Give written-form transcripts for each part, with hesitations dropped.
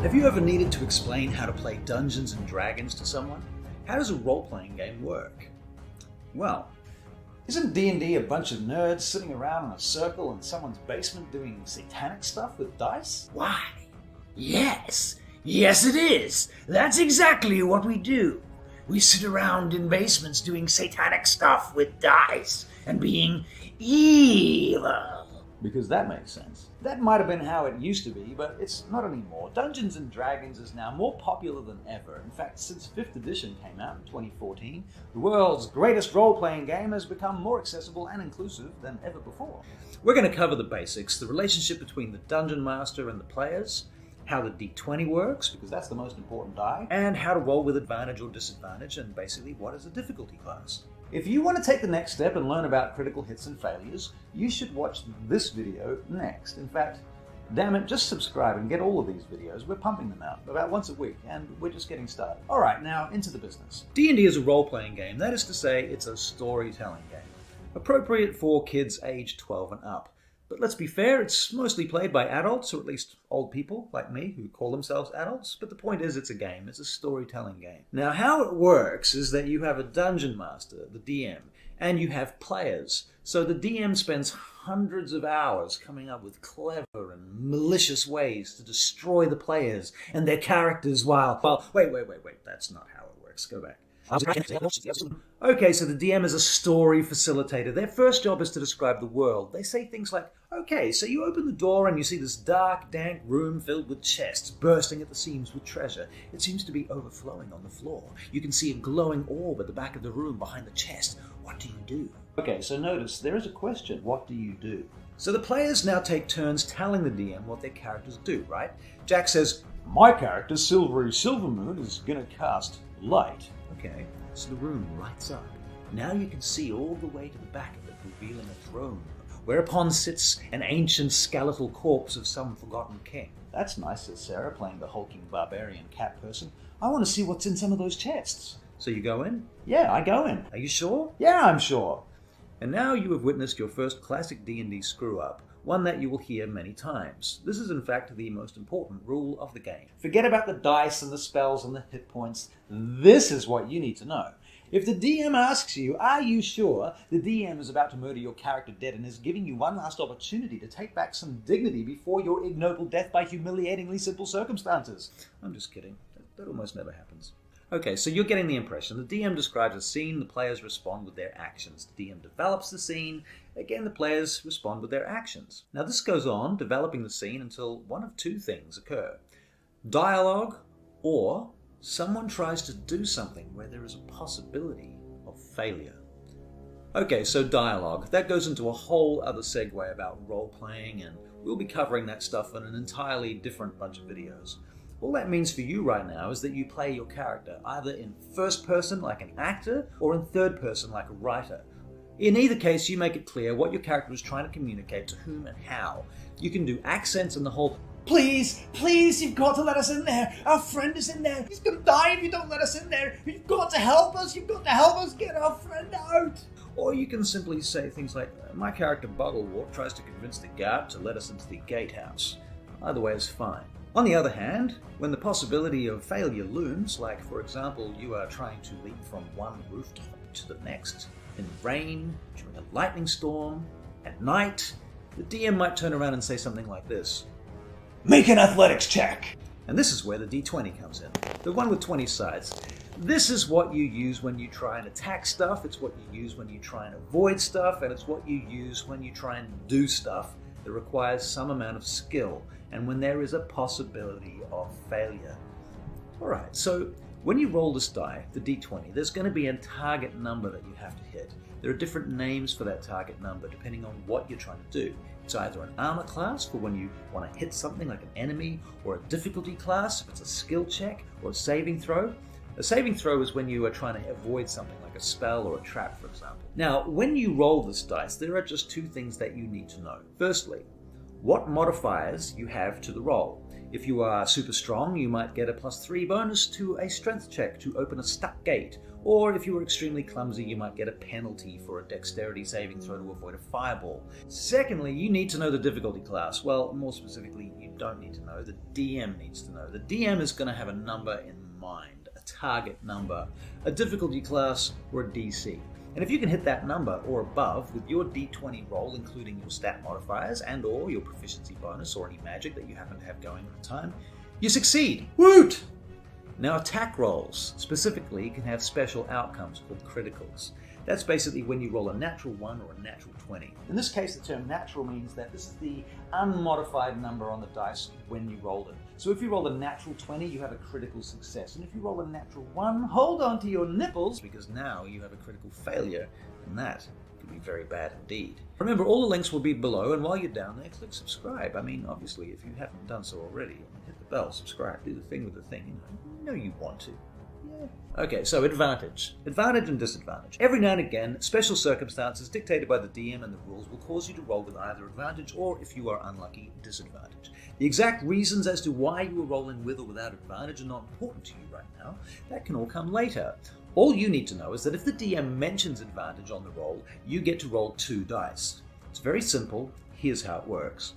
Have you ever needed to explain how to play Dungeons and Dragons to someone? How does a role-playing game work? Well, isn't D&D a bunch of nerds sitting around in a circle in someone's basement doing satanic stuff with dice? Why? Yes it is. That's exactly what we do. We sit around in basements doing satanic stuff with dice and being evil. Because that makes sense. That might have been how it used to be, but it's not anymore. Dungeons and Dragons is now more popular than ever. In fact, since 5th edition came out in 2014, the world's greatest role-playing game has become more accessible and inclusive than ever before. We're going to cover the basics, the relationship between the Dungeon Master and the players, how the D20 works, because that's the most important die, and how to roll with advantage or disadvantage, and basically what is a difficulty class. If you want to take the next step and learn about critical hits and failures, you should watch this video next. In fact, damn it, just subscribe and get all of these videos. We're pumping them out about once a week, and we're just getting started. Alright, now into the business. D&D is a role-playing game. That is to say, it's a storytelling game. Appropriate for kids aged 12 and up. But let's be fair, it's mostly played by adults, or at least old people like me who call themselves adults. But the point is, it's a game. It's a storytelling game. Now, how it works is that you have a dungeon master, the DM, and you have players. So the DM spends hundreds of hours coming up with clever and malicious ways to destroy the players and their characters while... Wait, that's not how it works. Go back. Okay, so the DM is a story facilitator. Their first job is to describe the world. They say things like, okay, so you open the door and you see this dark, dank room filled with chests, bursting at the seams with treasure. It seems to be overflowing on the floor. You can see a glowing orb at the back of the room behind the chest. What do you do? Okay, so notice, there is a question. What do you do? So the players now take turns telling the DM what their characters do, right? Jack says, my character, Silvery Silvermoon, is going to cast light. Okay, so the room lights up. Now you can see all the way to the back of it, revealing a throne, whereupon sits an ancient skeletal corpse of some forgotten king. That's nice, says Sarah, playing the hulking barbarian cat person. I want to see what's in some of those chests. So you go in? Yeah, I go in. Are you sure? Yeah, I'm sure. And now you have witnessed your first classic D&D screw-up, one that you will hear many times. This is in fact the most important rule of the game. Forget about the dice and the spells and the hit points. This is what you need to know. If the DM asks you, are you sure, the DM is about to murder your character dead and is giving you one last opportunity to take back some dignity before your ignoble death by humiliatingly simple circumstances. I'm just kidding. That almost never happens. Okay, so you're getting the impression. The DM describes a scene, the players respond with their actions. The DM develops the scene, again the players respond with their actions. Now this goes on, developing the scene until one of two things occur. Dialogue, or someone tries to do something where there is a possibility of failure. Okay, so dialogue. That goes into a whole other segue about role-playing, and we'll be covering that stuff in an entirely different bunch of videos. All that means for you right now is that you play your character either in first person like an actor or in third person like a writer. In either case, you make it clear what your character is trying to communicate to whom and how. You can do accents and the whole, please, you've got to let us in there. Our friend is in there. He's going to die if you don't let us in there. You've got to help us. You've got to help us get our friend out. Or you can simply say things like, my character Bugglewort tries to convince the guard to let us into the gatehouse. Either way is fine. On the other hand, when the possibility of failure looms, like for example you are trying to leap from one rooftop to the next, in rain, during a lightning storm, at night, the DM might turn around and say something like this. Make an athletics check! And this is where the D20 comes in, the one with 20 sides. This is what you use when you try and attack stuff, it's what you use when you try and avoid stuff, and it's what you use when you try and do stuff that requires some amount of skill, and when there is a possibility of failure. Alright, so when you roll this die, the D20, there's going to be a target number that you have to hit. There are different names for that target number depending on what you're trying to do. It's either an armor class for when you want to hit something like an enemy, or a difficulty class if it's a skill check, or a saving throw. A saving throw is when you are trying to avoid something like a spell or a trap, for example. Now, when you roll this dice, there are just two things that you need to know. Firstly, what modifiers you have to the roll. If you are super strong, you might get a +3 bonus to a strength check to open a stuck gate, or if you were extremely clumsy, you might get a penalty for a dexterity saving throw to avoid a fireball. Secondly, you need to know the difficulty class. Well, more specifically, you don't need to know. The DM needs to know. The DM is going to have a number in mind, a target number, a difficulty class, or a DC. And if you can hit that number or above with your D20 roll, including your stat modifiers and or your proficiency bonus or any magic that you happen to have going at the time, you succeed. Woot! Now attack rolls specifically can have special outcomes called criticals. That's basically when you roll a natural 1 or a natural 20. In this case, the term natural means that this is the unmodified number on the dice when you rolled it. So if you roll a natural 20, you have a critical success. And if you roll a natural 1, hold on to your nipples, because now you have a critical failure, and that could be very bad indeed. Remember, all the links will be below, and while you're down there, click subscribe. I mean, obviously, if you haven't done so already, hit the bell, subscribe, do the thing with the thing. You know you want to. Okay, so advantage. Advantage and disadvantage. Every now and again, special circumstances dictated by the DM and the rules will cause you to roll with either advantage or, if you are unlucky, disadvantage. The exact reasons as to why you are rolling with or without advantage are not important to you right now. That can all come later. All you need to know is that if the DM mentions advantage on the roll, you get to roll 2 dice. It's very simple. Here's how it works.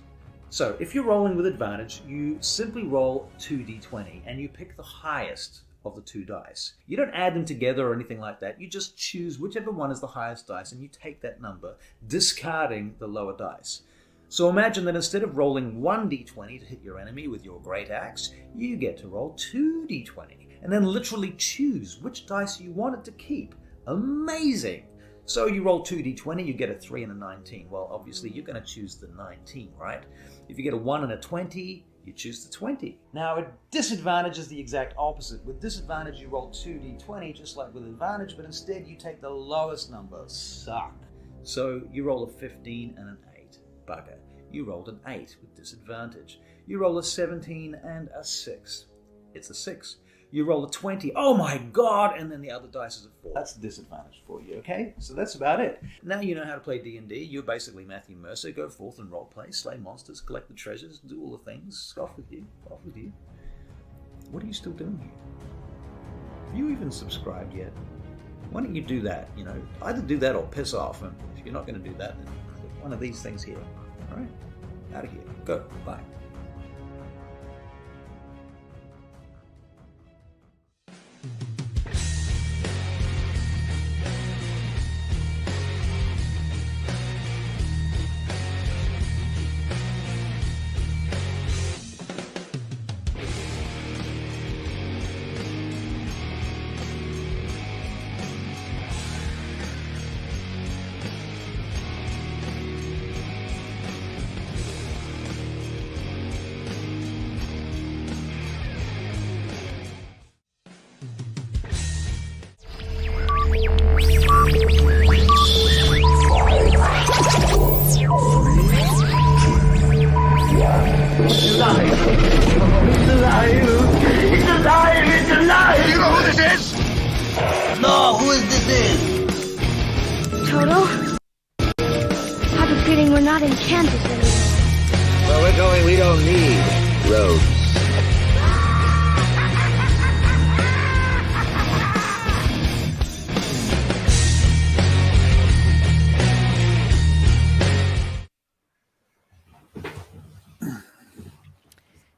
So, if you're rolling with advantage, you simply roll 2d20 and you pick the highest of the 2 dice. You don't add them together or anything like that. You just choose whichever one is the highest dice and you take that number, discarding the lower dice. So imagine that instead of rolling 1d20 to hit your enemy with your great axe, you get to roll 2d20 and then literally choose which dice you want it to keep. Amazing! So you roll 2d20, you get a 3 and a 19. Well, obviously you're going to choose the 19, right? If you get a 1 and a 20, you choose the 20. Now, a disadvantage is the exact opposite. With disadvantage, you roll 2d20, just like with advantage, but instead you take the lowest number. Suck. So you roll a 15 and an 8. Bugger. You rolled an 8 with disadvantage. You roll a 17 and a 6. It's a 6. You roll a 20. Oh my god! And then the other dice is a 4. That's a disadvantage for you, okay? So that's about it. Now you know how to play D&D. You're basically Matthew Mercer. Go forth and roleplay, slay monsters, collect the treasures, do all the things. Scoff with you. Off with you. What are you still doing here? Have you even subscribed yet? Why don't you do that? You know, either do that or piss off. And if you're not going to do that, then click one of these things here. All right? Out of here. Go. Bye.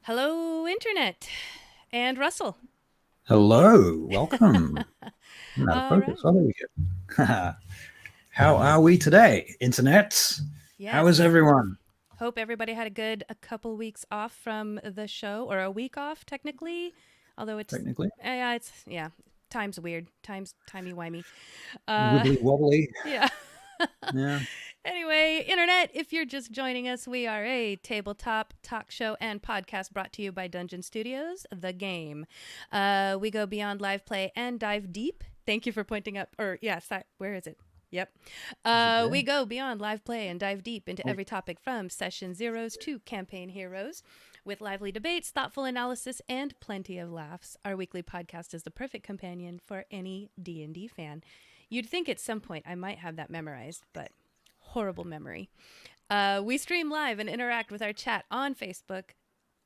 Hello, Internet. And Russell. Hello, welcome. Not focus. Right. Oh, there we go. How are we today, Internet? Yes. How is everyone? Hope everybody had a couple weeks off from the show, or a week off, technically. Although it's time's weird. Time's timey-wimey. Wibbly wobbly. Yeah. Yeah. Anyway, Internet, if you're just joining us, we are a tabletop talk show and podcast brought to you by Dungeon Studios, The Game. We go beyond live play and dive deep. Thank you for pointing up. Where is it? Yep. We go beyond live play and dive deep into every topic from session zeros to campaign heroes with lively debates, thoughtful analysis, and plenty of laughs. Our weekly podcast is the perfect companion for any D&D fan. You'd think at some point I might have that memorized, but horrible memory. We stream live and interact with our chat on Facebook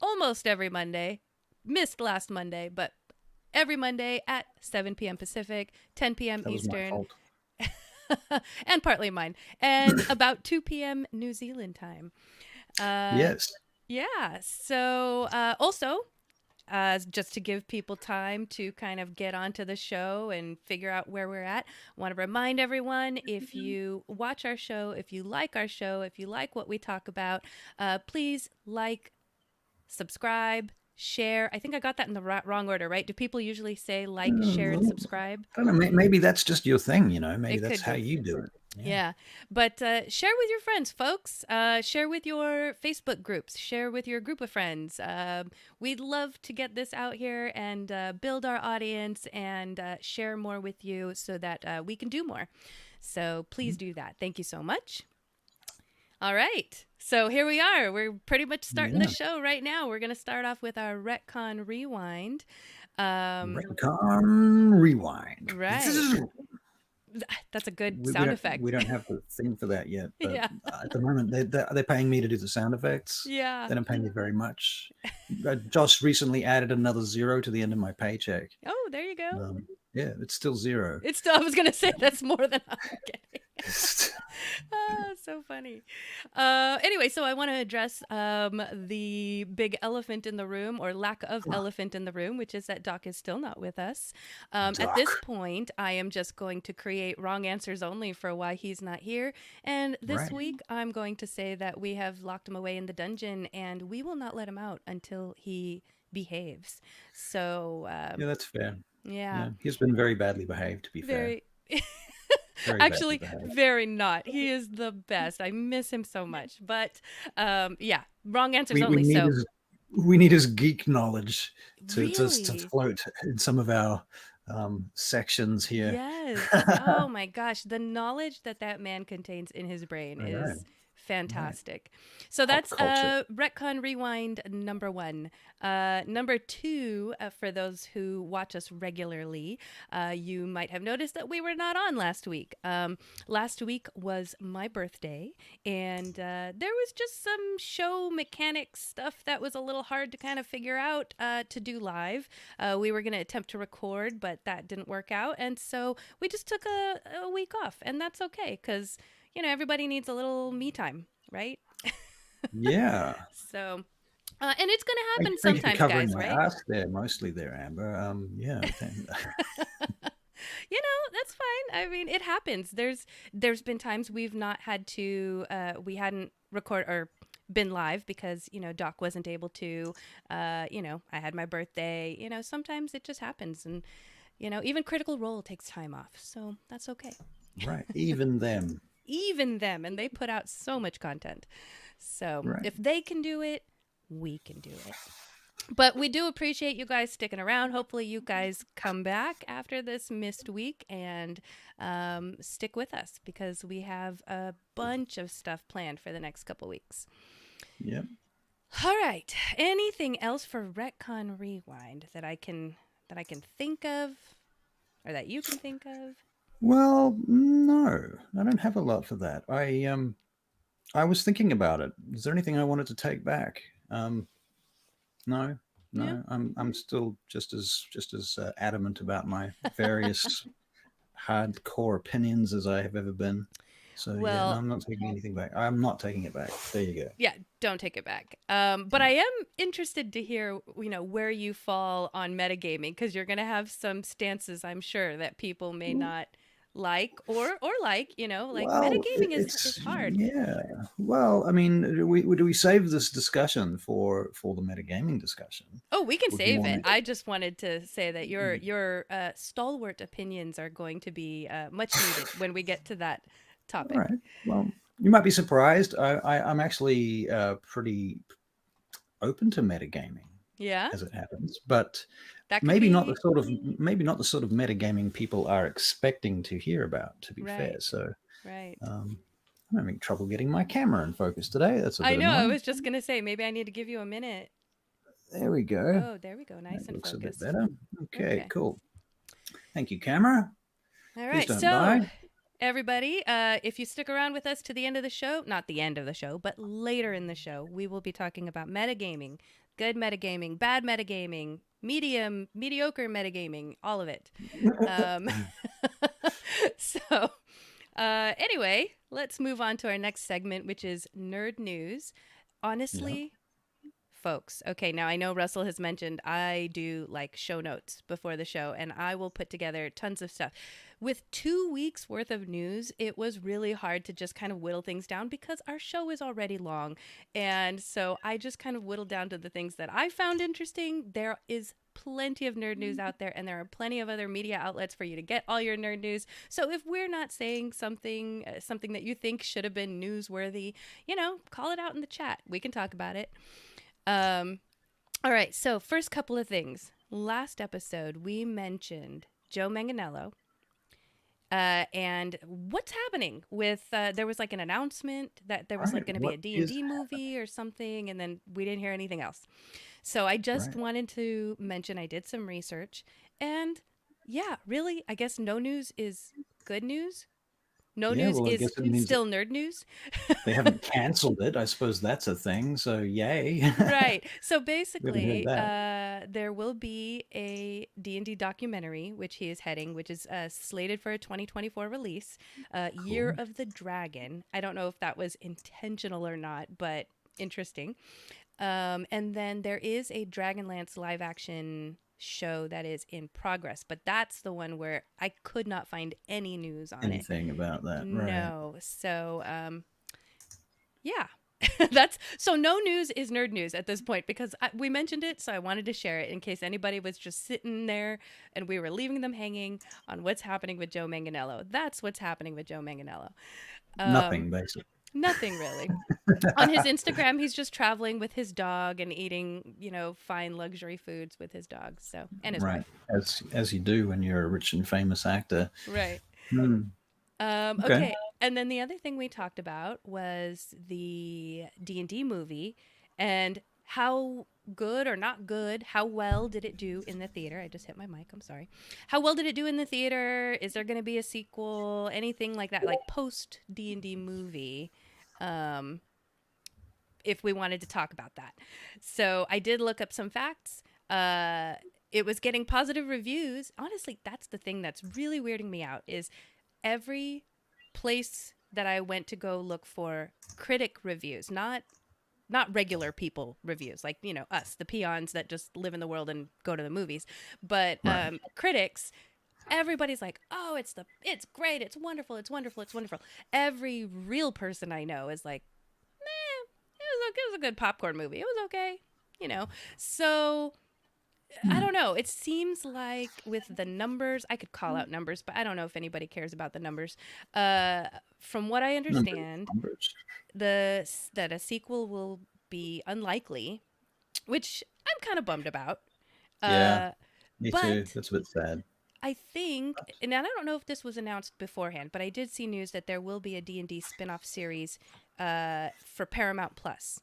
almost every Monday. Missed last Monday, but every Monday at 7 p.m. Pacific, 10 p.m. Eastern. And partly mine. And about 2 p.m. New Zealand time. Yes. Yeah. So, also, just to give people time to kind of get onto the show and figure out where we're at, I want to remind everyone, if you watch our show, if you like our show, if you like what we talk about, please like, subscribe, share. I think I got that in the wrong order, right? Do people usually say like, share, and Mm, subscribe? I don't know. Maybe that's just your thing. Maybe It that's could how be. you do it. Yeah. Yeah, but share with your friends, folks. Share with your Facebook groups. Share with your group of friends. We'd love to get this out here and build our audience and share more with you so that we can do more. So please do that. Thank you so much. All right. So here we are. We're pretty much starting the Yeah. show right now. We're going to start off with our retcon rewind. Um, Retcon rewind. right. That's a good We sound don't effect. we don't have the thing for that yet, but Yeah. at the moment they're paying me to do the sound effects. Yeah. They don't pay me very much. Josh recently added another 0 to the end of my paycheck. Oh, there you go. Yeah, it's still 0. It's still, I was gonna say that's more than I'm getting. So funny. Anyway, so I want to address the big elephant in the room, or lack of elephant in the room, which is that Doc is still not with us. At this Doc. point, I am just going to create wrong answers only for why he's not here. And this Right. week, I'm going to say that we have locked him away in the dungeon, and we will not let him out until he behaves. So, Yeah, that's fair. yeah, Yeah, he's been very badly behaved, to be fair. very. Very badly Actually, behaved. very not. He is the best. I miss him so much. But yeah, wrong answers We only. need So his geek knowledge to really, float in some of our sections here. yes. Oh my gosh, the knowledge that that man contains in his brain I know. is fantastic. So Pop that's culture. retcon rewind number 1. Number 2, for those who watch us regularly, you might have noticed that we were not on last week. Last week was my birthday, and there was just some show mechanics stuff that was a little hard to kind of figure out to do live. We were going to attempt to record, but that didn't work out, and so we just took a week off, and that's okay because everybody needs a little me time, right? Yeah. So, and it's going to happen Thank you for sometimes, covering guys, my right? ass there, mostly there, Amber. Yeah. That's fine. I mean, it happens. There's been times we've not had to, we hadn't record or been live because Doc wasn't able to. I had my birthday. Sometimes it just happens, and even Critical Role takes time off, so that's okay. Right. Even them. Even them, and they put out so much content. So Right. if they can do it, we can do it. But we do appreciate you guys sticking around. Hopefully you guys come back after this missed week and stick with us, because we have a bunch of stuff planned for the next couple weeks. Yep. All right. Anything else for Retcon Rewind that I can think of, or that you can think of? Well, no, I don't have a lot for that. I was thinking about it. Is there anything I wanted to take back? No, Yeah. I'm still just as adamant about my various hardcore opinions as I have ever been. So yeah, no, Well, I'm not taking anything back. I'm not taking it back. There you go. yeah, don't take it back. But I am interested to hear, where you fall on metagaming, because you're going to have some stances, I'm sure, that people may not like or like. Like, Well, metagaming is hard. Yeah. Well, I mean, do we save this discussion for the metagaming discussion? Oh, we can Would you save want it. I just wanted to say that your stalwart opinions are going to be much needed when we get to that topic. All right. Well, you might be surprised. I'm actually pretty open to metagaming, Yeah, as it happens, but that could maybe be not the sort of metagaming people are expecting to hear about. To be fair, right. so Right. I'm having trouble getting my camera in focus today. That's a I bit know. I annoying. was just gonna say maybe I need to give you a minute. There we go. Oh, there we go. Nice That and looks a bit focused. better. Okay, Okay. cool. Thank you, camera. All Please right. don't So, die. everybody, if you stick around with us to the end of the show, not the end of the show, but later in the show, we will be talking about metagaming, good metagaming, bad metagaming, mediocre metagaming, all of it. Um, so, anyway, let's move on to our next segment, which is nerd news. Honestly, folks. Okay, now I know Russell has mentioned I do like show notes before the show, and I will put together tons of stuff. With 2 weeks worth of news, it was really hard to just kind of whittle things down because our show is already long. And so I just kind of whittled down to the things that I found interesting. There is plenty of nerd news out there, and there are plenty of other media outlets for you to get all your nerd news. So if we're not saying something that you think should have been newsworthy, call it out in the chat. We can talk about it. All right, so first couple of things. Last episode, we mentioned Joe Manganiello. And what's happening with, there was like an announcement that there was like going to be a D&D movie or something, and then we didn't hear anything else. So I just wanted to mention I did some research, and yeah, really, I guess no news is good news. No news is still nerd news. They haven't canceled it. I suppose that's a thing. So yay. Right. So basically, there will be a D&D documentary, which he is heading, which is slated for a 2024 release, Year of the Dragon. I don't know if that was intentional or not, but interesting. And then there is a Dragonlance live action show that is in progress, but that's the one where I could not find any news on anything about that. No. So yeah. So no news is nerd news at this point because we mentioned it, so I wanted to share it in case anybody was just sitting there and we were leaving them hanging on what's happening with Joe Manganiello. That's what's happening with Joe Manganiello. Nothing, basically. Nothing really. On his Instagram, he's just traveling with his dog and eating, fine luxury foods with his dog. So, and his wife. As you do when you're a rich and famous actor. Right. Okay. And then the other thing we talked about was the D&D movie and how good or not good, how well did it do in the theater? I just hit my mic. I'm sorry. How well did it do in the theater? Is there going to be a sequel? Anything like that, like post D&D movie? If we wanted to talk about that. So I did look up some facts. It was getting positive reviews. Honestly, that's the thing that's really weirding me out is every place that I went to go look for critic reviews, not regular people reviews, like, us, the peons that just live in the world and go to the movies, but critics, everybody's like, oh, it's great, it's wonderful, it's wonderful, it's wonderful. Every real person I know is like, it was a good popcorn movie. It was okay, So I don't know. It seems like with the numbers, I could call out numbers, but I don't know if anybody cares about the numbers. From what I understand, that a sequel will be unlikely, which I'm kind of bummed about. Yeah, me too. That's a bit sad. I think, and I don't know if this was announced beforehand, but I did see news that there will be a D&D spin-off series for Paramount Plus.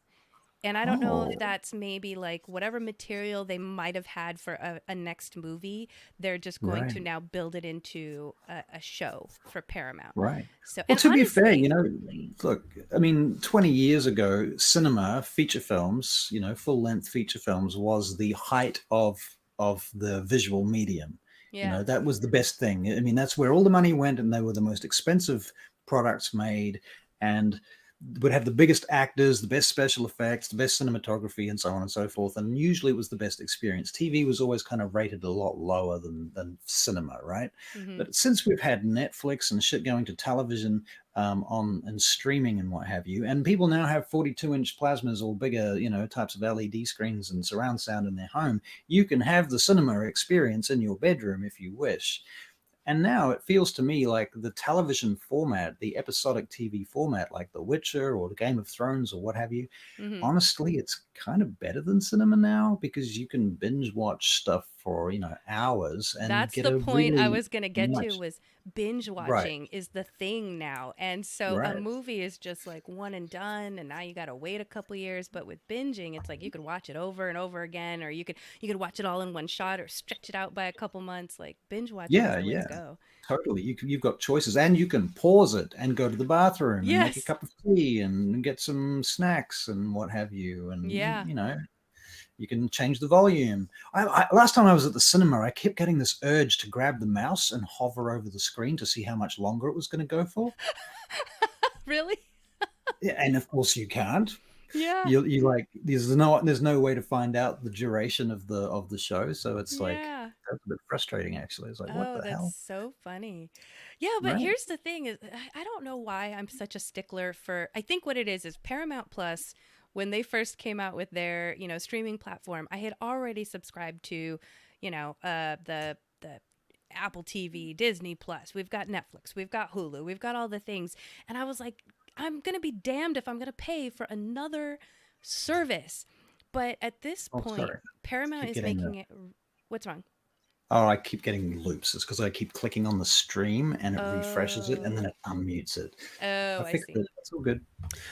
And I don't know if that's maybe like whatever material they might have had for a next movie, they're just going to now build it into a show for Paramount. Right. So, well, to be fair, look, I mean, 20 years ago, cinema, feature films, full-length feature films was the height of the visual medium. Yeah. That was the best thing. I mean, that's where all the money went, and they were the most expensive products made, and would have the biggest actors, the best special effects, the best cinematography, and so on and so forth. And usually it was the best experience. TV was always kind of rated a lot lower than cinema, right? Mm-hmm. But since we've had Netflix and shit going to television and streaming and what have you, and people now have 42-inch plasmas or bigger, types of LED screens and surround sound in their home, you can have the cinema experience in your bedroom if you wish. And now it feels to me like the television format, the episodic TV format, like The Witcher or Game of Thrones or what have you, honestly, it's kind of better than cinema now because you can binge watch stuff for, hours. And that's the point I was going to get to was binge watching is the thing now. And so a movie is just like one and done, and now you got to wait a couple years. But with binging, it's like you could watch it over and over again, or you could watch it all in one shot or stretch it out by a couple months. Like binge watching is the way to go. Totally. You've got choices, and you can pause it and go to the bathroom and make a cup of tea and get some snacks and what have you. And, you can change the volume. Last time I was at the cinema, I kept getting this urge to grab the mouse and hover over the screen to see how much longer it was going to go for. Really? Yeah, and of course you can't. Yeah. You like there's no way to find out the duration of the show, so it's like Yeah. that's a bit frustrating actually. It's like what Oh, the that's hell, so funny. Yeah, but right? here's the thing is I don't know why I'm such a stickler for I think what it is Paramount Plus when they first came out with their, streaming platform, I had already subscribed to, the Apple TV, Disney Plus, we've got Netflix, we've got Hulu, we've got all the things. And I was like, I'm going to be damned if I'm going to pay for another service. But at this Oh, point, sorry, Paramount keep is getting making it. What's wrong? oh, I keep getting loops. It's because I keep clicking on the stream and it refreshes it and then Oh, it unmutes it. I oh, I fixed see. it. It's all good.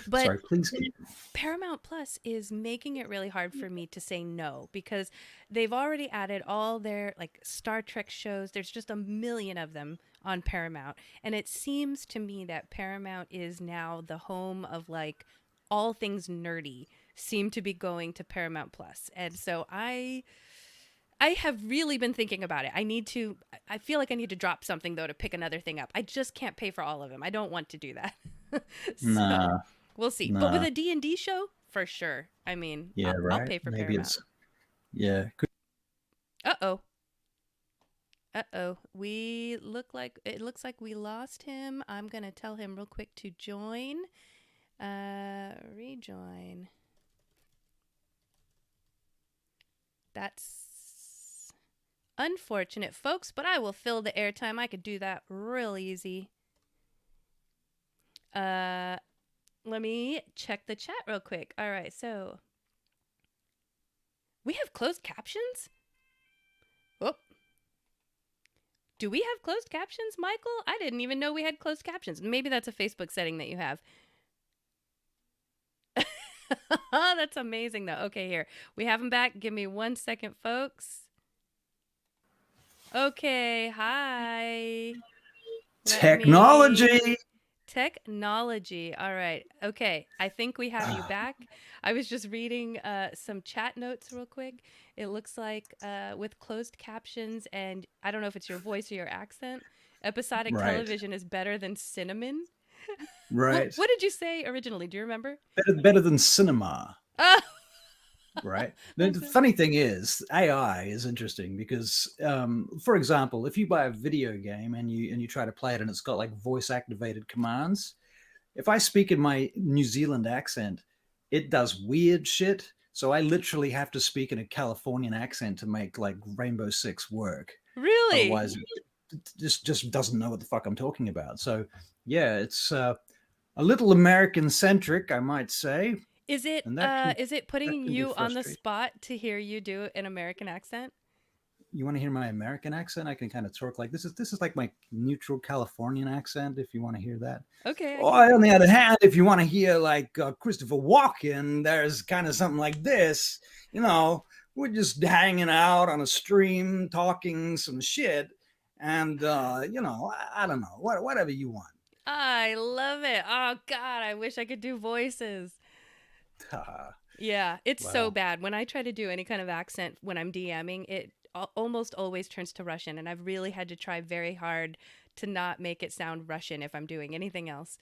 But Sorry, please keep. Paramount Plus is making it really hard for me to say no because they've already added all their like Star Trek shows. There's just a million of them on Paramount. And it seems to me that Paramount is now the home of like all things nerdy seem to be going to Paramount Plus. And so I have really been thinking about it. I feel like I need to drop something though to pick another thing up. I just can't pay for all of them. I don't want to do that. So Nah, we'll see. But with nah. a D&D show, for sure. I mean, Yeah, I'll right. pay for Maybe Paramount. it's yeah. Uh-oh. Uh-oh. It looks like we lost him. I'm going to tell him real quick to join. Rejoin. That's unfortunate, folks, but I will fill the airtime. I could do that real easy. Let me check the chat real quick. All right, so we have closed captions? Oh, do we have closed captions, Michael? I didn't even know we had closed captions. Maybe that's a Facebook setting that you have. That's amazing, though. Okay, here. We have him back. Give me 1 second, folks. Okay, hi. Technology. Technology. All right. Okay. I think we have you back. I was just reading some chat notes real quick. It looks like with closed captions, and I don't know if it's your voice or your accent, episodic Right, television is better than cinnamon. What, right. what did you say originally? Do you remember? Better than cinema. Oh, Right. The that's it. funny thing is, AI is interesting because, for example, if you buy a video game and you try to play it and it's got like voice activated commands, if I speak in my New Zealand accent, it does weird shit. So I literally have to speak in a Californian accent to make like Rainbow Six work. Really? Otherwise, it just doesn't know what the fuck I'm talking about. So yeah, it's a little American centric, I might say, Is it and is it that putting can be you on the frustrating. spot to hear you do an American accent? You want to hear my American accent? I can kind of talk like this is like my neutral Californian accent. If you want to hear that. Okay, I Or can. on the other hand, if you want to hear like Christopher Walken, there's kind of something like this. You know, we're just hanging out on a stream, talking some shit, and I don't know, whatever you want. I love it. Oh God, I wish I could do voices. Yeah, it's so Well, bad. When I try to do any kind of accent when I'm DMing, it almost always turns to Russian, and I've really had to try very hard to not make it sound Russian if I'm doing anything else.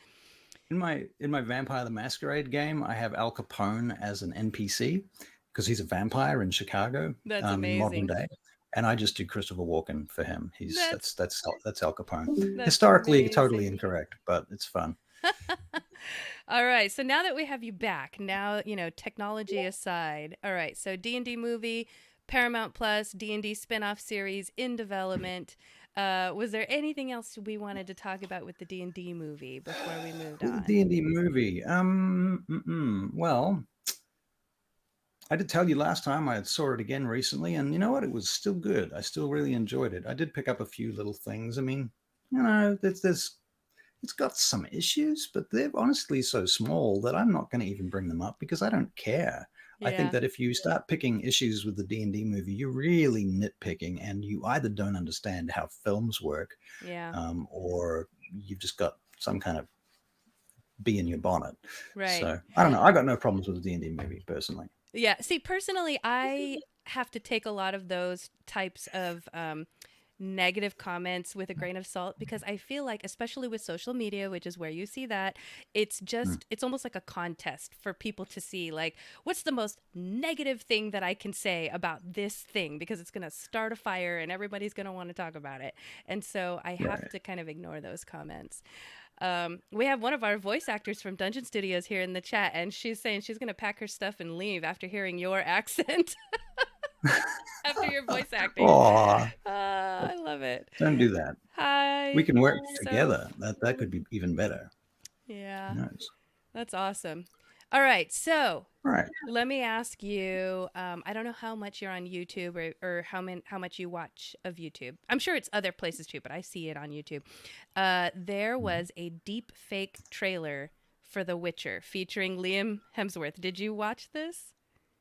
in my Vampire the Masquerade game, I have Al Capone as an NPC because he's a vampire in Chicago That's in modern amazing. day, and I just do Christopher Walken for him. He's That's that's Al Capone. that's Historically, totally amazing. incorrect, but it's fun. All right, so now that we have you back, now technology aside. All right, so D&D movie, Paramount Plus, D&D spin-off series in development. Was there anything else we wanted to talk about with the D&D movie before we moved With the on? D&D movie, well, I did tell you last time I saw it again recently, and you know what? It was still good. I still really enjoyed it. I did pick up a few little things. I mean, there's it's got some issues, but they're honestly so small that I'm not going to even bring them up because I don't care. I think Yeah, that if you start picking issues with the D&D movie, you're really nitpicking, and you either don't understand how films work, yeah, or you've just got some kind of bee in your bonnet. right. So I don't know. I got no problems with the D&D movie personally. Yeah, see, personally, I have to take a lot of those types of negative comments with a grain of salt, because I feel like, especially with social media, which is where you see that, Mm. it's almost like a contest for people to see, like, what's the most negative thing that I can say about this thing, because it's going to start a fire and everybody's going to want to talk about it. And so I have Right. to kind of ignore those comments. We have one of our voice actors from Dungeon Studios here in the chat, and she's saying she's going to pack her stuff and leave after hearing your accent, after your voice acting. Oh, I love it. don't do that. We Hi. can work So, together. That could be even better. yeah, Who knows? that's awesome. All right. So, All right. let me ask you. I don't know how much you're on YouTube, or how much you watch of YouTube. I'm sure it's other places too, but I see it on YouTube. There was a deep fake trailer for The Witcher featuring Liam Hemsworth. Did you watch this?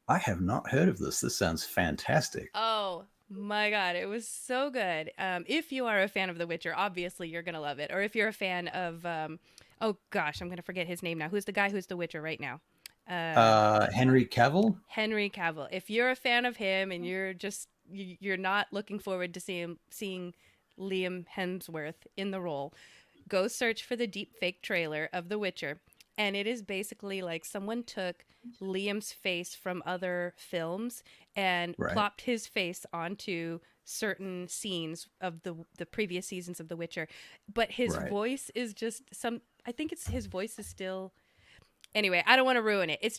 I have not heard of this. This sounds fantastic. Oh my God, it was so good. If you are a fan of The Witcher, obviously you're gonna love it. Or if you're a fan of, oh gosh, I'm gonna forget his name now. Who's the guy who's The Witcher right now? Uh, Henry Cavill? Henry Cavill. If you're a fan of him and you're not looking forward to seeing Liam Hemsworth in the role, go search for the deep fake trailer of The Witcher. And it is basically like someone took Liam's face from other films and Right. plopped his face onto certain scenes of the previous seasons of The Witcher. But his Right. voice is just I think it's his voice is still, anyway, I don't want to ruin it. It's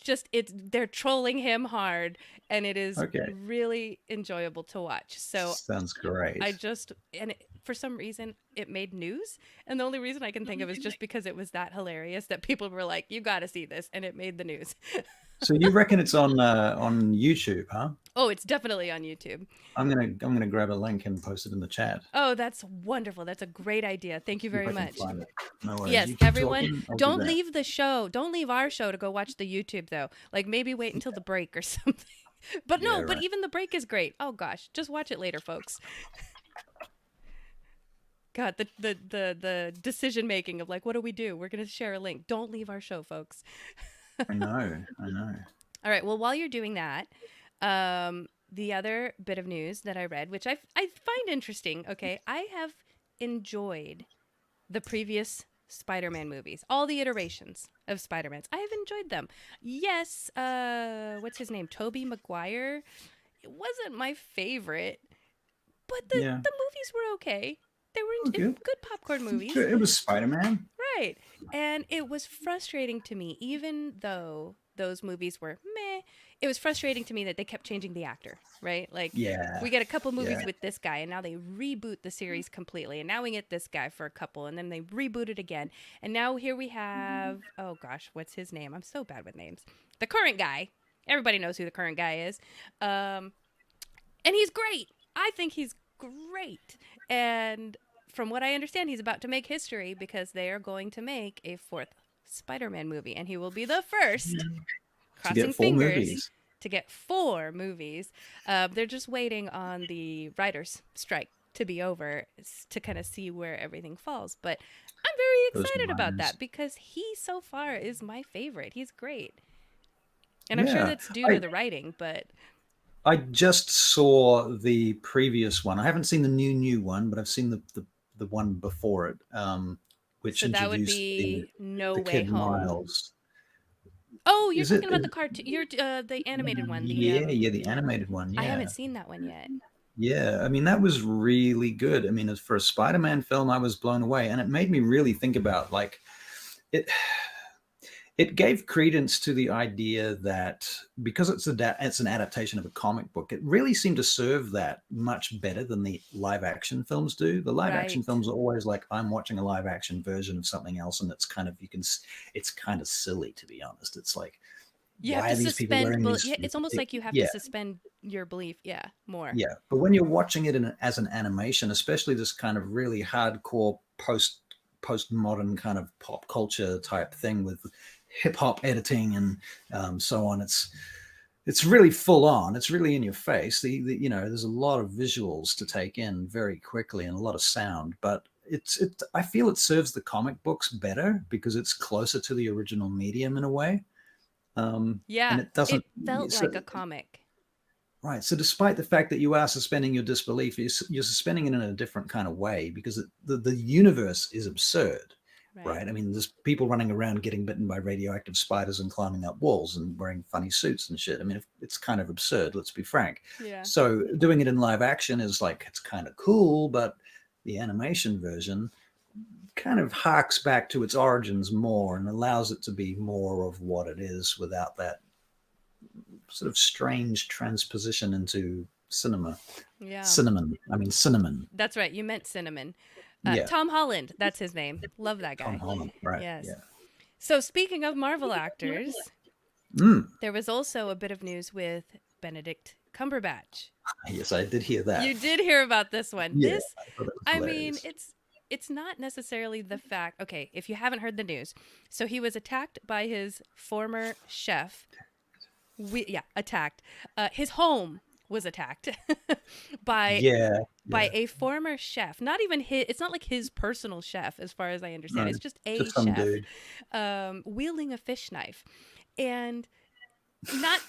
they're trolling him hard, and it is Okay. really enjoyable to watch. So Sounds great. for some reason it made news, and the only reason I can think of is just because it was that hilarious that people were like, "You got to see this," and it made the news. So you reckon it's on YouTube, huh? Oh, it's definitely on YouTube. I'm gonna grab a link and post it in the chat. Oh, that's wonderful. That's a great idea. Thank you See if very I can much. find it. No worries. Yes, You keep everyone, talking, I'll do don't that. leave the show. Don't leave our show to go watch the YouTube, though. Like, maybe wait until the break or something. But no, Yeah, but right. even the break is great. Oh gosh, just watch it later, folks. God, the decision making of, like, what do we do? We're gonna share a link. Don't leave our show, folks. I know. All right. Well, while you're doing that, the other bit of news that I read, which I find interesting. Okay, I have enjoyed the previous Spider-Man movies, all the iterations of Spider-Mans. I have enjoyed them. Yes, what's his name? Tobey Maguire. It wasn't my favorite, but the Yeah. the movies were okay. They were Oh, good. good popcorn movies. It was Spider-Man. Right. And it was frustrating to me, even though those movies were meh, it was frustrating to me that they kept changing the actor, right? Like, Yeah. we get a couple movies Yeah. with this guy, and now they reboot the series completely. And now we get this guy for a couple, and then they reboot it again. And now here we have, oh gosh, what's his name? I'm so bad with names. The current guy. Everybody knows who the current guy is. And he's great. I think he's great. And from what I understand, he's about to make history because they are going to make a fourth Spider-Man movie, and he will be the first, To crossing get 4 fingers, movies. to get 4 movies. They're just waiting on the writers' strike to be over to kind of see where everything falls. But I'm very Those excited about writers. that because he so far is my favorite. He's great. And I'm sure Yeah. that's due to the writing, but I just saw the previous one. I haven't seen the new one, but I've seen the one before it, which so that would introduced be No the Way kid Home. Miles. Oh, you're Is it? talking about the cartoon. You're the animated one. The animated one. I Yeah. haven't seen that one yet. Yeah, I mean that was really good. I mean, as for a Spider-Man film, I was blown away, and it made me really think about like it. It gave credence to the idea that because it's an adaptation of a comic book, it really seemed to serve that much better than the live action films do. The live action Right. films are always like I'm watching a live action version of something else, and it's kind of it's kind of silly, to be honest. It's like You have why to are these people suspend. wearing these? Yeah, it's almost like you have Yeah, to suspend your belief. Yeah, more. yeah. But when you're watching it as an animation, especially this kind of really hardcore postmodern kind of pop culture type thing with hip hop editing and so on, it's really full on. It's really in your face. There's a lot of visuals to take in very quickly and a lot of sound, but I feel it serves the comic books better because it's closer to the original medium in a way. And Yeah, it doesn't. it felt So, like a comic. Right. So, despite the fact that you are suspending your disbelief, you're suspending it in a different kind of way because the universe is absurd, Right. right? I mean, there's people running around getting bitten by radioactive spiders and climbing up walls and wearing funny suits and shit. I mean, it's kind of absurd, let's be frank. Yeah. So, doing it in live action is like, it's kind of cool, but the animation version kind of harks back to its origins more and allows it to be more of what it is without that sort of strange transposition into cinema. Yeah. Cinnamon. I mean, cinnamon. That's right. You meant cinnamon. Yeah. Tom Holland. That's his name. Love that guy. Tom Holland. Right. Yes. Yeah. So speaking of Marvel actors, Mm. there was also a bit of news with Benedict Cumberbatch. Yes, I did hear that. You did hear about this one. Yeah, This, thought that was I mean, hilarious. it's not necessarily the fact. Okay, if you haven't heard the news, so he was attacked by his former chef. Attacked. His home was attacked by Yeah. by a former chef. Not even his. It's not like his personal chef, as far as I understand. No, It's just a just some chef dude. wielding a fish knife, and not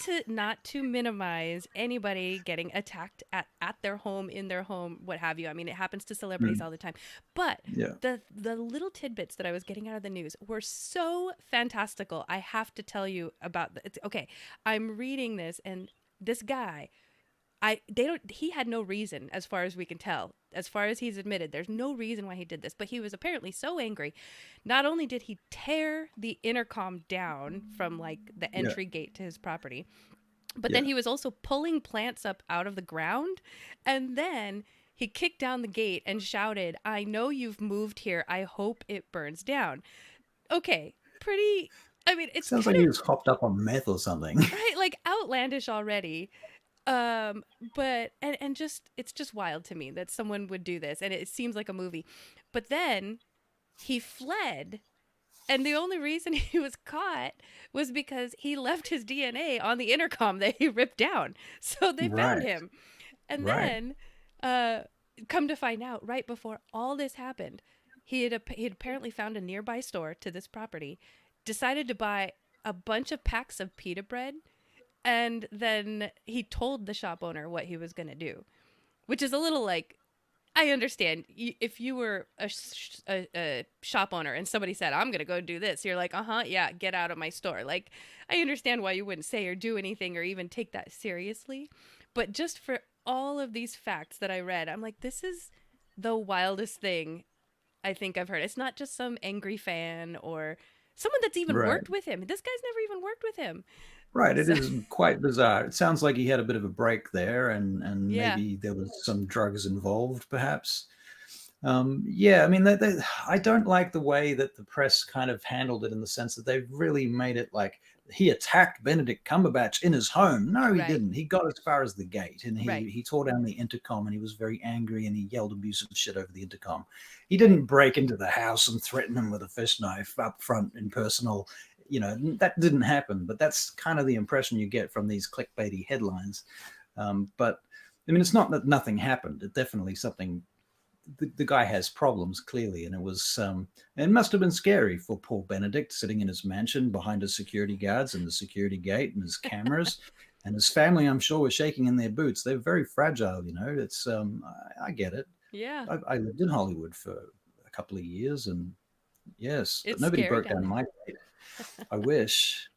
to minimize anybody getting attacked at their home, in their home, what have you. I mean, it happens to celebrities all the time. But Yeah. the little tidbits that I was getting out of the news were so fantastical. I have to tell you about okay, I'm reading this, and this guy, he had no reason, as far as we can tell, as far as he's admitted, there's no reason why he did this, but he was apparently so angry. Not only did he tear the intercom down from like the entry gate to his property, but then he was also pulling plants up out of the ground, and then he kicked down the gate and shouted, "I know you've moved here. I hope it burns down." Okay, pretty. I mean, it's Sounds like he was hopped up on meth or something. right, like outlandish already. But and just, it's just wild to me that someone would do this, and it seems like a movie. But then he fled, and the only reason he was caught was because he left his DNA on the intercom that he ripped down. So they found Right. him. And Right. then come to find out, right before all this happened, he had apparently found a nearby store to this property, decided to buy a bunch of packs of pita bread, and then he told the shop owner what he was going to do, which is a little like, I understand if you were a shop owner and somebody said, "I'm going to go do this," you're like, yeah, get out of my store. Like, I understand why you wouldn't say or do anything or even take that seriously. But just for all of these facts that I read, I'm like, this is the wildest thing I think I've heard. It's not just some angry fan or someone that's even Right. worked with him. This guy's never even worked with him. Right. It So, is quite bizarre. It sounds like he had a bit of a break there, and yeah, maybe there was some drugs involved, perhaps. Yeah, I mean, I don't like the way that the press kind of handled it in the sense that they've really made it like he attacked Benedict Cumberbatch in his home. No, he right, didn't. He got as far as the gate, and right, he tore down the intercom, and he was very angry, and he yelled abusive shit over the intercom. He right. didn't break into the house and threaten him with a fish knife up front in personal. That didn't happen, but that's kind of the impression you get from these clickbaity headlines. But I mean, it's not that nothing happened. It definitely something. The guy has problems clearly, and it must have been scary for poor Benedict sitting in his mansion behind his security guards and the security gate and his cameras, and his family, I'm sure, were shaking in their boots. They're very fragile, It's I get it. Yeah, I lived in Hollywood for a couple of years, and yes, but it's nobody scary broke down down there. my gate. I wish.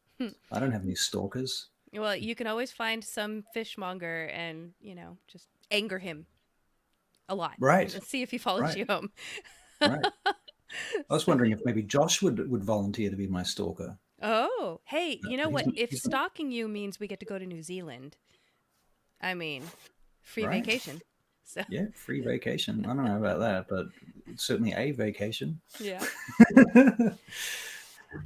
I don't have any stalkers. Well, you can always find some fishmonger and, just anger him a lot Right, and see if he follows right, you home. right. I was wondering if maybe Josh would volunteer to be my stalker. Oh, hey, you know He's, what? If he's stalking you means we get to go to New Zealand, I mean, free right. vacation. So, Yeah, free vacation. I don't know about that, but it's certainly a vacation. yeah.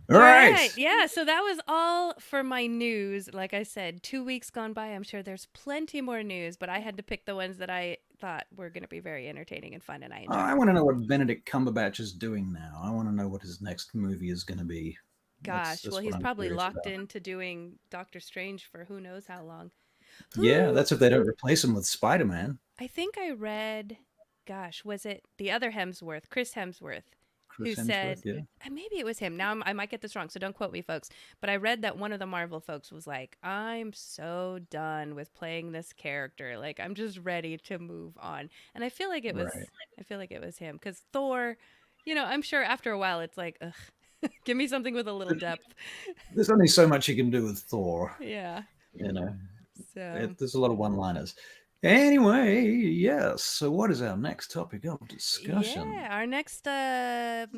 All All right. right. Yeah. So that was all for my news. Like I said, 2 weeks gone by. I'm sure there's plenty more news, but I had to pick the ones that I thought were going to be very entertaining and fun, and I enjoyed. I want to know what Benedict Cumberbatch is doing now. I want to know what his next movie is going to be. Gosh, That's well, what he's I'm probably curious locked about. into doing Doctor Strange for who knows how long. Yeah, Who? that's if they don't replace him with Spider-Man. I think I read, gosh, was it the other Hemsworth, Chris Hemsworth? who Chris said, Hemsworth, yeah. maybe it was him. Now I might get this wrong, so don't quote me, folks. But I read that one of the Marvel folks was like, I'm so done with playing this character. Like, I'm just ready to move on. And I feel like it was, Right. I feel like it was him because Thor, I'm sure after a while it's like, ugh, give me something with a little depth. There's only so much you can do with Thor, Yeah. you know. So. There's a lot of one-liners. Anyway, yes. So, what is our next topic of discussion? Yeah, our next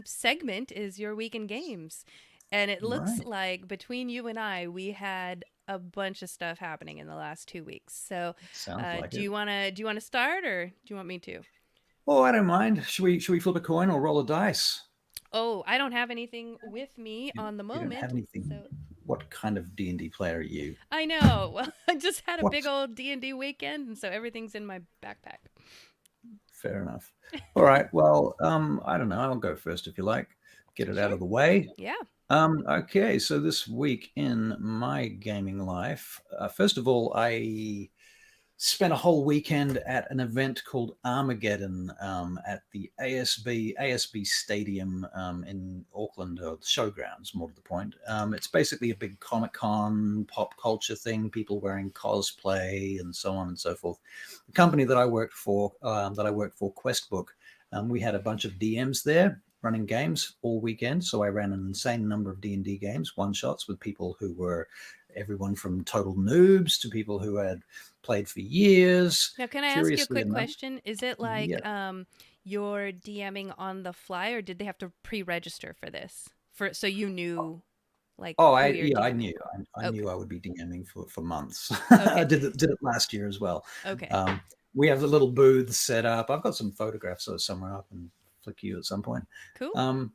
segment is your week in games. And it looks Right. like between you and I, we had a bunch of stuff happening in the last 2 weeks. So, Sounds like do it. you wanna start, or do you want me to? Oh, I don't mind. Should we flip a coin or roll a dice? Oh, I don't have anything with me You, on the you don't have moment, anything. so What kind of D&D player are you? I know. Well, I just had a What? big old D&D weekend, and so everything's in my backpack. Fair enough. All right. Well, I don't know. I'll go first if you like. Get it out Sure. of the way. Yeah. Okay. So this week in my gaming life, first of all, I spent a whole weekend at an event called Armageddon at the ASB Stadium in Auckland, or the showgrounds, more to the point. It's basically a big Comic-Con pop culture thing, people wearing cosplay and so on and so forth. The company that I worked for, Questbook, we had a bunch of DMs there running games all weekend. So I ran an insane number of D&D games, one-shots, with people who were everyone from total noobs to people who had played for years. Now, can I ask you a Curiously quick enough, question? Is it like yeah. you're DMing on the fly, or did they have to pre-register for this? So you knew like Oh, who you're I DMing? knew. I Okay. knew I would be DMing for months. I Okay. did it last year as well. Okay. We have the little booth set up. I've got some photographs of somewhere up and flick you at some point. Cool.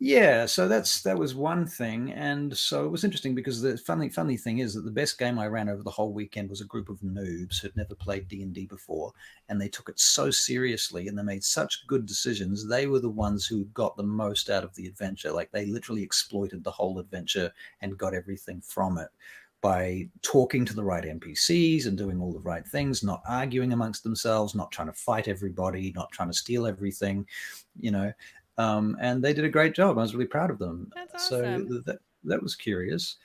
Yeah, so that was one thing, and so it was interesting because the funny thing is that the best game I ran over the whole weekend was a group of noobs who'd never played D&D before, and they took it so seriously and they made such good decisions. They were the ones who got the most out of the adventure. Like, they literally exploited the whole adventure and got everything from it by talking to the right NPCs and doing all the right things, not arguing amongst themselves, not trying to fight everybody, not trying to steal everything, you know. And they did a great job. I was really proud of them. That's So awesome. that was curious.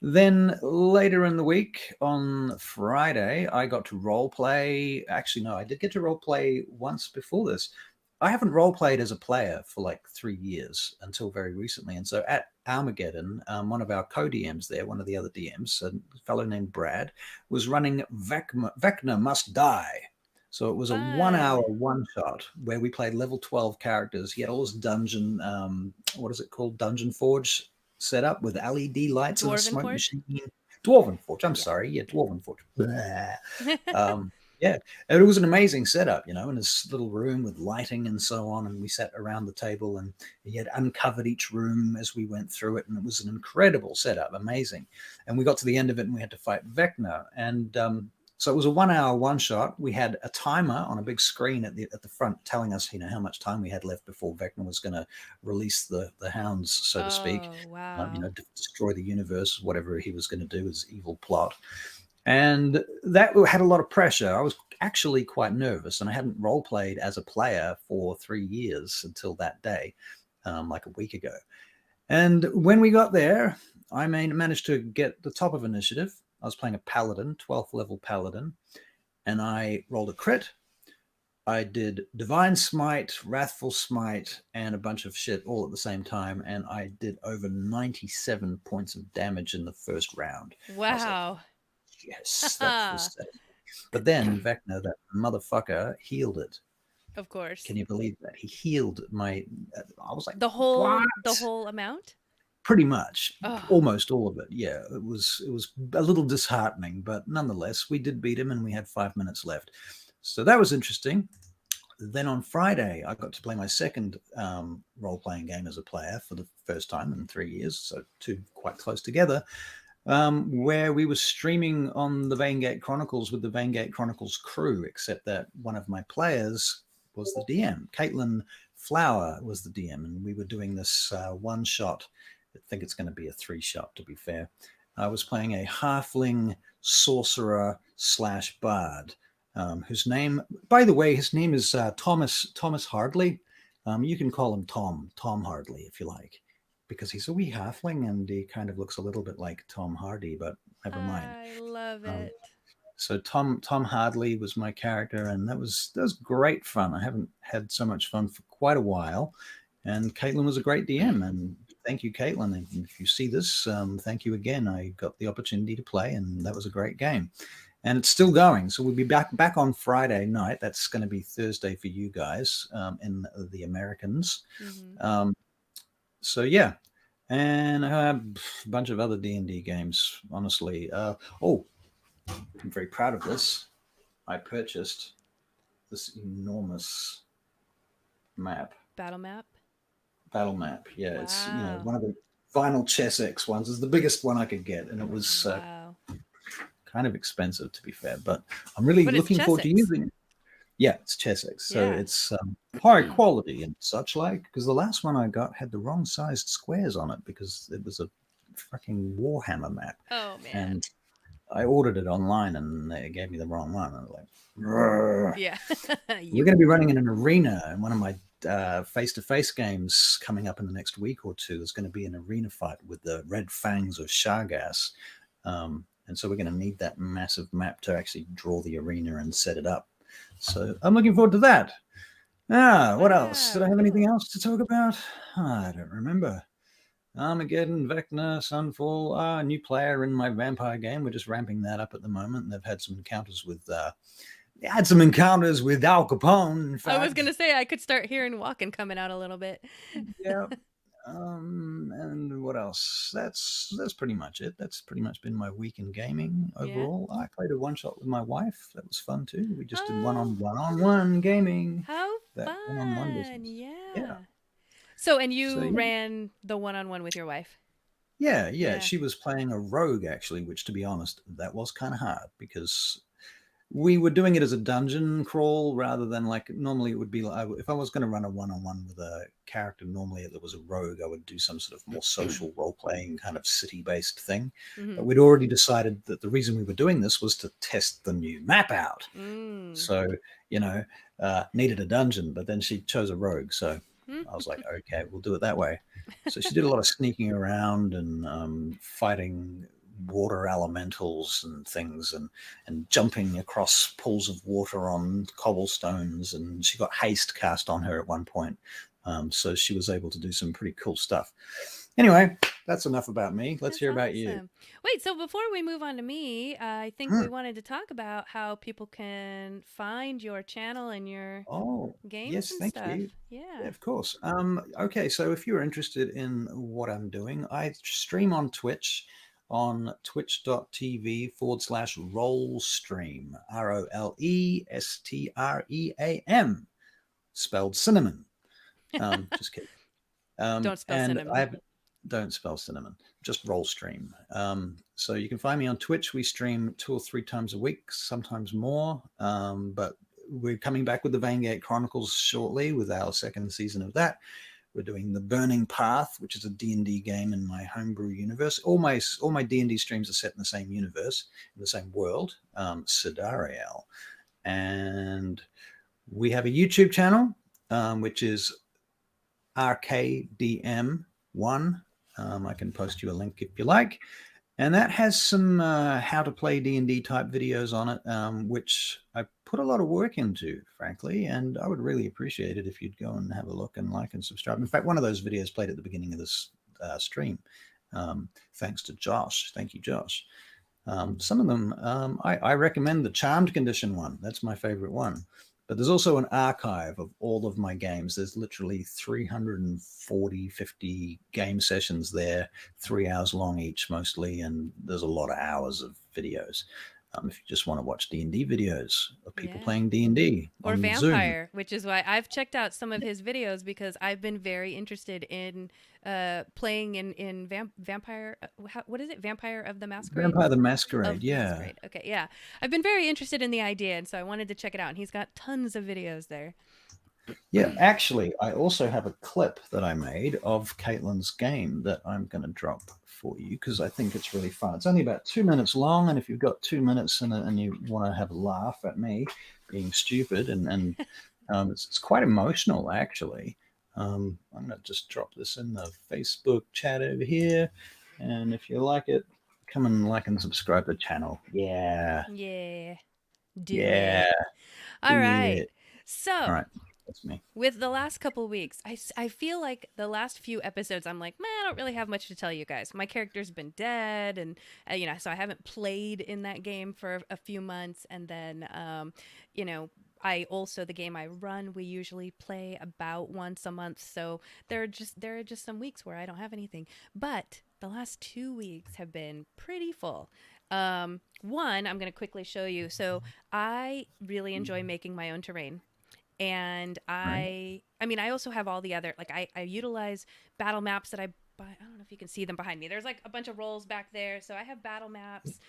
Then later in the week, on Friday, I got to role play. Actually, no, I did get to role play once before this. I haven't role played as a player for like 3 years until very recently. And so at Armageddon, one of our co-DMs there, one of the other DMs, a fellow named Brad, was running Vecna Must Die. So it was a 1 hour Fun. one shot where we played level 12 characters. He had all this dungeon, what is it called? Dungeon Forge set up with LED lights and a Dwarven smoke Forge? machine. Dwarven Forge. I'm Yeah. sorry. Yeah, Dwarven Forge. Yeah, and it was an amazing setup, in this little room with lighting and so on. And we sat around the table and he had uncovered each room as we went through it. And it was an incredible setup, amazing. And we got to the end of it and we had to fight Vecna. And so it was a 1 hour one shot. We had a timer on a big screen at the front telling us, how much time we had left before Vecna was going to release the hounds, so to speak. Oh, wow. Destroy the universe, whatever he was going to do, his evil plot. And that had a lot of pressure. I was actually quite nervous, and I hadn't role played as a player for 3 years until that day, like a week ago. And when we got there, I managed to get the top of initiative. I was playing a paladin, 12th level paladin, and I rolled a crit. I did Divine Smite, Wrathful Smite, and a bunch of shit all at the same time, and I did over 97 points of damage in the first round. Wow. Yes, that was. But then Vecna, that motherfucker, healed it. Of course. Can you believe that? He healed my. I was like, The whole amount? Pretty much, Oh. almost all of it. Yeah, it was a little disheartening, but nonetheless, we did beat him, and we had 5 minutes left. So that was interesting. Then on Friday, I got to play my second role-playing game as a player for the first time in 3 years, so two quite close together. Where we were streaming on the Veingate Chronicles with the Veingate Chronicles crew, except that one of my players was the DM. Caitlin Flower was the DM, and we were doing this one shot. I think it's going to be a 3-shot, to be fair. I was playing a halfling sorcerer / bard, whose name, by the way, his name is Thomas Hardley. You can call him Tom Hardley, if you like, because he's a wee halfling and he kind of looks a little bit like Tom Hardy, but never mind. I love Um, it. so Tom Hardley was my character, and that was great fun. I haven't had so much fun for quite a while, and Caitlin was a great DM, and thank you, Caitlin. And if you see this, thank you again. I got the opportunity to play, and that was a great game, and it's still going. So we'll be back on Friday night. That's going to be Thursday for you guys in the Americans. Mm-hmm. So yeah, and a bunch of other D&D games. Honestly, oh, I'm very proud of this. I purchased this enormous map, Battle map. battle map. Yeah, it's Wow. one of the vinyl Chessex ones. It's the biggest one I could get, and it was Wow. kind of expensive, to be fair. But I'm really But it's looking forward to Chessex. using it. Yeah, it's Chessex, so Yeah. it's high quality and such like. Because the last one I got had the wrong sized squares on it because it was a fucking Warhammer map, Oh man. and I ordered it online and they gave me the wrong one. I was like, "Grr." Yeah. We're going to be running in an arena in one of my face-to-face games coming up in the next week or two. There's going to be an arena fight with the Red Fangs of Shargas. And so we're going to need that massive map to actually draw the arena and set it up. So I'm looking forward to that. What else? Did I have anything else to talk about? I don't remember. Armageddon, Vecna, Sunfall, new player in my vampire game. We're just ramping that up at the moment. They've had some encounters with Al Capone. In fact. I was gonna say I could start hearing walking coming out a little bit. Yeah. And what else? That's pretty much it. That's pretty much been my week in gaming overall. I played a one shot with my wife. That was fun too. We just did one-on-one gaming. How That fun! one-on-one business. Yeah. So, and you ran the one-on-one with your wife? Yeah. She was playing a rogue actually, which to be honest, that was kind of hard because we were doing it as a dungeon crawl rather than like normally it would be like if I was going to run a one-on-one with a character, normally there was a rogue, I would do some sort of more social role-playing kind of city-based thing. Mm-hmm. But we'd already decided that the reason we were doing this was to test the new map out. So needed a dungeon, but then she chose a rogue, so I was like, okay, we'll do it that way. So she did a lot of sneaking around and fighting water elementals and things and jumping across pools of water on cobblestones, and she got haste cast on her at one point, so she was able to do some pretty cool stuff. Anyway, that's enough about me. Let's hear about you. Wait, so before we move on to me, I think we wanted to talk about how people can find your channel and your games and stuff. You. Yeah, of course. Okay, so if you're interested in what I'm doing, I stream on Twitch on twitch.tv/rollstream, ROLESTREAM, spelled cinnamon. Just kidding. Don't spell cinnamon. Don't spell cinnamon, just Rollstream. So you can find me on Twitch. We stream 2 or 3 times a week, sometimes more. But we're coming back with the Vanguard Chronicles shortly with our second season of that. We're doing The Burning Path, which is a D&D game in my homebrew universe. All my D&D streams are set in the same universe, in the same world, Sidariel. And we have a YouTube channel, which is RKDM1. I can post you a link if you like. And that has some how to play D&D type videos on it, which I put a lot of work into, frankly, and I would really appreciate it if you'd go and have a look and like and subscribe. In fact, one of those videos played at the beginning of this stream, thanks to Josh. Thank you, Josh. Some of them, I recommend the Charmed Condition one. That's my favorite one. But there's also an archive of all of my games. There's literally 50 game sessions there, 3 hours long each mostly, and there's a lot of hours of videos. If you just want to watch D&D videos of people playing D&D or Zoom. Vampire, which is why I've checked out some of his videos because I've been very interested in playing in Vampire. What is it? Vampire of the Masquerade? Vampire the Masquerade, Masquerade. Okay, yeah. I've been very interested in the idea, and so I wanted to check it out. And he's got tons of videos there. Yeah, actually, I also have a clip that I made of Caitlin's game that I'm going to drop for you because I think it's really fun. It's only about 2 minutes long, and if you've got 2 minutes and you want to have a laugh at me being stupid, and it's quite emotional, actually. I'm going to just drop this in the Facebook chat over here. And if you like it, come and like and subscribe to the channel. Yeah. Yeah. Do Yeah. it. All Do right. it. So, All right. That's me. with the last couple weeks, I feel like the last few episodes, I'm like, man, I don't really have much to tell you guys. My character's been dead, and so I haven't played in that game for a few months. And then, I also the game I run, we usually play about once a month. So there are just some weeks where I don't have anything. But the last 2 weeks have been pretty full. One, I'm going to quickly show you. So I really enjoy making my own terrain. And Right. I also have all the other, like, I utilize battle maps that I buy. I don't know if you can see them behind me. There's like a bunch of rolls back there. So I have battle maps.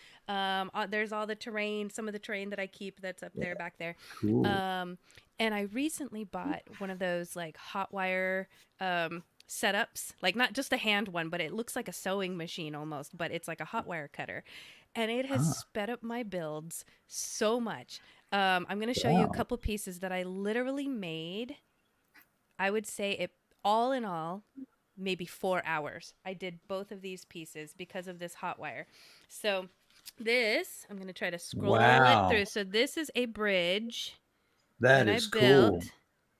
There's all the terrain, some of the terrain that I keep that's up there, back there. Cool. And I recently bought one of those like hot wire setups, like not just a hand one, but it looks like a sewing machine almost, but it's like a hot wire cutter. And it has sped up my builds so much. I'm going to show you a Wow. couple pieces that I literally made. I would say it all in all, maybe 4 hours. I did both of these pieces because of this hot wire. So this, I'm going to try to scroll Wow. it through. So this is a bridge That I is built. cool.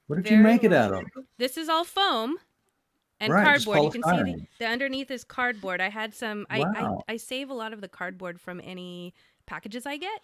What did you Very make it long. out of? This is all foam and Right, just cardboard. You can see polystyrene. the underneath is cardboard. I had some, Wow. I save a lot of the cardboard from any packages I get.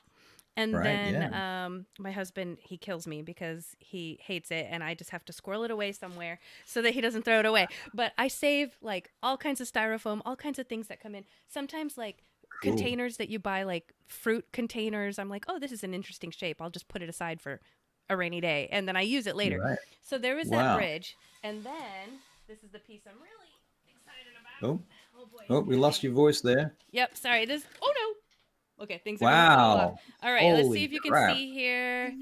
And Right, then yeah. my husband, he kills me because he hates it, and I just have to squirrel it away somewhere so that he doesn't throw it away. But I save like all kinds of styrofoam, all kinds of things that come in. Sometimes like Cool. containers that you buy, like fruit containers. I'm like, oh, this is an interesting shape. I'll just put it aside for a rainy day, and then I use it later. Right. So there was that Wow. bridge, and then this is the piece I'm really excited about. Oh, Oh boy. oh, we lost your voice there. Yep. Sorry. Oh no. Okay, things are gonna fall off. Wow. All right, let's see Holy if you can crap. see here.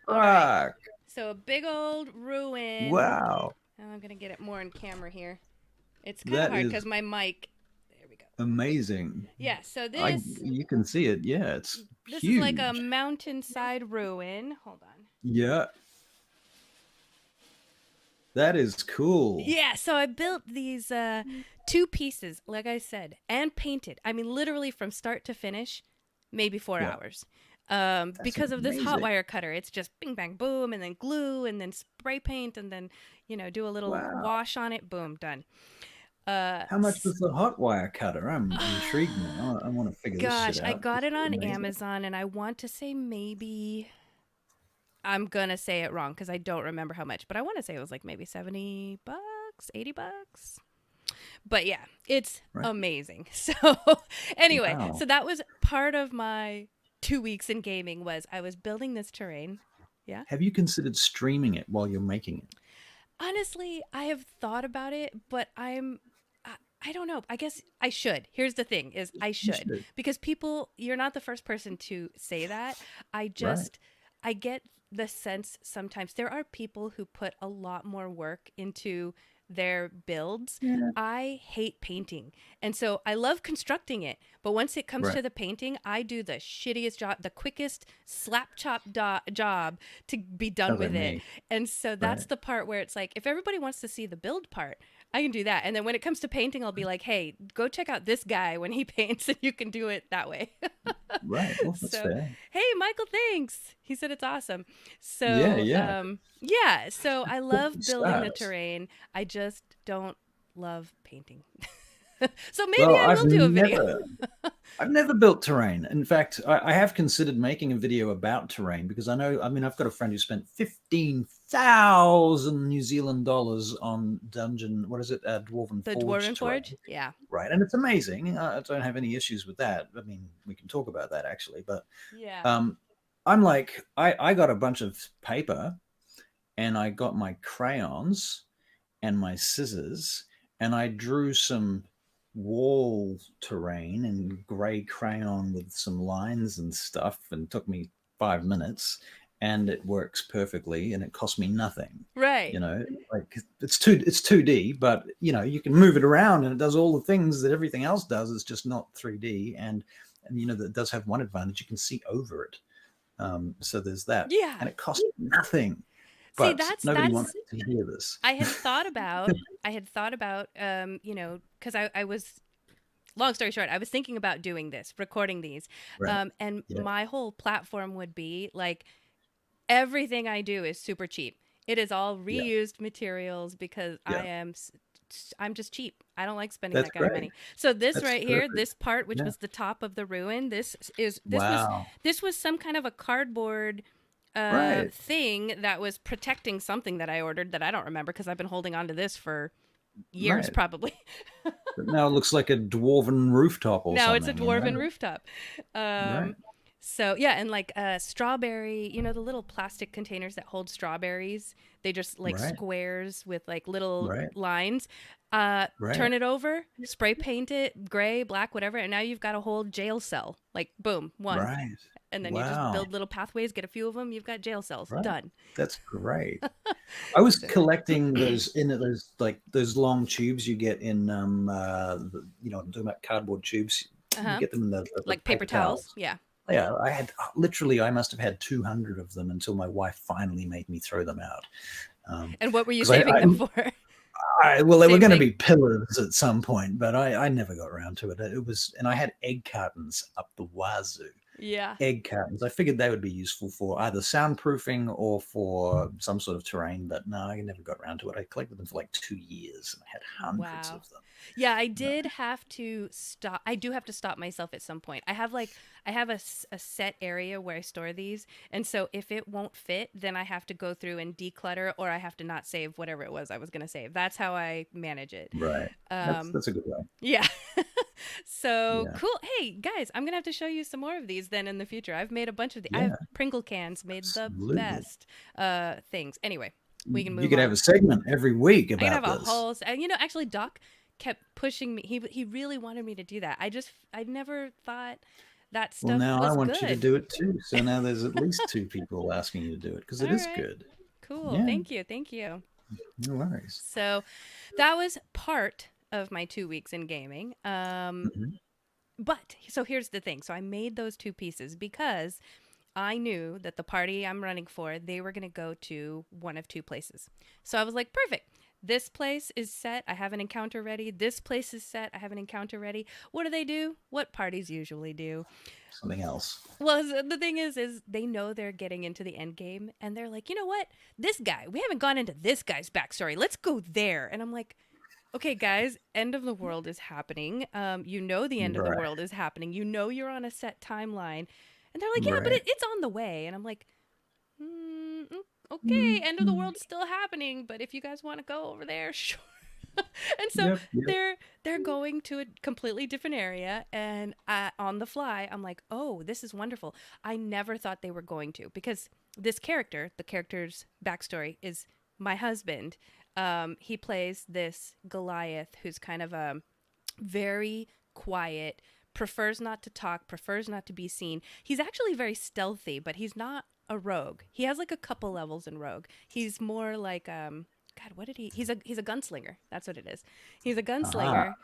All right, Fuck. so a big old ruin. Wow. Oh, I'm gonna get it more on camera here. It's kind of That hard is because my mic. There we go. amazing. Yeah. So this You can see it. Yeah, it's this huge. is like a mountainside ruin. Hold on. Yeah. That is cool. Yeah. So I built these two pieces, like I said, and painted. I mean, literally from start to finish, maybe 4 Yeah. hours. Because of this hot amazing. wire cutter, it's just bing, bang, boom, and then glue, and then spray paint, and then do a little Wow. wash on it. Boom, done. How much was the hot wire cutter? I'm intrigued now. I want to figure this Gosh, shit I out. got This it is on amazing. Amazon, and I want to say maybe I'm gonna say it wrong because I don't remember how much, but I want to say it was like maybe $70, $80. But yeah, it's Right. amazing. So anyway, Wow. so that was part of my 2 weeks in gaming. Was I was building this terrain. Yeah. Have you considered streaming it while you're making it? Honestly, I have thought about it, but I don't know. I guess I should. Here's the thing is I should. Because you're not the first person to say that. I get the sense sometimes there are people who put a lot more work into their builds. Yeah. I hate painting. And so I love constructing it. But once it comes Right. to the painting, I do the shittiest job, the quickest slap chop job to be done Sounds like with it. me. And so that's Right. the part where it's like, if everybody wants to see the build part, I can do that. And then when it comes to painting, I'll be like, hey, go check out this guy when he paints and you can do it that way. Right. Well, that's So, fair. hey, Michael, thanks. He said it's awesome. So, Yeah. yeah, so I love Good building the stars. terrain. I just don't love painting. So maybe Well, I will do a video. I've never built terrain. In fact, I have considered making a video about terrain because I've got a friend who spent 15,000 New Zealand dollars on Dwarven The Forge Dwarven terrain. Forge? Yeah. Right. And it's amazing. I don't have any issues with that. I mean, we can talk about that actually, but Yeah. I'm like, I got a bunch of paper and I got my crayons and my scissors and I drew some wall terrain in gray crayon with some lines and stuff, and it took me 5 minutes and it works perfectly and it cost me nothing. Right. Like it's 2D, but you can move it around and it does all the things that everything else does. It's just not 3D, and that does have one advantage: you can see over it. So there's that. Yeah. And it costs nothing. See, but that's nobody that's wants to hear this. I had thought about because I was, long story short, I was thinking about doing this, recording these, Right. and Yeah. my whole platform would be like everything I do is super cheap. It is all Yeah. reused materials because Yeah. I'm just cheap. I don't like spending That's that kind of great. money. So this That's right here, perfect. this part, which Yeah. was the top of the ruin, Wow. this was some kind of a cardboard Right. thing that was protecting something that I ordered that I don't remember because I've been holding on to this for years Right. probably. But now it looks like a dwarven rooftop or Now it's a something, you dwarven know? rooftop. Right. So yeah, and like strawberry, the little plastic containers that hold strawberries, they just like Right. squares with like little Right. lines. Right. Turn it over, spray paint it, gray, black, whatever, and now you've got a whole jail cell. Like boom, one. Right. And then you just Wow. build little pathways, get a few of them, you've got jail cells. Right. Done. That's great. I was So, collecting those long tubes you get in I'm talking about cardboard tubes. You uh-huh. get them in the Like paper towels. Yeah. Yeah, I must have had 200 of them until my wife finally made me throw them out. And what were you 'Cause saving them for? well, they were Same going to thing. be pillars at some point, but I never got around to it. And I had egg cartons up the wazoo. Yeah. Egg cartons. I figured they would be useful for either soundproofing or for some sort of terrain, but no, I never got around to it. I collected them for like 2 years and I had hundreds Wow. of them. Yeah, I No. did have to stop. I do have to stop myself at some point. I have a set area where I store these. And so if it won't fit, then I have to go through and declutter or I have to not save whatever it was I was going to save. That's how I manage it. Right. That's a good way. Yeah. So Yeah. cool. Hey, guys, I'm going to have to show you some more of these then in the future. I've made a bunch of I have Yeah. Pringle cans made Absolutely. the best things. Anyway, we can move You could on. have a segment every week I could have about a this. whole. Actually, Doc kept pushing me. He really wanted me to do that. I never thought that stuff Well, now was I want good. you to do it too. So now there's at least 2 people asking you to do it because it All is right. good. Cool. Yeah. Thank you. No worries. So that was part of my 2 weeks in gaming. Mhm. But so here's the thing. So I made those 2 pieces because I knew that the party I'm running for, they were going to go to one of 2 places. So I was like, perfect. This place is set. I have an encounter ready. This place is set. I have an encounter ready. What do? What parties usually do? Something else. Well, the thing is they know they're getting into the end game and they're like, you know what? This guy, we haven't gone into this guy's backstory. Let's go there. And I'm like, okay, guys, end of the world is happening. The end of the Right. world is happening. You're on a set timeline. And they're like, yeah, but Right. it's on the way. And I'm like, okay, end of the world's still happening, but if you guys want to go over there, sure. And so Yep. they're going to a completely different area, and on the fly, I'm like, oh, this is wonderful. I never thought they were going to, because this character, the character's backstory is my husband. He plays this Goliath who's kind of a very quiet, prefers not to talk, prefers not to be seen. He's actually very stealthy, but he's not a rogue. He has like a couple levels in rogue. He's more like God, what did he? He's a gunslinger. That's what it is. He's a gunslinger,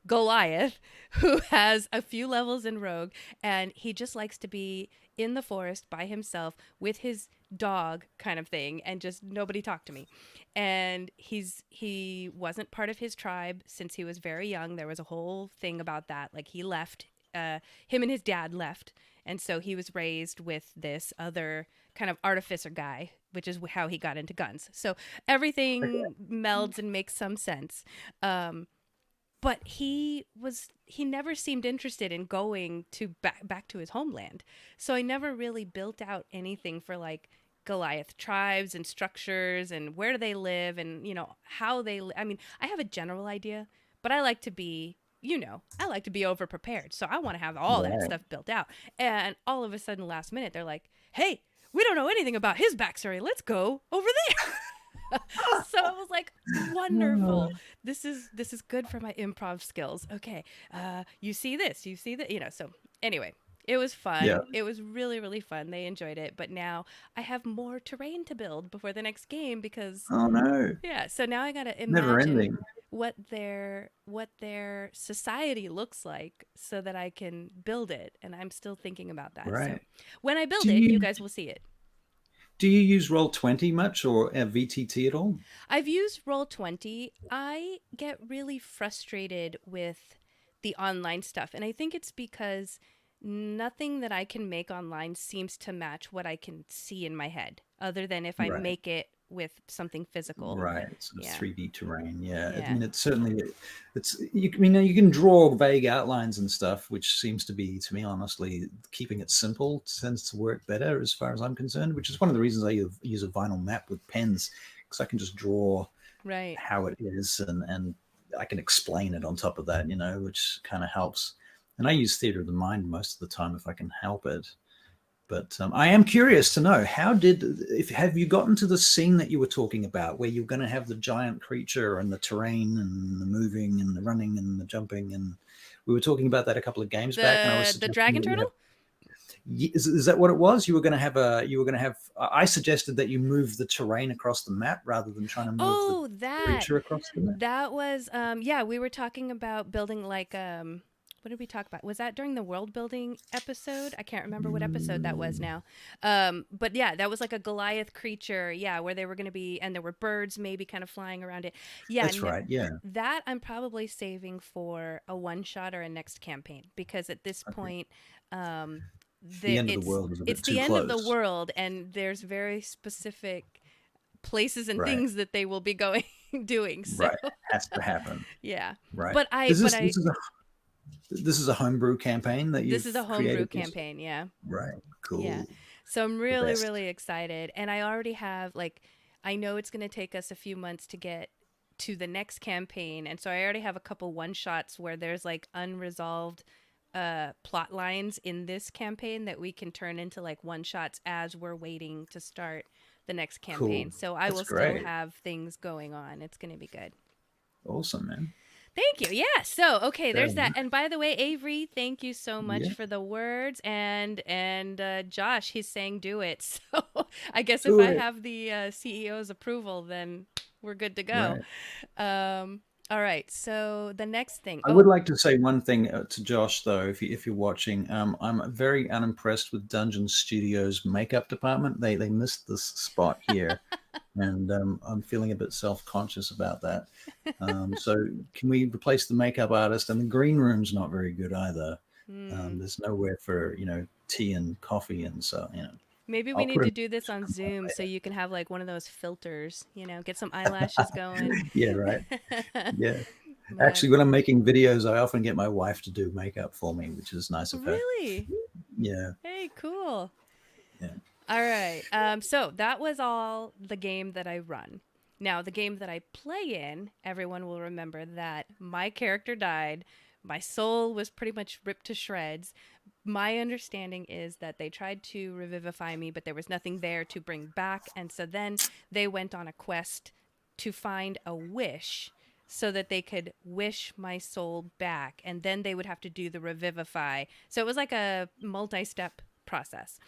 Goliath, who has a few levels in rogue, and he just likes to be in the forest by himself with his dog, kind of thing, and just nobody talk to me. And he wasn't part of his tribe since he was very young. There was a whole thing about that. Like he left. Him and his dad left, and so he was raised with this other kind of artificer guy, which is how he got into guns. So everything melds and makes some sense. But he never seemed interested in going to back to his homeland. So I never really built out anything for like Goliath tribes and structures and where do they live and how they I mean, I have a general idea, but I like to be over prepared. So I want to have all that stuff built out. And all of a sudden last minute they're like, "Hey, we don't know anything about his backstory. Let's go over there." So I was like, wonderful. This is good for my improv skills. Okay. You see this, so anyway, it was fun. Yeah. It was really, really fun. They enjoyed it. But now I have more terrain to build before the next game because Oh no. yeah, so now I got to Never imagine ending. what their society looks like so that I can build it, and I'm still thinking about that. So Right. when I build Do it, you you- guys will see it. Do you use Roll20 much or VTT at all? I've used Roll20. I get really frustrated with the online stuff, and I think it's because nothing that I can make online seems to match what I can see in my head, other than if I Right. make it with something physical. Right, sort of Yeah. 3D terrain. Yeah, I Yeah. mean, it's certainly it's you. I mean, you can draw vague outlines and stuff, which seems to be, to me, honestly, keeping it simple tends to work better as far as I'm concerned. Which is one of the reasons I use a vinyl map with pens, because I can just draw Right. how it is, and I can explain it on top of that, which kind of helps. And I use theater of the mind most of the time if I can help it. But I am curious to know, if have you gotten to the scene that you were talking about, where you're going to have the giant creature and the terrain and the moving and the running and the jumping, and we were talking about that a couple of games back, and I was The suggesting dragon that you turtle? have. Is that what it was? You were going to have a. You were going to have. I suggested that you move the terrain across the map rather than trying to move the Oh, that. creature across the map. That was yeah, we were talking about building like what did we talk about? Was that during the world building episode? I can't remember what episode that was now. But yeah, that was like a Goliath creature, yeah, where they were going to be, and there were birds maybe kind of flying around it. Yeah, That's right. Yeah. that I'm probably saving for a one shot or a next campaign, because at this Okay. point, um, The end of the world is a it's bit too the end of the close. world, and there's very specific places and Right. things that they will be going doing. So Right. Has to happen. yeah, Right. but I Is but this I this is a homebrew campaign that this is a you've homebrew created this? campaign. Yeah. Right. Yeah. Cool. So I'm The really, best. really excited. And I already have, like, I know it's going to take us a few months to get to the next campaign. And so I already have a couple one shots where there's like unresolved plot lines in this campaign that we can turn into like one shots as we're waiting to start the next Cool. campaign. So I That's will still great. have things going on. It's going to be good. Awesome, man. Thank you. Yeah. So, okay, Fair there's that. enough. And by the way, Avery, thank you so much Yeah. for the words. And Josh, he's saying do it. So, I guess if Do I it. have the CEO's approval, then we're good to go. Right. All right. So the next thing. I would Oh, like to say one thing to Josh, though, if you're watching. I'm very unimpressed with Dungeon Studios' makeup department. They missed this spot here, and I'm feeling a bit self-conscious about that. So can we replace the makeup artist? And the green room's not very good either. hmm. There's nowhere for tea and coffee, and so Maybe we I'll need put to a do this on Zoom so you can have like one of those filters, get some eyelashes going. yeah, right. Yeah. But Actually, when I'm making videos, I often get my wife to do makeup for me, which is nice of her. really? Yeah. Hey, cool. Yeah. All right. So that was all the game that I run. Now, the game that I play in, everyone will remember that my character died. My soul was pretty much ripped to shreds. My understanding is that they tried to revivify me, but there was nothing there to bring back. And so then they went on a quest to find a wish so that they could wish my soul back. And then they would have to do the revivify. So it was like a multi step process.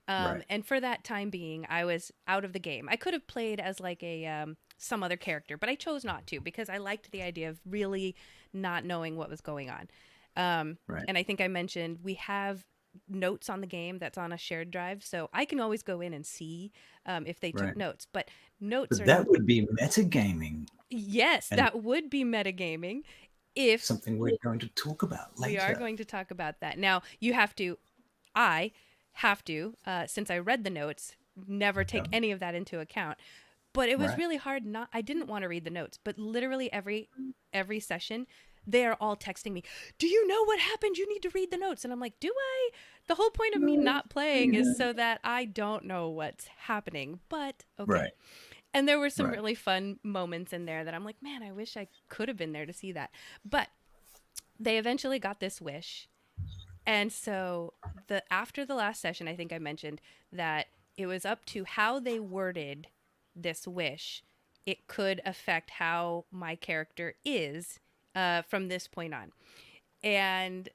Right. And for that time being, I was out of the game. I could have played as like a some other character, but I chose not to because I liked the idea of really not knowing what was going on. Right. And I think I mentioned we have notes on the game that's on a shared drive, so I can always go in and see if they took Right. notes. But notes But are that would be metagaming, yes, and that would be metagaming if something we're going to talk about we are later. going to talk about that. Now you have to, I have to, since I read the notes, never take Yeah. any of that into account. But it was Right. really hard. Not I didn't want to read the notes, but literally every session they are all texting me, do you know what happened? You need to read the notes. And I'm like, do I? The whole point of me not playing is so that I don't know what's happening. But okay. Right. And there were some Right. really fun moments in there that I'm like, man, I wish I could have been there to see that. But they eventually got this wish. And so after the last session, I think I mentioned that it was up to how they worded this wish. It could affect how my character is from this point on. And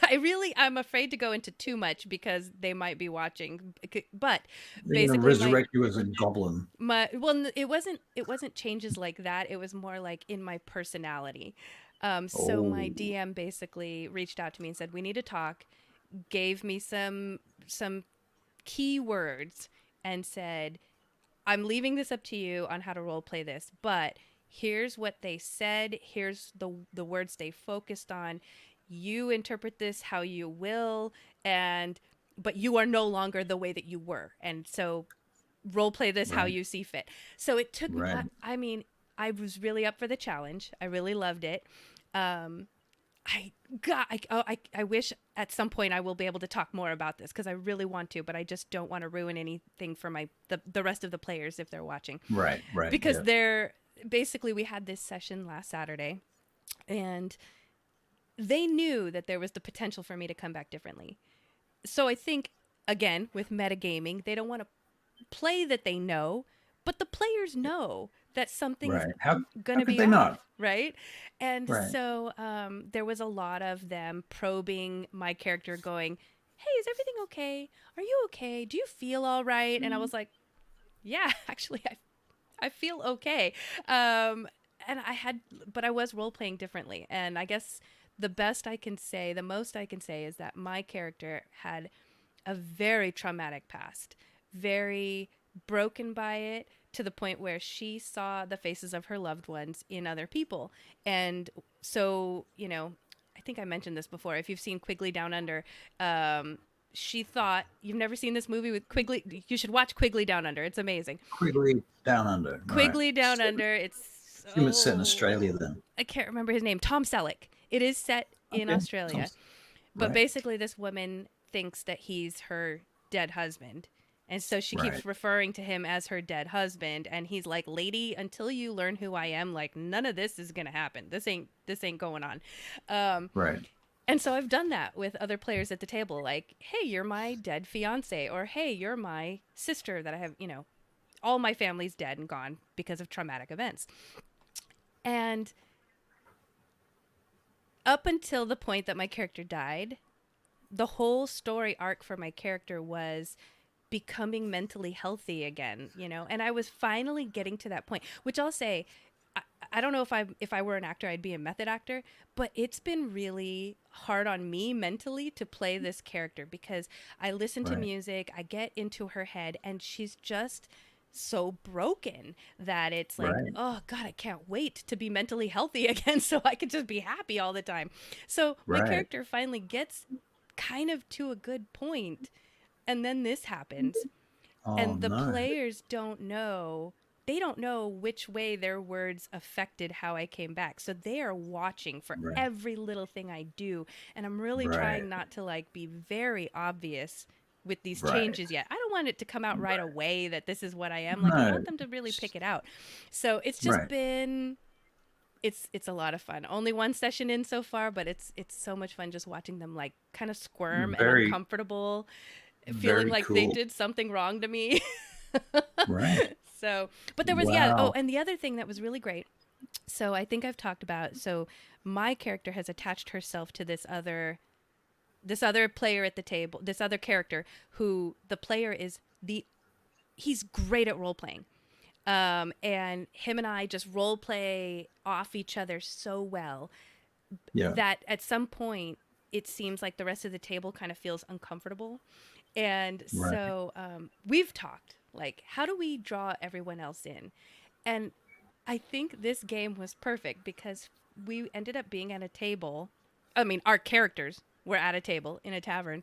I'm afraid to go into too much because they might be watching. But They're going to basically, resurrect you as a goblin. it wasn't changes like that. It was more like in my personality. So my Oh. DM basically reached out to me and said we need to talk. Gave me some keywords and said, I'm leaving this up to you on how to role play this, but here's what they said, here's the words they focused on. You interpret this how you will, and but you are no longer the way that you were. And so role play this how Right. you see fit. So it took me Right. I mean, I was really up for the challenge. I really loved it. Um I God, I wish at some point I will be able to talk more about this because I really want to, but I just don't want to ruin anything for the rest of the players if they're watching. Right. Right. Because Yeah. they're basically, we had this session last Saturday, and they knew that there was the potential for me to come back differently. So I think, again, with metagaming, they don't want to play that they know, but the players know that something's Right. How gonna could be they off, not? right? And Right. so there was a lot of them probing my character, going, "Hey, is everything okay? Are you okay? Do you feel all right?" And I was like, "Yeah, actually, I feel okay." And but I was role playing differently, and I guess the most I can say is that my character had a very traumatic past, very broken by it, to the point where she saw the faces of her loved ones in other people. And so, I think I mentioned this before. If you've seen Quigley Down Under, she thought, you've never seen this movie with Quigley, you should watch Quigley Down Under. It's amazing. Quigley Down Under. Right. Quigley Down Under, it's Assume it's set in Australia so, then. I can't remember his name. Tom Selleck. It is set in Okay. Australia. But Right. basically, this woman thinks that he's her dead husband. And so she keeps Right. referring to him as her dead husband. And he's like, "Lady, until you learn who I am, like, none of this is going to happen. This ain't going on." Right. And so I've done that with other players at the table. Like, "Hey, you're my dead fiance." Or, "Hey, you're my sister that I have, all my family's dead and gone because of traumatic events." And up until the point that my character died, the whole story arc for my character was becoming mentally healthy again, and I was finally getting to that point, which I'll say, I don't know if I were an actor, I'd be a method actor, but it's been really hard on me mentally to play this character because I listen to Right. music, I get into her head, and she's just so broken that it's like, Right. oh God, I can't wait to be mentally healthy again so I could just be happy all the time. So my Right. character finally gets kind of to a good point, and then this happens. Oh And the no. players don't know, they don't know which way their words affected how I came back, so they are watching for Right. every little thing I do, and I'm really Right. trying not to like be very obvious with these Right. changes yet. I don't want it to come out right away that this is what I am. Like, I No. want them to really pick it out. So it's just Right. been, it's a lot of fun. Only one session in so far, but it's so much fun just watching them like kind of squirm and Very, uncomfortable, feeling very like they cool. did something wrong to me. Right. So, but there was, Wow. and the other thing that was really great. So I think I've talked about, so my character has attached herself to this other player at the table, this other character who the player is he's great at role playing. And him and I just role play off each other so well Yeah. that at some point it seems like the rest of the table kind of feels uncomfortable. And Right. so we've talked, like, how do we draw everyone else in? And I think this game was perfect because we ended up being at a table. I mean, our characters were at a table in a tavern.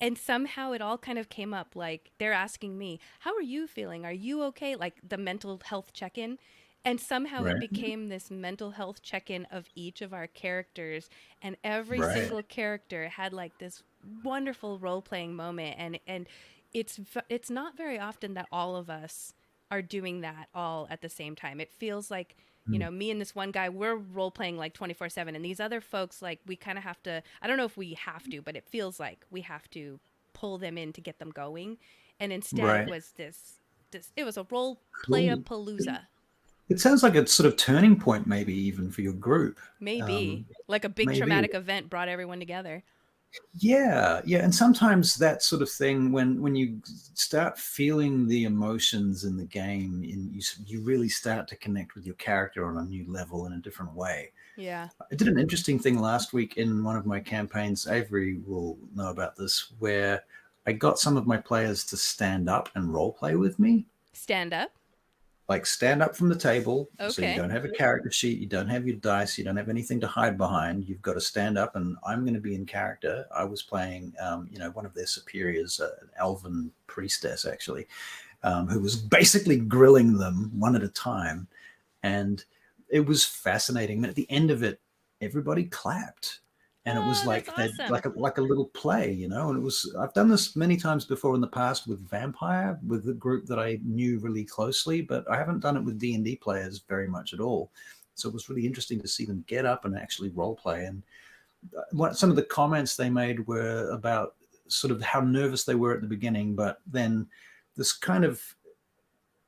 And somehow it all kind of came up, like they're asking me, "How are you feeling? Are you okay?" Like the mental health check-in. And somehow it Right. became this mental health check-in of each of our characters, and every Right. single character had like this wonderful role-playing moment, and it's not very often that all of us are doing that all at the same time. It feels like, me and this one guy, we're role playing like 24/7, and these other folks, like, we kind of have to, I don't know if we have to, but it feels like we have to pull them in to get them going. And instead it Right. was it was a role play a Cool. palooza. It sounds like a sort of turning point, maybe even for your group. Maybe like a big Maybe. traumatic event brought everyone together. Yeah, yeah, and sometimes that sort of thing, when you start feeling the emotions in the game, you really start to connect with your character on a new level in a different way. Yeah. I did an interesting thing last week in one of my campaigns. Avery will know about this, where I got some of my players to stand up and role play with me. Stand up. Like stand up from the table. So you Okay. don't have a character sheet, you don't have your dice, you don't have anything to hide behind. You've got to stand up, and I'm going to be in character. I was playing, one of their superiors, an elven priestess, actually, who was basically grilling them one at a time. And it was fascinating. At the end of it, everybody clapped. And it was Oh, that's like they awesome. like a little play, you know. And it was, I've done this many times before in the past with Vampire, with a group that I knew really closely, but I haven't done it with D&D players very much at all. So it was really interesting to see them get up and actually role play. And some of the comments they made were about sort of how nervous they were at the beginning, but then this kind of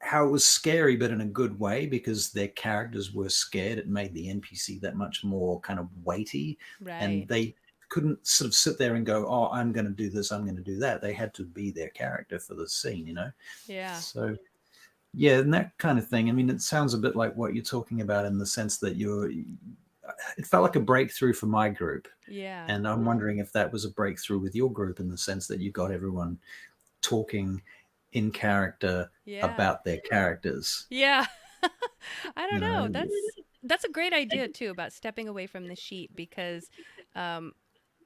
how it was scary, but in a good way, because their characters were scared. It made the NPC that much more kind of weighty, and Right. they couldn't sort of sit there and go, "Oh, I'm going to do this, I'm going to do that." They had to be their character for the scene, you know. Yeah. So yeah, and that kind of thing. I mean, it sounds a bit like what you're talking about in the sense that it felt like a breakthrough for my group, Yeah. and I'm wondering if that was a breakthrough with your group in the sense that you got everyone talking in character Yeah. about their characters. Yeah. I don't You know. know, That's a great idea too about stepping away from the sheet because um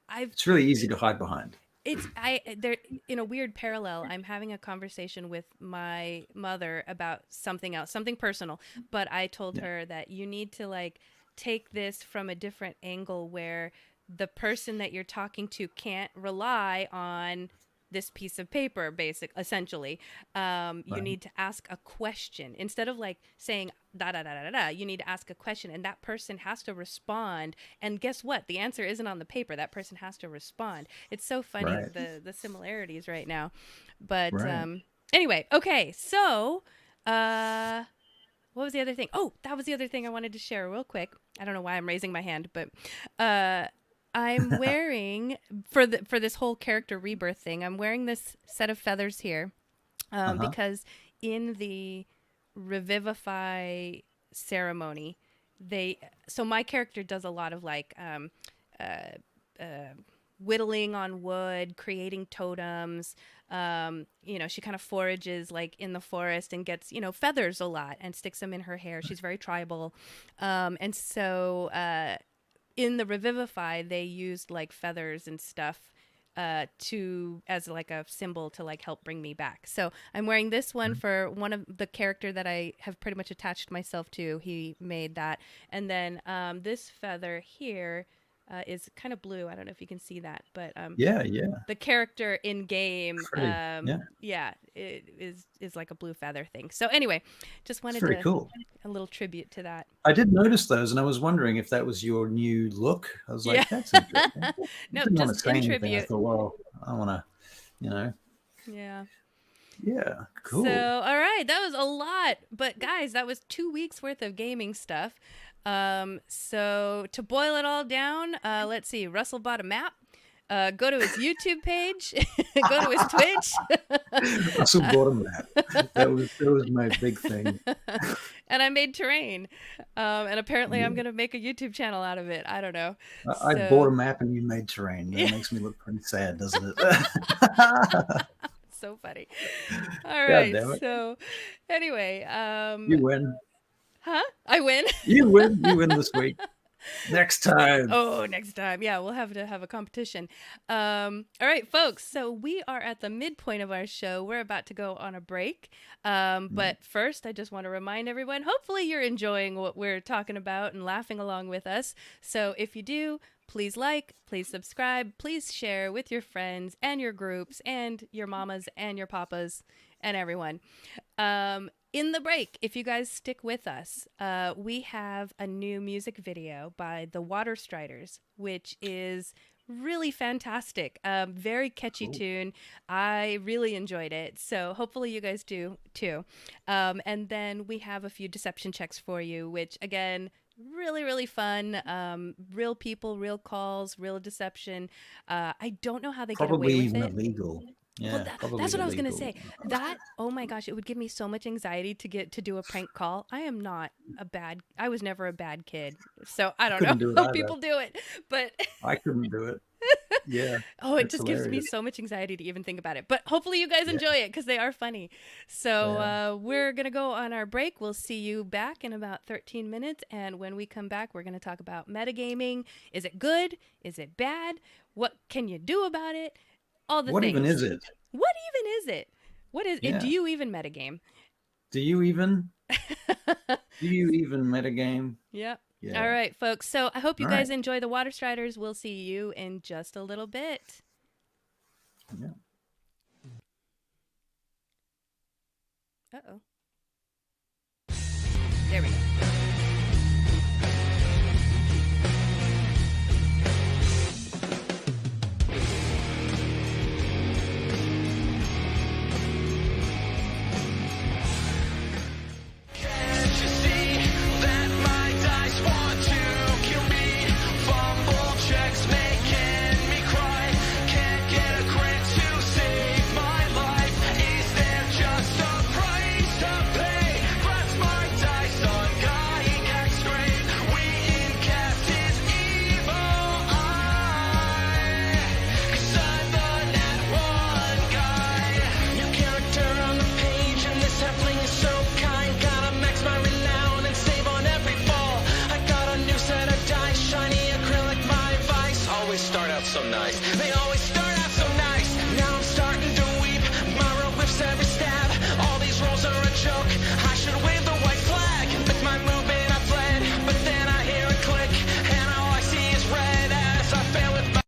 I've it's really easy to hide behind. it's I there in a weird parallel. I'm having a conversation with my mother about something else, something personal, but I told Yeah, her that you need to like take this from a different angle where the person that you're talking to can't rely on this piece of paper essentially. You right, need to ask a question instead of like saying da da da da da. You need to ask a question and that person has to respond, and guess what, the answer isn't on the paper, that person has to respond. It's so funny right, the similarities right now. But right. anyway, okay, so uh what was the other thing? Oh, that was the other thing I wanted to share real quick. I don't know why I'm raising my hand, but uh, I'm wearing for this whole character rebirth thing. I'm wearing this set of feathers here Uh-huh. because in the revivify ceremony, they so my character does a lot of like uh, uh, whittling on wood, creating totems. She kind of forages like in the forest and gets, feathers a lot and sticks them in her hair. She's very tribal. And so in the Revivify, they used like feathers and stuff to as like a symbol to like help bring me back. So I'm wearing this one for one of the character that I have pretty much attached myself to. He made that, and then this feather here is kind of blue. I don't know if you can see that, but Yeah, yeah. the character in game, Pretty. Yeah. yeah, it is like a blue feather thing. So anyway, just It's wanted very to cool. a little tribute to that. I did notice those, and I was wondering if that was your new look. I was Yeah. like, that's interesting. I Nope, didn't want to just say in anything. I tribute. thought, well, I want to, you know, Yeah. yeah, So, cool. all right, that was a lot. But guys, that was 2 weeks worth of gaming stuff. So to boil it all down, let's see. Russell bought a map. Go to his YouTube page. Go to his Twitch. Russell bottom that. That was my big thing. And I made terrain. And apparently I'm Yeah. gonna make a YouTube channel out of it. I don't know. I bought a So map and you made terrain. That yeah, makes me look pretty sad, doesn't it? so funny. All God right. damn it. So anyway, You win. huh? I win. You win. You win this week. Next time. Oh, next time. Yeah, we'll have to have a competition. All right, folks. So we are at the midpoint of our show. We're about to go on a break. But first, I just want to remind everyone, hopefully you're enjoying what we're talking about and laughing along with us. So if you do, please like, please subscribe, please share with your friends and your groups and your mamas and your papas and everyone. In the break, if you guys stick with us, we have a new music video by the Water Striders, which is really fantastic. Very catchy Cool. tune. I really enjoyed it. So hopefully you guys do too. And then we have a few deception checks for you, which again, really, really fun. Real people, real calls, real deception. I don't know how they get Probably away with even it. illegal. Well, Yeah, that's probably what I was gonna illegal. say. Oh my gosh, it would give me so much anxiety to do a prank call. I was never a bad kid, so I don't know Couldn't do it how either. people do it, but I couldn't do it. Yeah. Oh, it It's just gives me hilarious. so much anxiety to even think about it. But hopefully you guys enjoy it because they are funny. So we're going to go on our break. We'll see you back in about 13 minutes. And when we come back, we're going to talk about metagaming. Is it good? Is it bad? What can you do about it? All the What things. even is it? What even is it? What is it? Yeah. Do you even metagame? Do you even? Do you even metagame? Yep. Yeah. All right, folks. So I hope you All guys right. enjoy the Water Striders. We'll see you in just a little bit. Yeah. Uh-oh. There we go. Start out so nice. They always start out so nice. Now I'm starting to weep. My rope whips every stab. All these rolls are a joke. I should wave the white flag. With my movement I fled, but then I hear a click, and all I see is red as I fail with my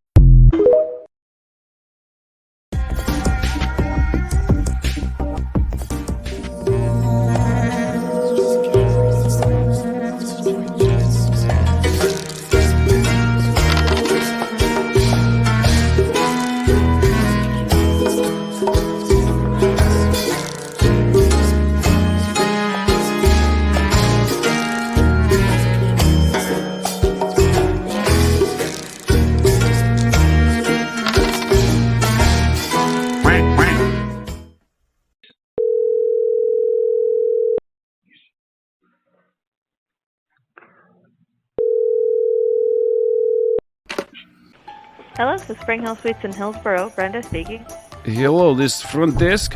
Hello, this is Spring Hill Suites in Hillsborough. Brenda speaking. Hello, this front desk?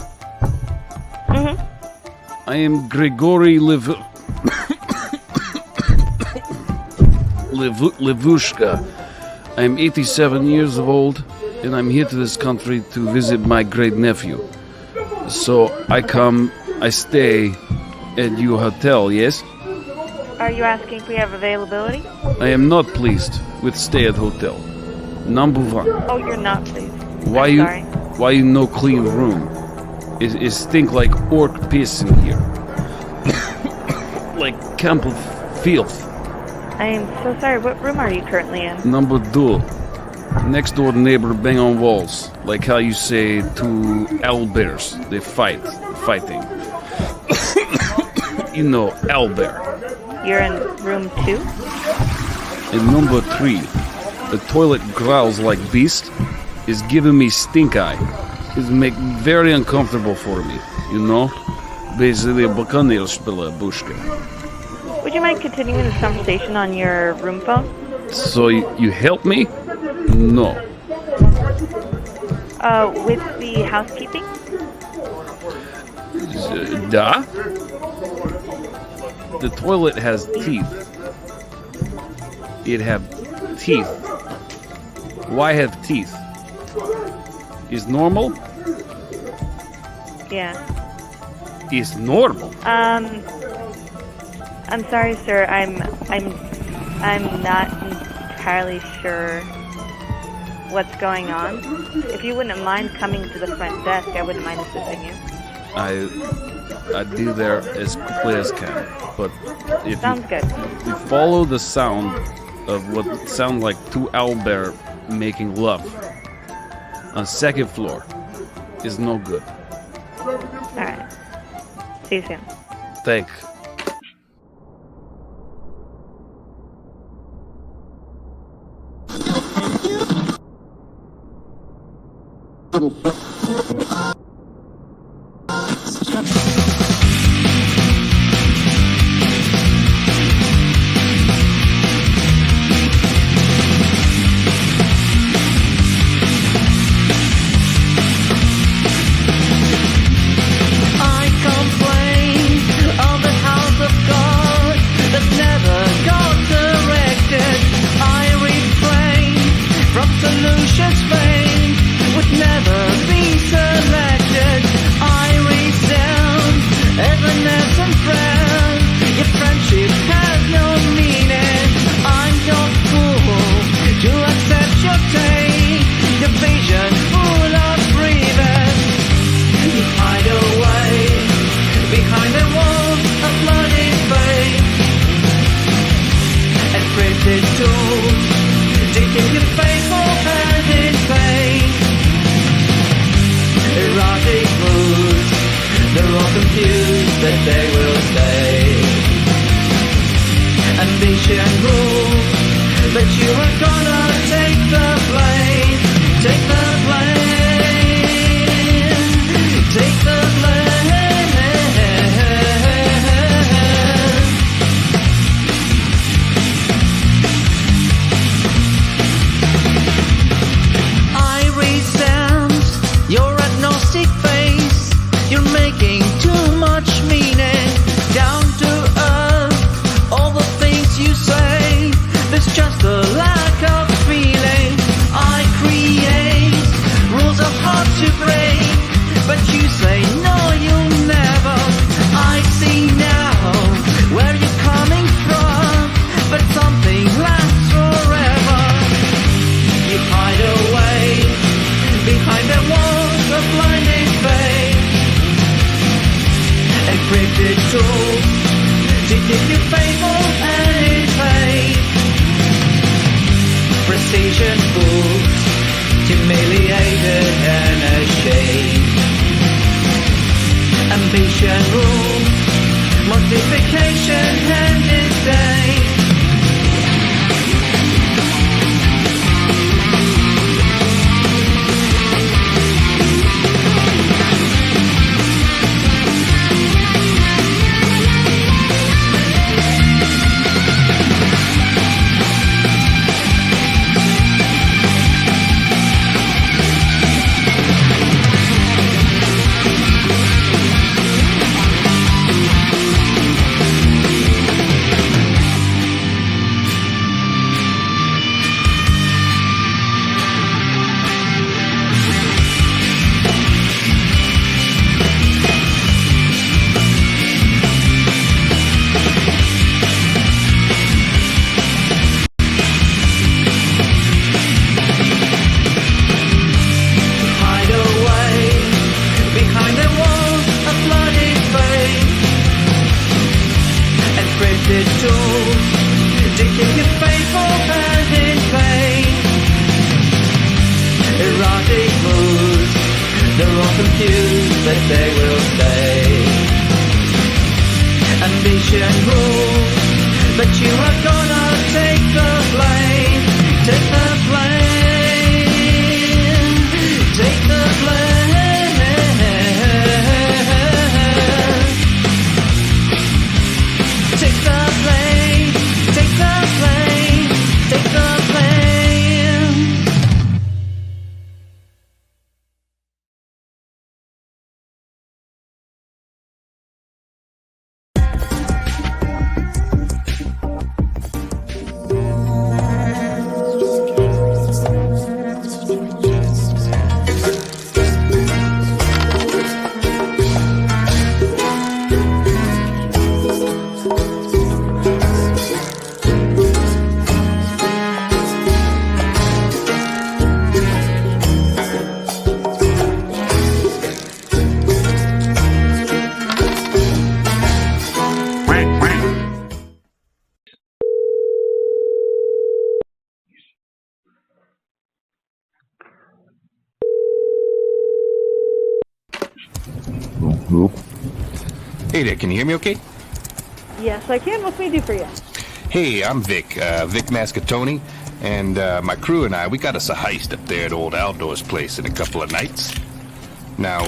Mm-hmm. I am Grigory Levushka. I am 87 years old, and I'm here to this country to visit my great nephew. So I stay at your hotel, yes? Are you asking if we have availability? I am not pleased with stay at hotel. Number one. Oh, you're not, please. Why I'm you sorry. why you no clean room? It stink like orc piss in here. Like camp of filth. I am so sorry. What room are you currently in? Number two. Next door neighbor bang on walls. Like how you say to owlbears. They fighting. You know, owlbear. You're in room 2? And number three. The toilet growls like beast. Is giving me stink eye. Is make very uncomfortable for me. You know? Basically, bushka. Would you mind continuing this conversation on your room phone? So you help me? No. With the housekeeping? Da? The toilet has teeth. It have teeth. Why have teeth? Is normal? Yeah. Is normal. I'm sorry, sir. I'm not entirely sure what's going on. If you wouldn't mind coming to the front desk, I wouldn't mind assisting you. I do there as quickly as can. But if Sounds good. you follow the sound of what sound like two owlbear making love on second floor is no good. Alright. See you soon. Thank. you are gonna take the blame. Take the blame. Take the blame. I resent your agnostic face. You're making too much meaning. Down to earth, all the things you say. There's just a lack of feeling. I create rules are hard to break, but you say no, you'll never. I see now where you're coming from, but something lasts forever. You hide away behind the walls of blinding faith, encrypted tools to keep you faithful and in faith. Precision fools, humiliated and ashamed. Ambition rules, mortification and disdain. Hide away behind the walls of bloody faith, encrypted tools to keep you faithful and in faith. Erotic moods, they're all confused, but they will stay. Ambition rules, but you are gonna take the blame. Take the blame. Take the blame. Take the blame. Take the blame. Take the blame. Hey there, can you hear me okay? Yes, I can. What can we do for you? Hey, I'm Vic, Vic Mascatoni, and my crew and I, we got us a heist up there at old Aldor's place in a couple of nights. Now,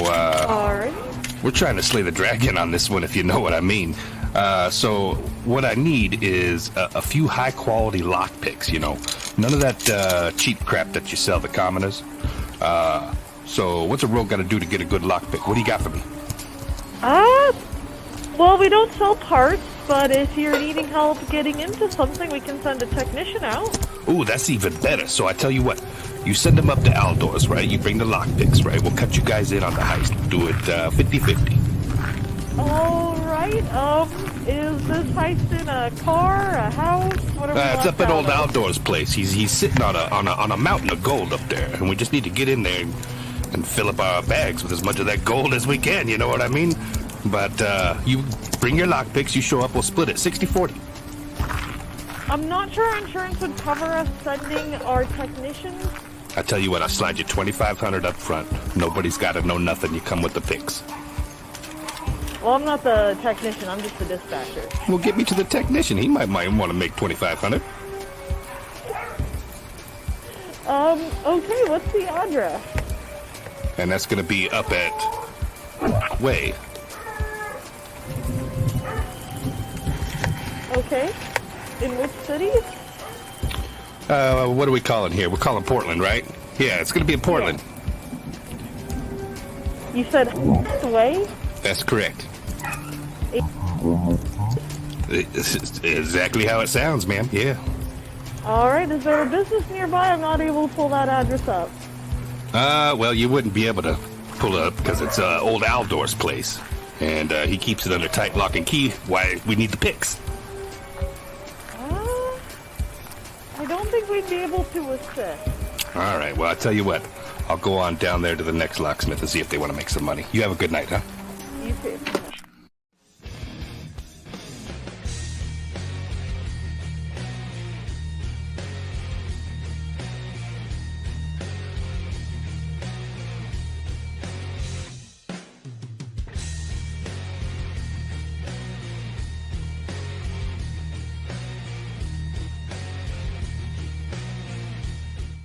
All right. we're trying to slay the dragon on this one, if you know what I mean. So what I need is a few high-quality lockpicks, you know. None of that cheap crap that you sell the commoners. So what's a rogue got to do to get a good lockpick? What do you got for me? Well, we don't sell parts, but if you're needing help getting into something, we can send a technician out. Ooh, that's even better. So I tell you what, you send them up to Aldor's, right? You bring the lockpicks, right? We'll cut you guys in on the heist. Do it 50-50. All right. Is this heist in a car, a house? What are we It's up at old out of? Aldor's place. He's sitting on a mountain of gold up there, and we just need to get in there and fill up our bags with as much of that gold as we can. You know what I mean? But you bring your lockpicks, you show up, we'll split it 60-40. I'm not sure our insurance would cover us sending our technicians. I tell you what, I'll slide you $2,500 up front. Nobody's got to know nothing. You come with the picks. Well, I'm not the technician. I'm just the dispatcher. Well, get me to the technician. He might want to make $2,500. Okay, what's the address? And that's going to be up at Way. Okay. In which city? What are we calling here? We're calling Portland, right? Yeah, it's going to be in Portland. You said way? That's correct. It's exactly how it sounds, ma'am. Yeah. Alright, is there a business nearby? I'm not able to pull that address up. Well, you wouldn't be able to pull it up because it's old Aldor's place. And he keeps it under tight lock and key. Why we need the picks. I don't think we'd be able to assist. All right, well, I'll tell you what. I'll go on down there to the next locksmith and see if they want to make some money. You have a good night, huh? You too.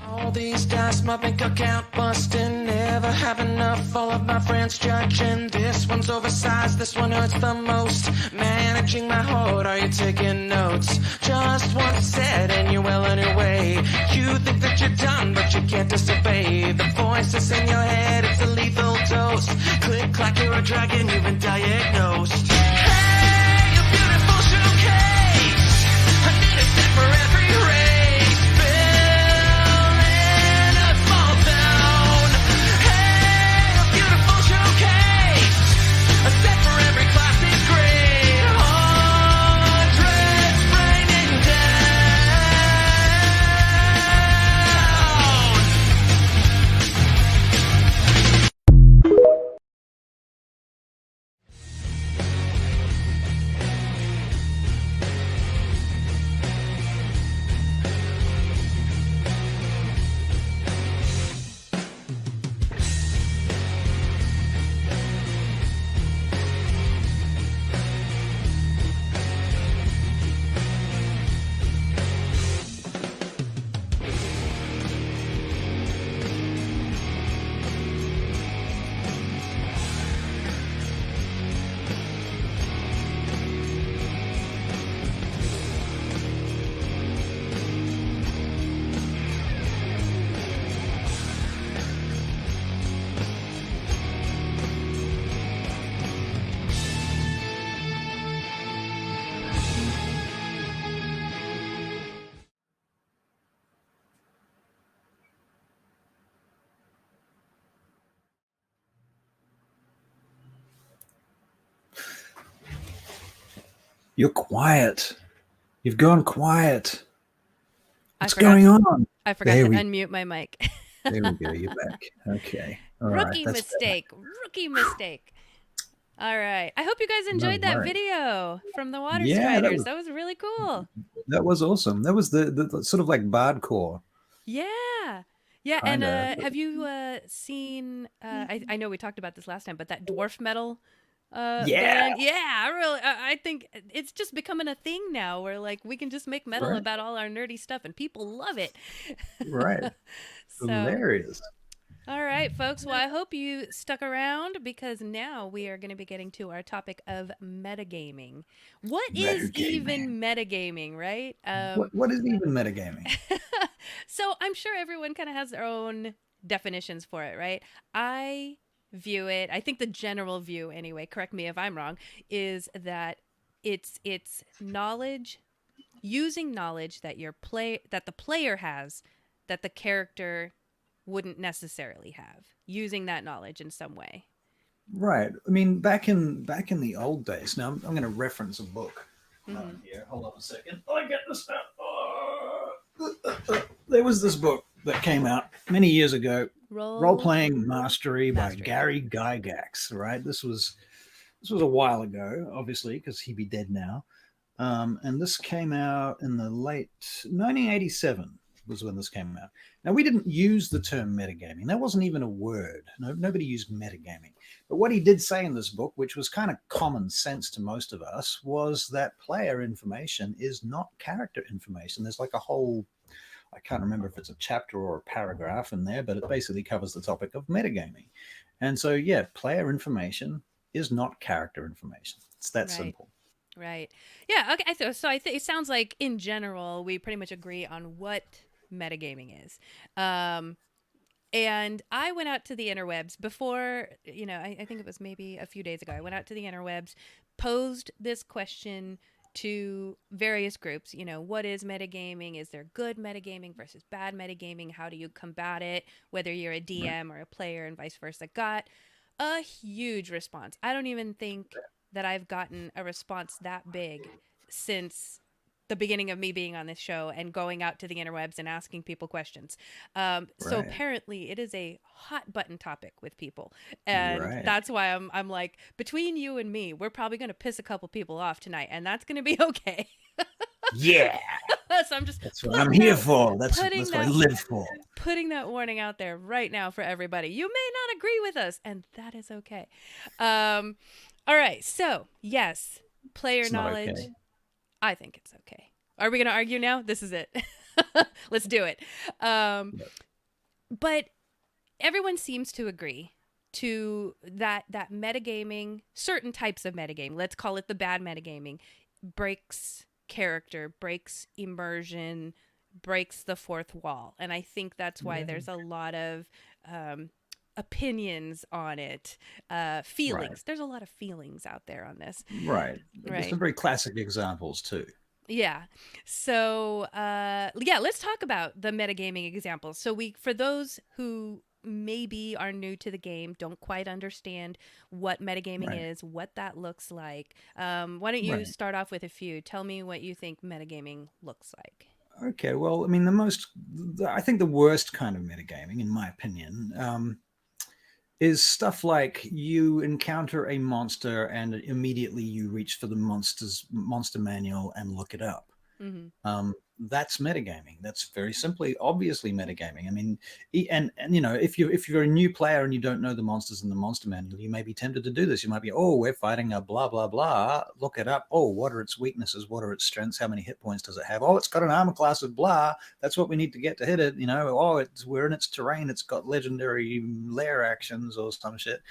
All these dice, my bank account busting. Never have enough, all of my friends judging. This one's oversized, this one hurts the most. Managing my heart, are you taking notes? Just once said and you're well on your way. You think that you're done, but you can't disobey. The voices in your head, it's a lethal dose. Click, clack, you're a dragon, you've been diagnosed. Hey, you beautiful showcase. I need a set for every race. A set for every classic grade. Hundreds raining You're quiet. You've gone quiet. What's forgot going to- on? I forgot There to we- unmute my mic. There we go. You're back. Okay. All right. Rookie That's mistake. Rookie mistake. All right. I hope you guys enjoyed that worries. video from the Water Yeah, that Striders. was- That was really cool. That was awesome. That was the sort of like bardcore. Yeah. Yeah. And Kinda. have you seen, I know we talked about this last time, but that dwarf metal Yeah. band? Yeah. I think it's just becoming a thing now where like we can just make metal Right. about all our nerdy stuff and people love it. Right. So, Hilarious. all right, folks. Well, I hope you stuck around because now we are going to be getting to our topic of metagaming. What is even metagaming, right? What is even metagaming? So I'm sure everyone kind of has their own definitions for it, right? I view it, I think the general view anyway, correct me if I'm wrong, is that it's knowledge, using knowledge that that the player has that the character wouldn't necessarily have, using that knowledge in some way. Right. I mean, back in the old days. Now I'm going to reference a book here. Hold on a second. I get this stuff. There was this book that came out many years ago, Role-Playing Mastery by Gary Gygax. Right. This was a while ago, obviously, because he'd be dead now. And this came out in the late 1987 was when this came out. Now, we didn't use the term metagaming. That wasn't even a word. Nobody used metagaming. But what he did say in this book, which was kind of common sense to most of us, was that player information is not character information. There's like a whole I can't remember if it's a chapter or a paragraph in there, but it basically covers the topic of metagaming. And so, yeah, player information is not character information. It's that Right. simple. Right. Yeah. Okay. So I think it sounds like in general we pretty much agree on what metagaming is. And I went out to the interwebs before, I think it was maybe a few days ago. I went out to the interwebs, posed this question to various groups. What is metagaming? Is there good metagaming versus bad metagaming? How do you combat it? Whether you're a DM or a player and vice versa. Got a huge response. I don't even think that I've gotten a response that big since the beginning of me being on this show and going out to the interwebs and asking people questions. So Right. apparently it is a hot button topic with people. And Right. that's why I'm like, between you and me, we're probably going to piss a couple people off tonight, and that's going to be okay. Yeah. So I'm just That's what I'm here for. putting That's what I that- live for. putting that warning out there right now for everybody. You may not agree with us, and that is okay. All right. So, yes, player It's not knowledge. okay. I think it's okay. Are we going to argue now? This is it. Let's do it. But everyone seems to agree to that metagaming, certain types of metagame, let's call it the bad metagaming, breaks character, breaks immersion, breaks the fourth wall. And I think that's why there's a lot of opinions on it, feelings. Right. There's a lot of feelings out there on this. Right. There's Right. some very classic examples too. Yeah. So, let's talk about the metagaming examples. So for those who maybe are new to the game, don't quite understand what metagaming Right. is, what that looks like. Why don't you Right. start off with a few? Tell me what you think metagaming looks like. Okay, well, I mean, I think the worst kind of metagaming, in my opinion, is stuff like you encounter a monster and immediately you reach for the monster manual and look it up. Mm-hmm. That's metagaming. That's very simply, obviously metagaming. I mean, and if you're a new player and you don't know the monsters in the monster manual, you may be tempted to do this. You might be, oh, we're fighting a blah blah blah. Look it up. Oh, what are its weaknesses? What are its strengths? How many hit points does it have? Oh, it's got an armor class of blah. That's what we need to get to hit it. Oh, we're in its terrain. It's got legendary lair actions or some shit.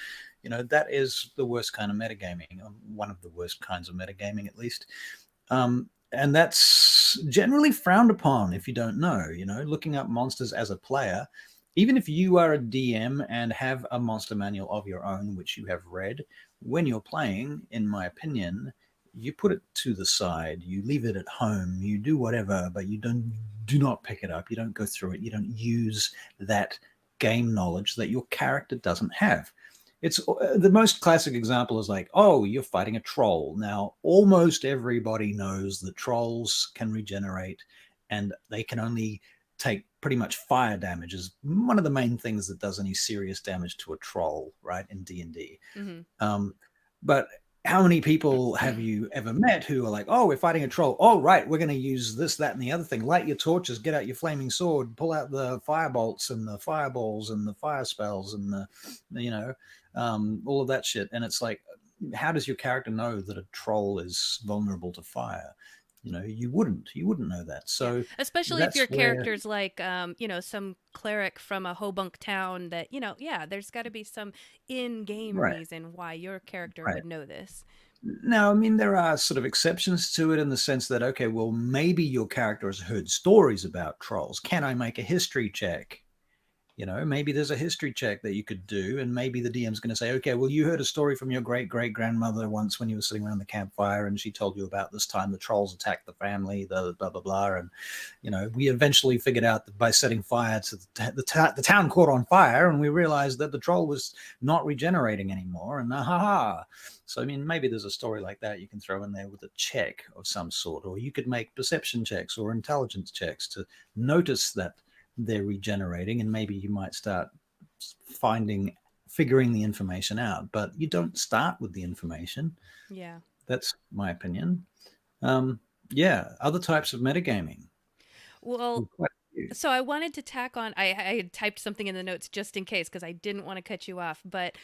That is the worst kind of metagaming. One of the worst kinds of metagaming, at least. And that's generally frowned upon if you don't know. Looking up monsters as a player, even if you are a DM and have a monster manual of your own, which you have read, when you're playing, in my opinion, you put it to the side, you leave it at home, you do whatever, but you do not pick it up, you don't go through it, you don't use that game knowledge that your character doesn't have. It's the most classic example is like, oh, you're fighting a troll. Now, almost everybody knows that trolls can regenerate and they can only take pretty much fire damage is one of the main things that does any serious damage to a troll, right, in D&D. Mm-hmm. But how many people have you ever met who are like, oh, we're fighting a troll. Oh, right, we're going to use this, that, and the other thing. Light your torches, get out your flaming sword, pull out the fire bolts and the fireballs and the fire spells and all of that shit. And it's like, how does your character know that a troll is vulnerable to fire? You wouldn't know that. So especially if your that's where- character's like, some cleric from a hobunk town that, there's got to be some in-game Right. reason why your character Right. would know this. Now, I mean, there are sort of exceptions to it in the sense that, okay, well, maybe your character has heard stories about trolls. Can I make a history check? Maybe there's a history check that you could do, and maybe the DM's going to say, okay, well, you heard a story from your great-great-grandmother once when you were sitting around the campfire, and she told you about this time the trolls attacked the family, the blah, blah, blah, and, we eventually figured out that by setting fire to the town caught on fire, and we realized that the troll was not regenerating anymore, and So, I mean, maybe there's a story like that you can throw in there with a check of some sort, or you could make perception checks or intelligence checks to notice that they're regenerating, and maybe you might start figuring the information out, but you don't start with the information. Yeah. That's my opinion. Other types of metagaming. Well, so I wanted to tack on, I had typed something in the notes just in case, because I didn't want to cut you off, but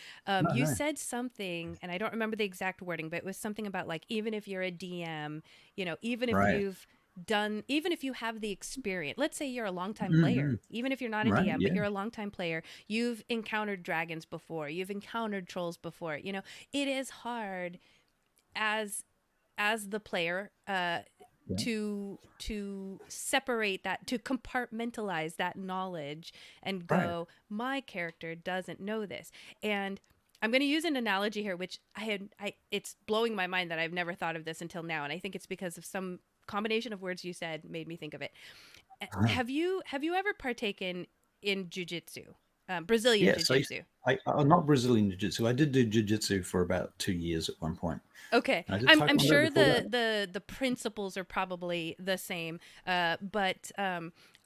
you said something, and I don't remember the exact wording, but it was something about like, even if you're a DM, even if Right. you've done, even if you have the experience, let's say you're a longtime player, Mm-hmm. even if you're not a Right. DM, but Yeah. you're a longtime player, you've encountered dragons before, you've encountered trolls before, it is hard as the player Yeah. to separate that, to compartmentalize that knowledge and Right. go, my character doesn't know this. And I'm going to use an analogy here, which it's blowing my mind that I've never thought of this until now, and I think it's because of some combination of words you said made me think of it. Uh-huh. Have you ever partaken in jujitsu, Brazilian Yes. jiu-jitsu? I'm not Brazilian jiu-jitsu. I did do jiu-jitsu for about 2 years at one point. Okay, I did I'm taekwondo sure before that. the principles are probably the same, but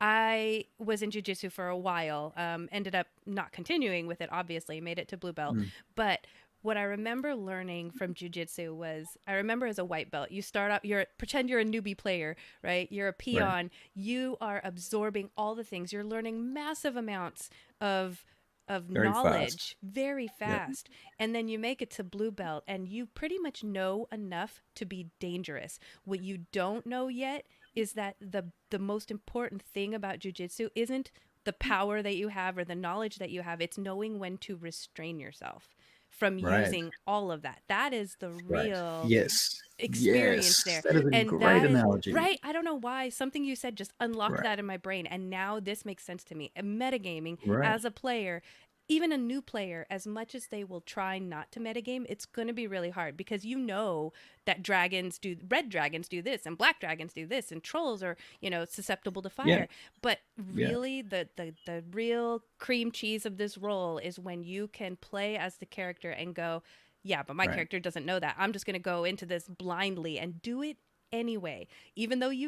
I was in jujitsu for a while. Ended up not continuing with it. Obviously, made it to blue belt. Mm. But what I remember learning from jujitsu was, I remember as a white belt, you start up, pretend you're a newbie player, right? You're a Right. peon. You are absorbing all the things. You're learning massive amounts of Very fast. knowledge very Yeah. fast, and then you make it to blue belt and you pretty much know enough to be dangerous. What you don't know yet is that the most important thing about jujitsu isn't the power that you have or the knowledge that you have, it's knowing when to restrain yourself from Right. using all of that. That is the Right. real Yes. experience Yes. there. That is a And great that is analogy. right. I don't know why something you said just unlocked Right. that in my brain. And now this makes sense to me. And metagaming Right. as a player, even a new player, as much as they will try not to metagame, it's going to be really hard because you know that red dragons do this and black dragons do this and trolls are, susceptible to Yeah. fire. But Yeah. really the real cream cheese of this role is when you can play as the character and go, yeah, but my Right. character doesn't know that. I'm just going to go into this blindly and do it anyway, even though Right.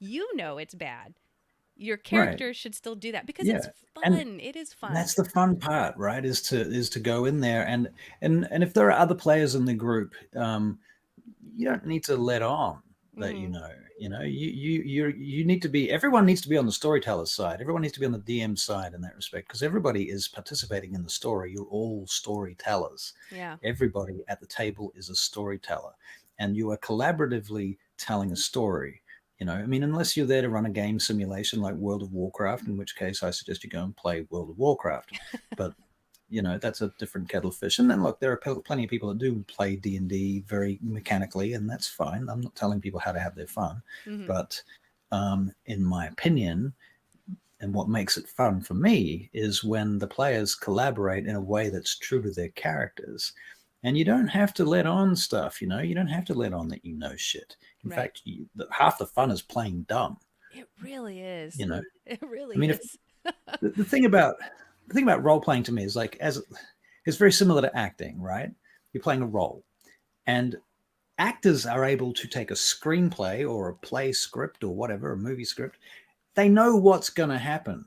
you know it's bad. Your Right. character should still do that because Yeah. it's And fun. It is and fun. that's the fun part, right? Is to go in there and if there are other players in the group, you don't need to let on that Hmm. you need to be, everyone needs to be on the storyteller's side, everyone needs to be on the DM side in that respect, because everybody is participating in the story. You're all storytellers. Yeah. Everybody at the table is a storyteller, and you are collaboratively telling a story. I mean, unless you're there to run a game simulation like World of Warcraft, in which case I suggest you go and play World of Warcraft. But that's a different kettle of fish. And then look, there are plenty of people that do play D&D very mechanically, and that's fine. I'm not telling people how to have their fun, Hmm. but in my opinion, and what makes it fun for me, is when the players collaborate in a way that's true to their characters. And you don't have to let on stuff, you don't have to let on that shit. In Right. fact, half the fun is playing dumb. It really is. you know It really I mean, if is. the thing about role playing to me is like, as it's very similar to acting, right? You're playing a role, and actors are able to take a screenplay or a play script or whatever, a movie script. They know what's going to happen.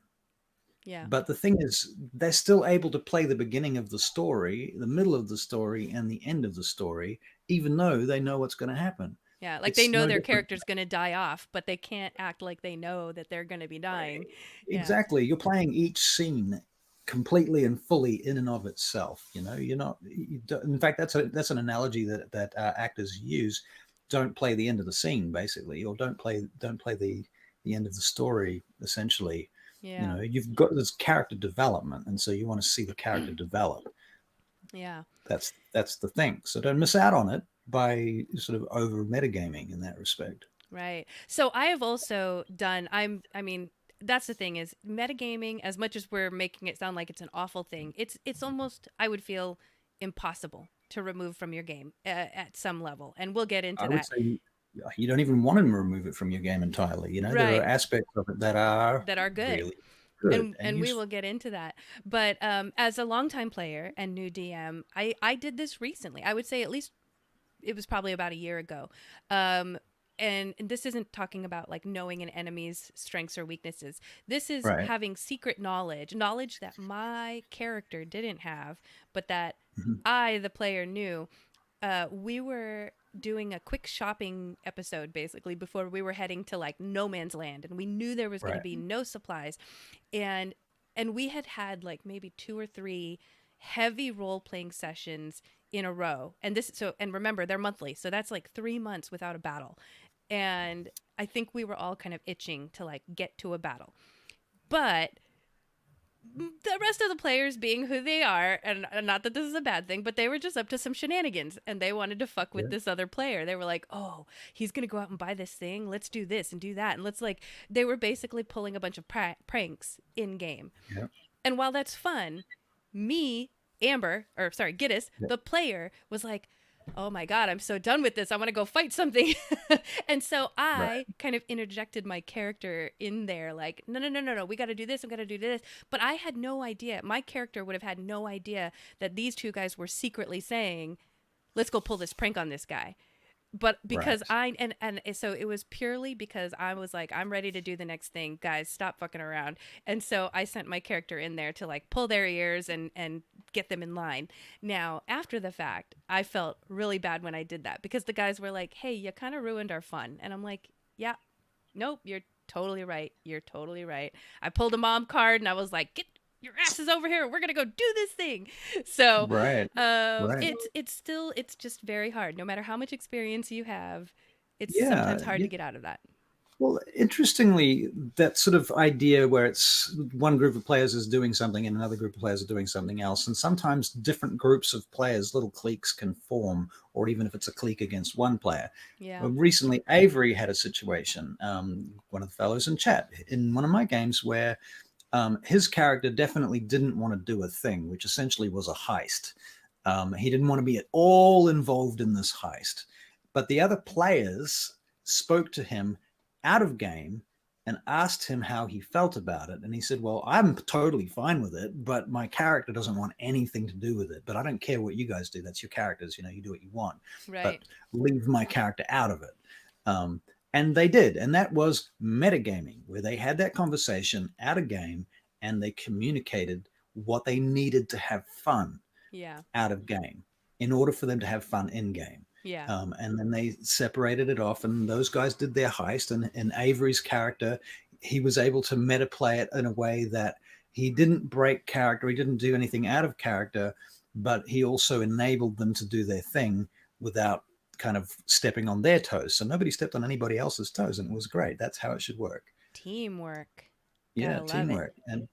Yeah. But the thing is, they're still able to play the beginning of the story, the middle of the story, and the end of the story, even though they know what's going to happen. Yeah. Like they It's know no their different. character's going to die off, but they can't act like they know that they're going to be dying. Yeah. Exactly. You're playing each scene completely and fully in and of itself. You're not. In fact, that's an analogy that actors use. Don't play the end of the scene, basically, or don't play the end of the story. Essentially, Yeah. you've got this character development, and so you want to see the character develop. Yeah. That's the thing. So don't miss out on it by sort of over metagaming in that respect. Right. So I have also done, that's the thing is metagaming, as much as we're making it sound like it's an awful thing, it's almost, I would feel, impossible to remove from your game at some level. And we'll get into I would that. say you don't even want to remove it from your game entirely. There Right. are aspects of it that are Good. really good And we useful. will get into that. But as a longtime player and new DM, I did this recently. I would say at least it was probably about a year ago. And this isn't talking about like knowing an enemy's strengths or weaknesses. This is Right. having secret knowledge that my character didn't have, but that Mhm. I, the player, knew. We were doing a quick shopping episode basically before we were heading to like no man's land, and we knew there was going to Right. be no supplies, and we had like maybe 2 or 3 heavy role playing sessions in a row, and remember they're monthly, so that's like 3 months without a battle. and I think we were all kind of itching to like get to a battle. But the rest of the players being who they are, and not that this is a bad thing, but they were just up to some shenanigans and they wanted to fuck with this other player. They were like, oh, he's gonna go out and buy this thing, let's do this and do that, and let's like, they were basically pulling a bunch of pranks in game. Yep. And while that's fun, me, Giddis, the player, was like, oh my God, I'm so done with this. I want to go fight something. And so I kind of interjected my character in there, like, no. We got to do this. I'm going to do this. But I had no idea. My character would have had no idea that these two guys were secretly saying, let's go pull this prank on this guy. But because and so it was purely because I was like, I'm ready to do the next thing, guys, stop fucking around. And so I sent my character in there to like pull their ears and get them in line. Now, after the fact, I felt really bad when I did that because the guys were like, hey, you kind of ruined our fun. And I'm like, yeah, nope, you're totally right. You're totally right. I pulled a mom card and I was like, get your asses over here, we're gonna go do this thing. So it's just very hard. No matter how much experience you have, it's sometimes hard to get out of that. Well, interestingly, that sort of idea where it's one group of players is doing something and another group of players are doing something else, and sometimes different groups of players, little cliques can form, or even if it's a clique against one player. Recently, Avery had a situation, one of the fellows in chat, in one of my games where his character definitely didn't want to do a thing, which essentially was a heist. He didn't want to be at all involved in this heist. But the other players spoke to him out of game and asked him how he felt about it. And he said, well, I'm totally fine with it, but my character doesn't want anything to do with it. But I don't care what you guys do. That's your characters. You know, you do what you want. But leave my character out of it. And they did. And that was metagaming, where they had that conversation out of game and they communicated what they needed to have fun out of game in order for them to have fun in game. And then they separated it off and those guys did their heist. And Avery's character, he was able to meta play it in a way that he didn't break character. He didn't do anything out of character, but he also enabled them to do their thing without kind of stepping on their toes. So nobody stepped on anybody else's toes, and it was great. That's how it should work. Teamwork. Yeah, teamwork. And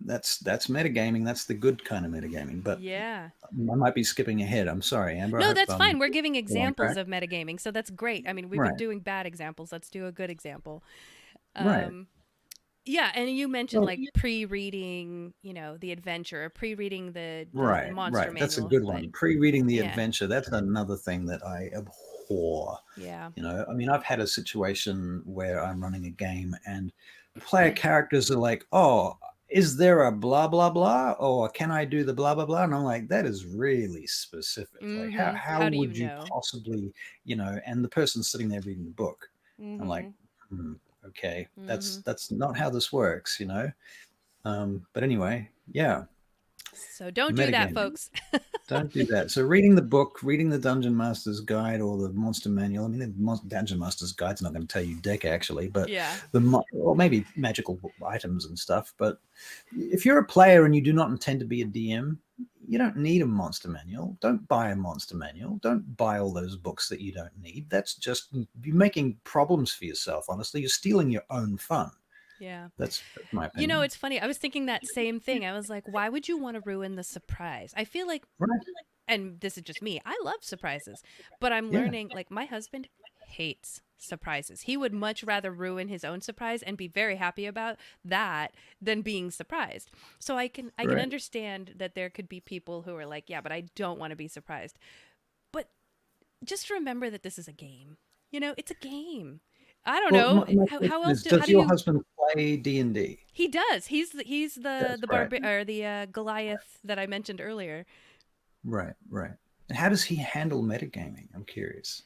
that's metagaming. That's the good kind of metagaming. But I might be skipping ahead. I'm sorry, Amber. No, that's fine. We're giving examples of metagaming, so that's great. I mean, we've been doing bad examples. Let's do a good example. Yeah, and you mentioned like pre-reading, you know, the adventure, or pre-reading the monster manual. That's a good one. Pre-reading the adventure. That's another thing that I abhor. Yeah. You know, I mean, I've had a situation where I'm running a game and player characters are like, oh, is there a blah, blah, blah? Or can I do the blah, blah, blah? And I'm like, that is really specific. Like, how would you possibly, you know, and the person's sitting there reading the book. I'm like, okay, that's not how this works, you know. But anyway, so don't do that, folks. Don't do that. So reading the book, reading the Dungeon Master's Guide or the Monster Manual. I mean, the Dungeon Master's Guide's not going to tell you dick, actually, but or maybe magical items and stuff. But if you're a player and you do not intend to be a DM, you don't need a monster manual. Don't buy a monster manual. Don't buy all those books that you don't need. That's just, you're making problems for yourself, honestly. You're stealing your own fun. Yeah. That's my opinion. You know, it's funny. I was thinking that same thing. I was like, why would you want to ruin the surprise? I feel like, and this is just me, I love surprises, but I'm learning, like, my husband hates surprises. He would much rather ruin his own surprise and be very happy about that than being surprised. So I can understand that there could be people who are like, yeah, but I don't want to be surprised. But just remember that this is a game. You know, it's a game. I don't know. How else does your husband play D&D? He does. He's the Goliath that I mentioned earlier. Right. And how does he handle metagaming? I'm curious.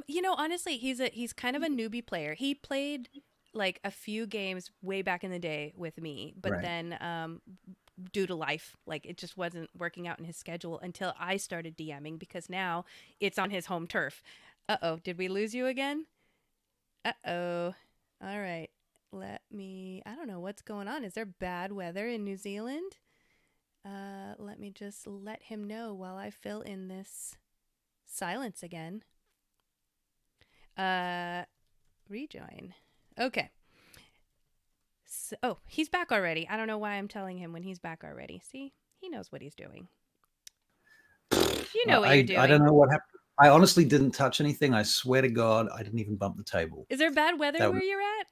You know, honestly, he's kind of a newbie player. He played like a few games way back in the day with me, but then due to life, like it just wasn't working out in his schedule until I started DMing, because now it's on his home turf. Uh-oh, did we lose you again? Uh-oh. All right. I don't know what's going on. Is there bad weather in New Zealand? Let me just let him know while I fill in this silence again. Rejoin. Okay. So, oh, he's back already. I don't know why I'm telling him when he's back already. See, he knows what he's doing. You know what you're doing. I don't know what happened. I honestly didn't touch anything. I swear to God, I didn't even bump the table. Is there bad weather That where was- you're at?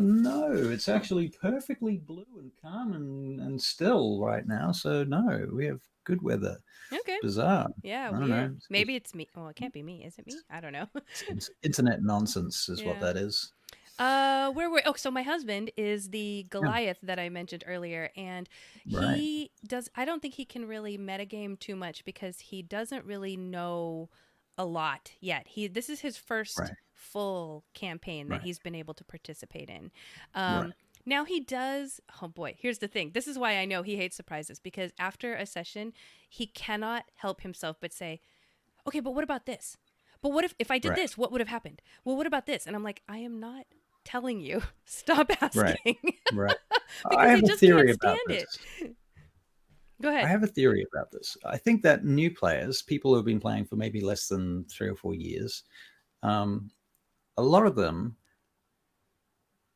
No, it's actually perfectly blue and calm and still right now. So no, we have good weather. Okay. Bizarre. Yeah, I don't weird. know. Maybe it's me. Well, it can't be me. Is it me? I don't know. It's internet nonsense is Yeah. what that is. Where were? Oh, so my husband is the Goliath that I mentioned earlier, and he does. I don't think he can really metagame too much because he doesn't really know a lot yet. This is his first full campaign that he's been able to participate in. Now he does. Oh boy, here's the thing. This is why I know he hates surprises, because after a session, he cannot help himself but say, "Okay, but what about this? But what if I did this? What would have happened? Well, what about this?" And I'm like, I am not telling you. Stop asking. Right. Because I have he a just theory can't about stand this. it. Go ahead. I have a theory about this. I think that new players, people who have been playing for maybe less than 3 or 4 years, a lot of them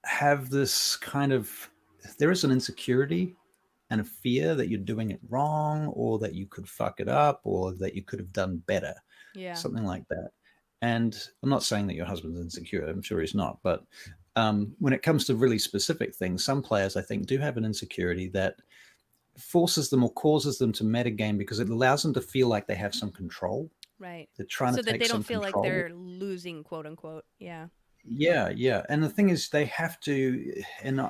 have this kind of, there is an insecurity and a fear that you're doing it wrong, or that you could fuck it up, or that you could have done better. Yeah. Something like that. And I'm not saying that your husband's insecure. I'm sure he's not. But when it comes to really specific things, some players, I think, do have an insecurity that forces them or causes them to metagame because it allows them to feel like they have some control. Right. They're trying so to that take they don't some feel control. like they're losing, quote unquote. Yeah. Yeah. And the thing is, they have to, and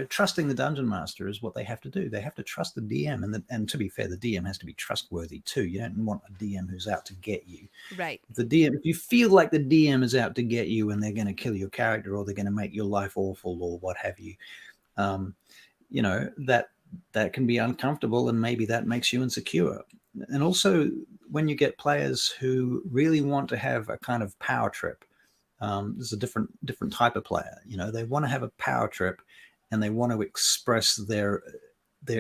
trusting the dungeon master is what they have to do. They have to trust the DM, and to be fair, the DM has to be trustworthy too. You don't want a DM who's out to get you. Right. If you feel like the DM is out to get you and they're going to kill your character, or they're going to make your life awful, or what have you, that can be uncomfortable, and maybe that makes you insecure. And also, when you get players who really want to have a kind of power trip, there's a different type of player. They want to have a power trip, and they want to express their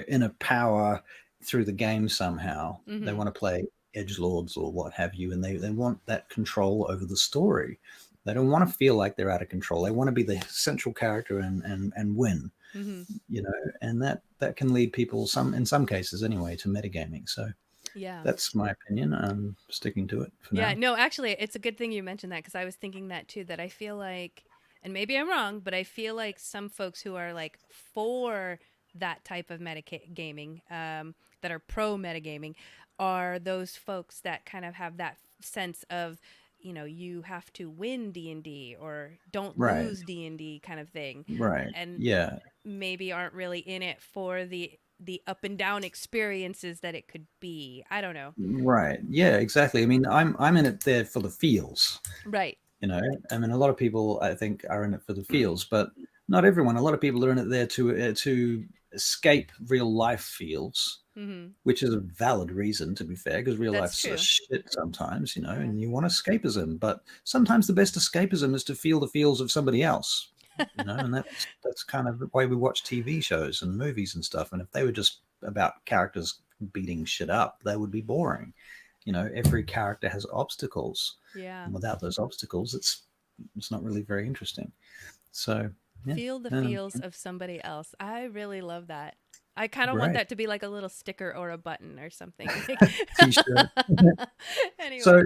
inner power through the game somehow. Mm-hmm. They want to play edgelords or what have you, and they want that control over the story. They don't want to feel like they're out of control. They want to be the central character and win. Mm-hmm. And that can lead people, in some cases anyway, to metagaming. So yeah, that's my opinion. I'm sticking to it for now. Yeah, no, actually, it's a good thing you mentioned that, because I was thinking that too, that I feel like, and maybe I'm wrong, but I feel like some folks who are like for that type of metagaming, that are pro metagaming, are those folks that kind of have that sense of, you have to win D&D or don't lose D&D kind of thing. Right. And yeah. maybe aren't really in it for the up and down experiences that it could be. I don't know. Right. Yeah, exactly. I mean, I'm in it there for the feels. Right. I mean, a lot of people, I think, are in it for the feels, but not everyone. A lot of people are in it there to escape real life feels, which is a valid reason, to be fair, because real life's a shit sometimes, and you want escapism. But sometimes the best escapism is to feel the feels of somebody else, and that's kind of the way we watch TV shows and movies and stuff. And if they were just about characters beating shit up, they would be boring. Every character has obstacles. Yeah. And without those obstacles, it's not really very interesting. So yeah. Feel the feels of somebody else. I really love that. I kind of want that to be like a little sticker or a button or something. T-shirt. Anyway. So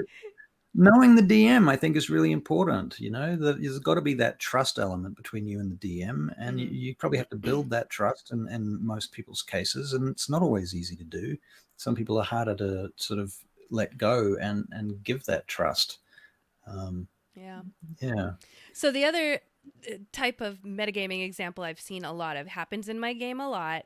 knowing the DM, I think, is really important. There's got to be that trust element between you and the DM, and you probably have to build that trust in most people's cases, and it's not always easy to do. Some people are harder to sort of let go and give that trust. Yeah. So the other type of metagaming example I've seen a lot of, happens in my game a lot,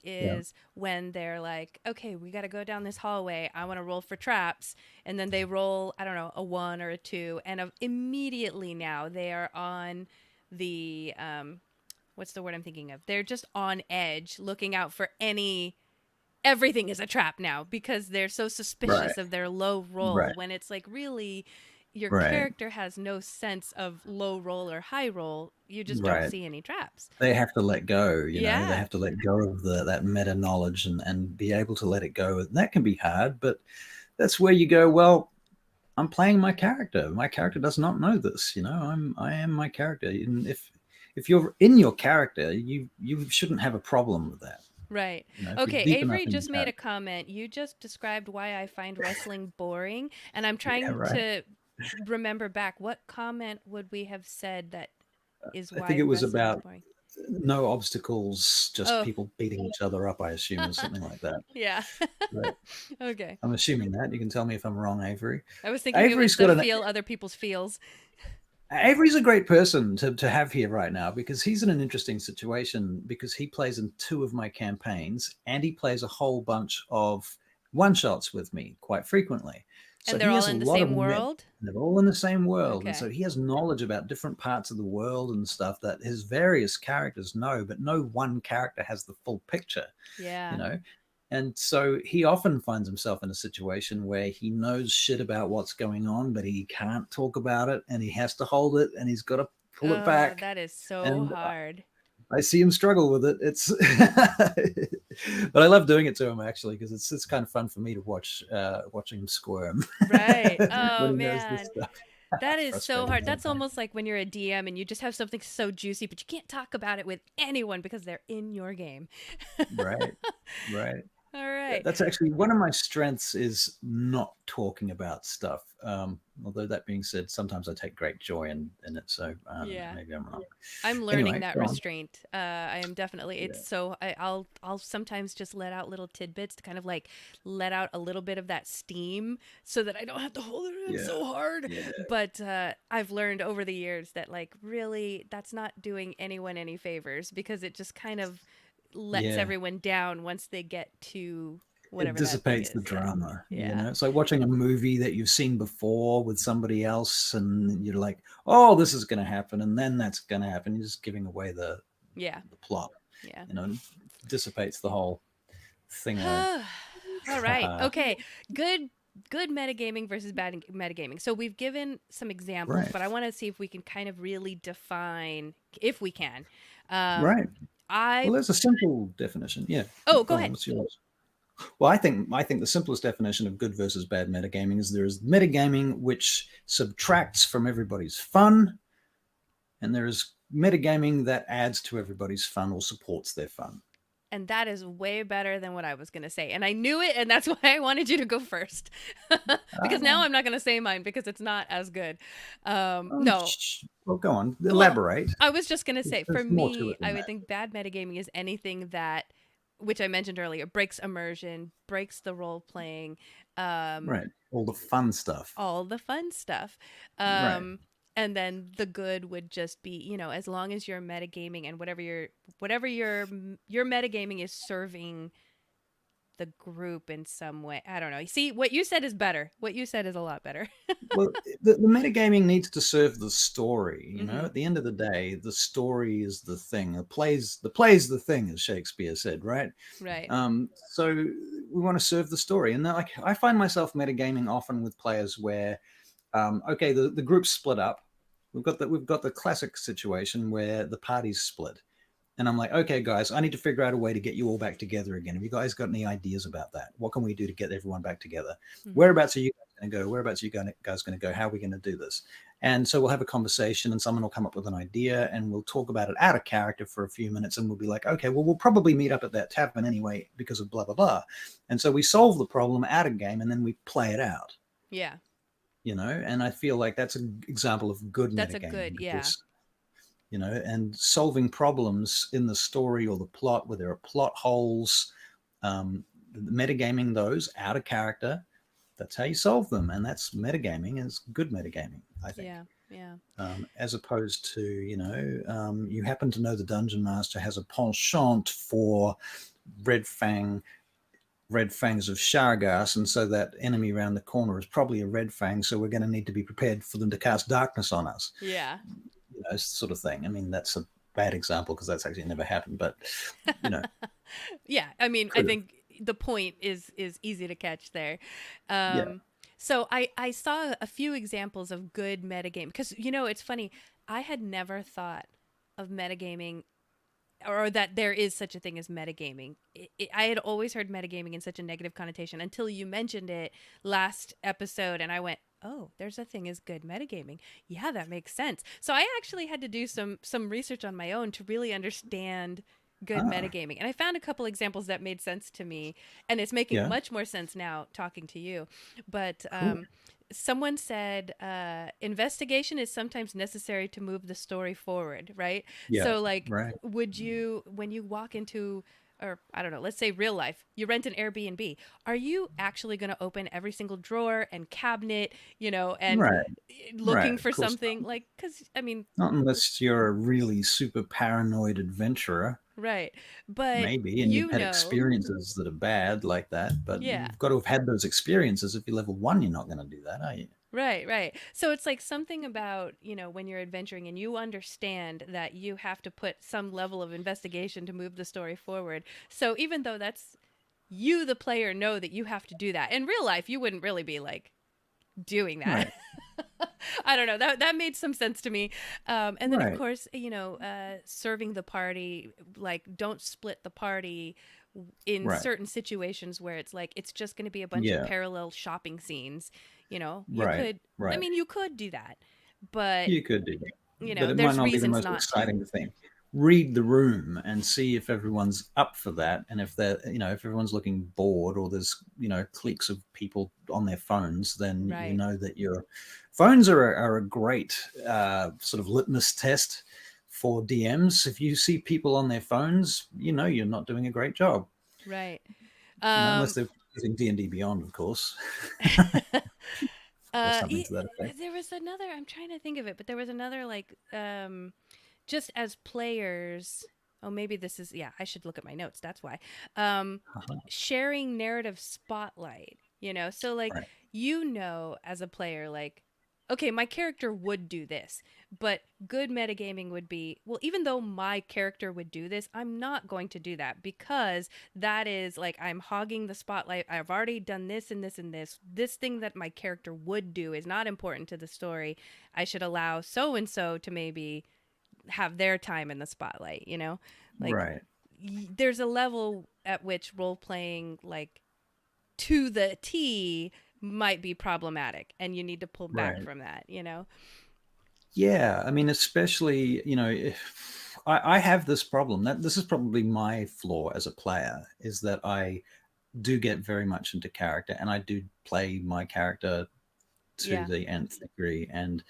is when they're like, okay, we got to go down this hallway, I want to roll for traps, and then they roll, I don't know, a 1 or a 2, and immediately now they are on the what's the word I'm thinking of, they're just on edge, looking out for everything is a trap now, because they're so suspicious of their low roll, when it's like, really, your character has no sense of low roll or high roll. You just don't see any traps. They have to let go, they have to let go of that meta knowledge and be able to let it go. And that can be hard, but that's where you go, well, I'm playing my character. My character does not know this. I am my character. And if you're in your character, you shouldn't have a problem with that. Right. If you're Okay, deep enough Avery in your just made a character. comment. You just described why I find wrestling boring, and I'm Yeah, trying right. to remember back. What comment would we have said that is I think why it was wrestling is about boring? no obstacles, just Oh, people beating each other up, I assume, or something like that. yeah. Right. Okay. I'm assuming that. You can tell me if I'm wrong, Avery. I was thinking it was Avery's the got an feel other people's feels. Avery's a great person to have here right now because he's in an interesting situation because he plays in 2 of my campaigns and he plays a whole bunch of one shots with me quite frequently. So And they're he all has a in the lot of same world? they're all in the same world, and Okay. so he has knowledge about different parts of the world and stuff that his various characters know, but no one character has the full picture. Yeah. You know, and so he often finds himself in a situation where he knows shit about what's going on, but he can't talk about it and he has to hold it and he's got to pull it Oh, back. that is so And hard. I see him struggle with it. It's, but I love doing it to him actually because it's kind of fun for me to watching him squirm. Right. when Oh, he knows this man. stuff. That is so Frustrating hard. That's sometimes. almost like when you're a DM and you just have something so juicy, but you can't talk about it with anyone because they're in your game. Right, right. All right. That's actually one of my strengths is not talking about stuff. Although that being said, sometimes I take great joy in it. So Yeah. maybe I'm wrong. I'm learning Anyway, that go on. restraint. I am definitely. It's so I'll sometimes just let out little tidbits to kind of like let out a little bit of that steam so that I don't have to hold it in so hard. Yeah. But I've learned over the years that like really that's not doing anyone any favors because it just kind of lets Yeah. everyone down once they get to It whatever that thing dissipates is. the drama. Yeah. It's like watching a movie that you've seen before with somebody else, and you're like, "Oh, this is going to happen," and then that's going to happen. You're just giving away the Yeah. plot. Yeah. Dissipates the whole thing away. All right. Okay. Good metagaming versus bad metagaming. So we've given some examples, Right. but I want to see if we can kind of really define, if we can. Right. Well, there's a simple definition. Yeah. Oh, go on, ahead. what's yours? Well, I think the simplest definition of good versus bad metagaming is there is metagaming which subtracts from everybody's fun, and there is metagaming that adds to everybody's fun or supports their fun. And that is way better than what I was going to say. And I knew it, and that's why I wanted you to go first. Because now I'm not going to say mine because it's not as good. No. Well, go on. Elaborate. Well, I was just going to say, for There's more to me, it than I would that. think bad metagaming is anything that, which I mentioned earlier, breaks immersion, breaks the role playing. Right. All the fun stuff. All the fun stuff. Right. And then the good would just be, as long as you're metagaming and whatever your metagaming is serving the group in some way. I don't know. See, what you said is better. What you said is a lot better. Well, the metagaming needs to serve the story. Mhm. At the end of the day, the story is the thing. The play's the thing, as Shakespeare said, right? Right. So we want to serve the story, and like I find myself metagaming often with players where, okay, the group's split up. We've got the classic situation where the party's split. And I'm like, okay, guys, I need to figure out a way to get you all back together again. Have you guys got any ideas about that? What can we do to get everyone back together? Mhm. Whereabouts are you guys going to go? Whereabouts are you guys going to go? How are we going to do this? And so we'll have a conversation and someone will come up with an idea and we'll talk about it out of character for a few minutes. And we'll be like, okay, well, we'll probably meet up at that tavern anyway because of blah, blah, blah. And so we solve the problem out of game and then we play it out. Yeah. And I feel like that's an example of good That's metagaming. a good, yeah. And solving problems in the story or the plot where there are plot holes, metagaming those out of character, that's how you solve them. And that's metagaming, is good metagaming, I think. Yeah. As opposed to, you happen to know the dungeon master has a penchant for red fangs of Shargas, and so that enemy around the corner is probably a red fang, so we're going to need to be prepared for them to cast darkness on us. Yeah. Sort of thing. I mean, that's a bad example because that's actually never happened, but Yeah. I mean, I think the point is easy to catch there. So I saw a few examples of good metagame because it's funny. I had never thought of metagaming or that there is such a thing as metagaming. I had always heard metagaming in such a negative connotation until you mentioned it last episode, and I went, oh, there's a thing as good metagaming. Yeah, that makes sense. So I actually had to do some research on my own to really understand good Ah, metagaming. And I found a couple examples that made sense to me, and it's making yeah, much more sense now talking to you. But cool. someone said investigation is sometimes necessary to move the story forward, right? Yeah, So like right. would you, when you walk into, or I don't know, let's say real life, you rent an Airbnb, are you actually going to open every single drawer and cabinet, and Right, right. looking Of for course something like, cuz I mean, not unless you're a really super paranoid adventurer, right. But maybe, and you've you had know, experiences that are bad like that. But yeah. you've got to have had those experiences. If you're level one, you're not going to do that, are you? Right, right. So it's like something about, when you're adventuring and you understand that you have to put some level of investigation to move the story forward. So even though that's you, the player, know that you have to do that. In real life, you wouldn't really be like doing that. Right, I don't know. That made some sense to me. And then of right. course, serving the party, like don't split the party in Right. certain situations where it's like it's just going to be a bunch of Yeah. parallel shopping scenes. You Right. could. I Right. mean, you could do that, but You could do that, but it might there's not be the reasons most not to. exciting thing. Read the room and see if everyone's up for that, and if they're, if everyone's looking bored or there's, cliques of people on their phones, then you Right. know that your phones are a great sort of litmus test for DMs. If you see people on their phones, you're not doing a great job. Right. Unless Um, they're using D&D Beyond, of course, or something e- to that effect. there was another. I'm trying to think of it, but there was another like just as players. Oh, maybe this is, yeah, I should look at my notes. That's why. Um, Sharing narrative spotlight, so like, Right. as a player, like, okay, my character would do this, but good metagaming would be, well, even though my character would do this, I'm not going to do that because that is like, I'm hogging the spotlight. I've already done this and this and this. This thing that my character would do is not important to the story. I should allow so and so to maybe have their time in the spotlight, like Right. there's a level at which role playing like to the T might be problematic and you need to pull back Right. from that, Yeah, I mean, especially, if I have this problem, that this is probably my flaw as a player, is that I do get very much into character and I do play my character to Yeah. the nth degree. And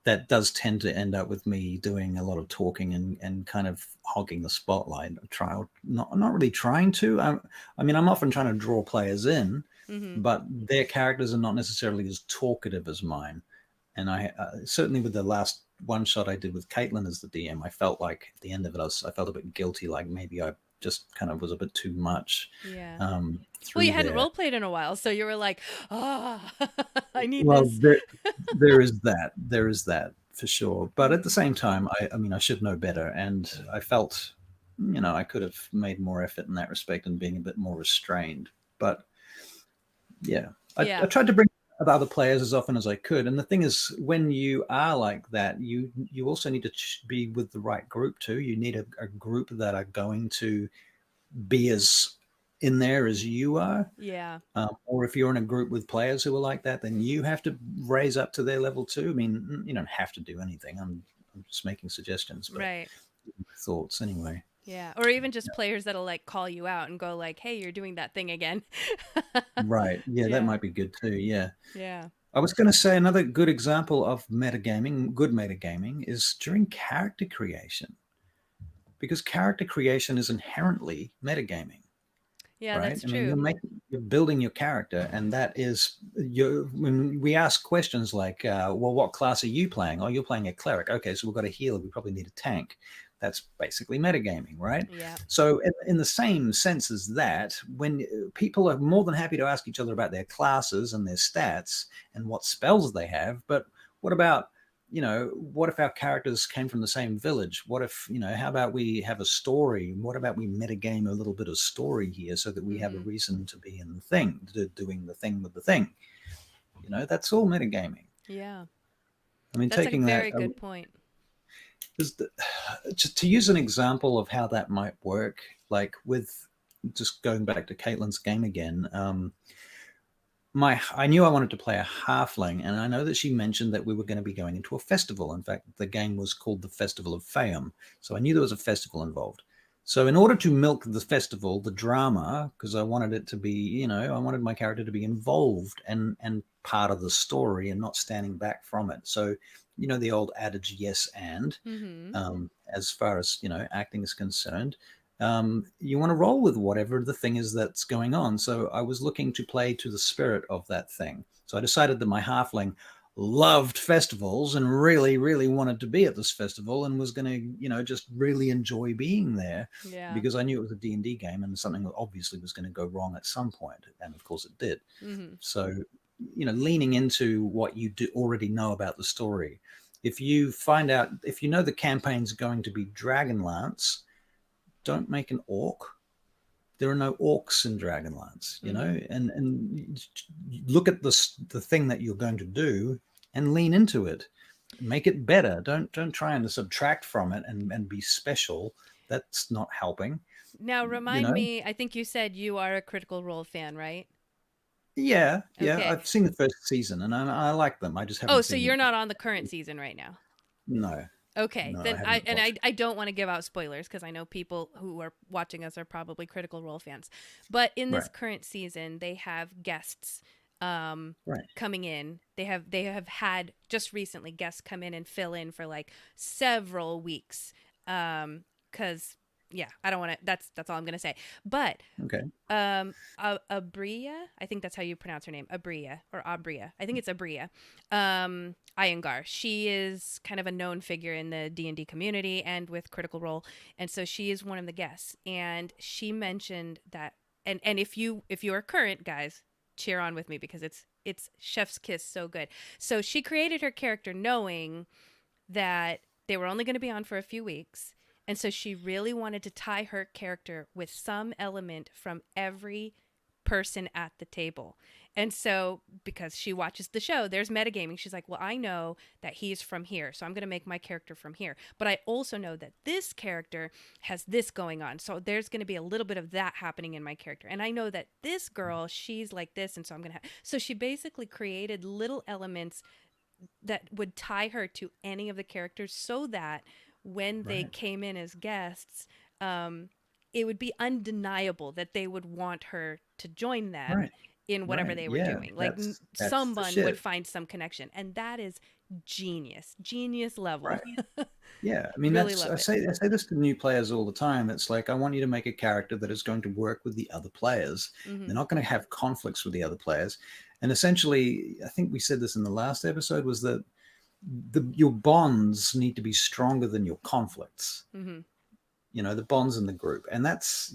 that does tend to end up with me doing a lot of talking and kind of hogging the spotlight. Not really trying to. I mean, I'm often trying to draw players in, Mm-hmm. but their characters are not necessarily as talkative as mine. And I certainly with the last one shot I did with Caitlin as the DM, I felt like at the end of it, I felt a bit guilty, like maybe I just kind of was a bit too much Yeah. Well, you through hadn't there. role played in a while, so you were like, I need Well, this. there is that for sure. But at the same time, I mean, I should know better, and I felt, I could have made more effort in that respect and being a bit more restrained. But yeah, I Yeah. tried to bring the other players as often as I could. And the thing is, when you are like that, you also need to be with the right group too. You need a group that are going to be as in there as you are. Yeah. Or if you're in a group with players who are like that, then you have to raise up to their level too. I mean, you don't have to do anything. I'm just making suggestions, but Right. thoughts anyway. Yeah. Or even just players that'll like call you out and go like, hey, you're doing that thing again. Right. Yeah, that Yeah. might be good too. Yeah. Yeah. I was going to say another good example of metagaming, good metagaming, is during character creation, because character creation is inherently metagaming, Yeah, right? that's I mean, true. you're building your character, and that is when we ask questions like, "Well, what class are you playing?" Oh, you're playing a cleric. Okay, so we've got a healer. We probably need a tank. That's basically metagaming, right? Yeah. So, in the same sense as that, when people are more than happy to ask each other about their classes and their stats and what spells they have, but what about, what if our characters came from the same village? What if, how about we have a story? What about we metagame a little bit of story here so that we have a Mm-hmm. reason to be in the thing, doing the thing with the thing? That's all metagaming. Yeah. I mean, That's a taking that very good point. is just to use an example of how that might work, like with just going back to Caitlin's game again. I knew I wanted to play a halfling, and I know that she mentioned that we were going to be going into a festival. In fact, the game was called the Festival of Fayum, so I knew there was a festival involved. So in order to milk the festival, the drama, because I wanted it to be, I wanted my character to be involved and part of the story and not standing back from it. So, the old adage, yes, and as far as, acting is concerned, you want to roll with whatever the thing is that's going on. So I was looking to play to the spirit of that thing. So I decided that my halfling loved festivals and really, really wanted to be at this festival and was going to, just really enjoy being there, because I knew it was a D&D game and something that obviously was going to go wrong at some point. And of course it did. So, leaning into what you already know about the story. If you know the campaign's going to be Dragonlance, don't make an orc. There are no orcs in Dragonlance, and look at the thing that you're going to do and lean into it. Make it better. Don't try and subtract from it and be special. That's not helping. Now, remind me, I think you said you are a Critical Role fan, right? Yeah. Okay. I've seen the first season and I like them. I just haven't so you're not on the current season right now? No. Okay, No, then I don't want to give out spoilers because I know people who are watching us are probably Critical Role fans. But in this current season, they have guests coming in. They have had just recently guests come in and fill in for like several weeks. Because I don't want to. That's all I'm gonna say. But okay. Abria, I think that's how you pronounce her name, Abria or Abria. I think it's Abria. Iyengar. She is kind of a known figure in the D&D community and with Critical Role, and so she is one of the guests. And she mentioned that, and if you are current, guys, cheer on with me because it's chef's kiss, so good. So she created her character knowing that they were only going to be on for a few weeks, and so she really wanted to tie her character with some element from every person at the table. And so because she watches the show, there's metagaming. She's like, well, I know that he's from here, so I'm going to make my character from here. But I also know that this character has this going on. So there's going to be a little bit of that happening in my character. And I know that this girl, she's like this. And so I'm going to so she basically created little elements that would tie her to any of the characters so that when they came in as guests, it would be undeniable that they would want her to join them in whatever they were doing. Like that's someone would find some connection, and that is genius level. Yeah, I mean, Really I say this to new players all the time. It's like, I want you to make a character that is going to work with the other players. They're not going to have conflicts with the other players. And essentially, I think we said this in the last episode, was that your bonds need to be stronger than your conflicts. The bonds in the group, and that's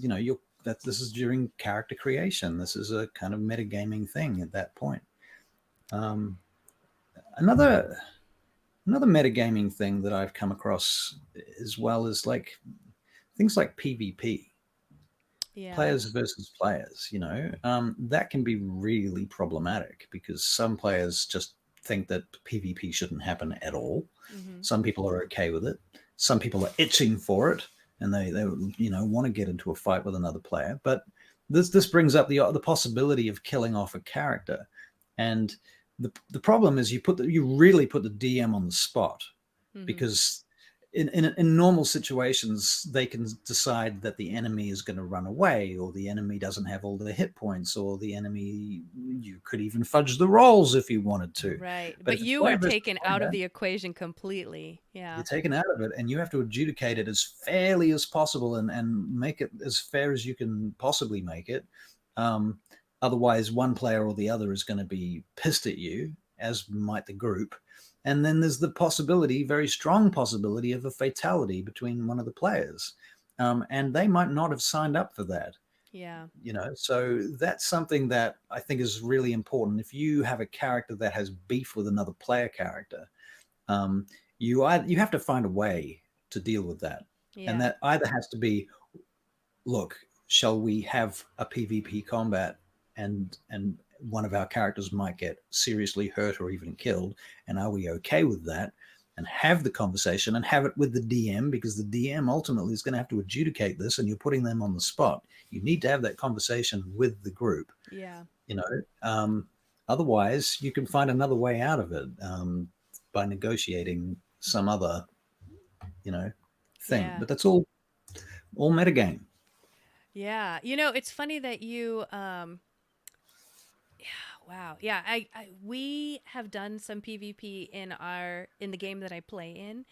this is during character creation. This is a kind of metagaming thing at that point. Another metagaming thing that I've come across as well is like things like PvP, players versus players. That can be really problematic because some players just think that PvP shouldn't happen at all. Some people are okay with it. Some people are itching for it, and they want to get into a fight with another player. But this brings up the possibility of killing off a character, and the problem is you really put the DM on the spot, because in normal situations they can decide that the enemy is going to run away, or the enemy doesn't have all the hit points, or the enemy, you could even fudge the rolls if you wanted to. Right, but you are taken out of the equation completely. Yeah, you're taken out of it, and you have to adjudicate it as fairly as possible and make it as fair as you can possibly make it. Otherwise, one player or the other is going to be pissed at you, as might the group. And then there's the possibility, very strong possibility, of a fatality between one of the players. And they might not have signed up for that. Yeah. So that's something that I think is really important. If you have a character that has beef with another player character, you have to find a way to deal with that. Yeah. And that either has to be, look, shall we have a PvP combat and one of our characters might get seriously hurt or even killed, and are we okay with that? And have the conversation and have it with the DM, because the DM ultimately is going to have to adjudicate this, and you're putting them on the spot. You need to have that conversation with the group. Yeah. Otherwise, you can find another way out of it by negotiating some other, thing. Yeah. But that's all metagame. Yeah. You know, it's funny that you wow. Yeah, we have done some PvP in the game that I play in.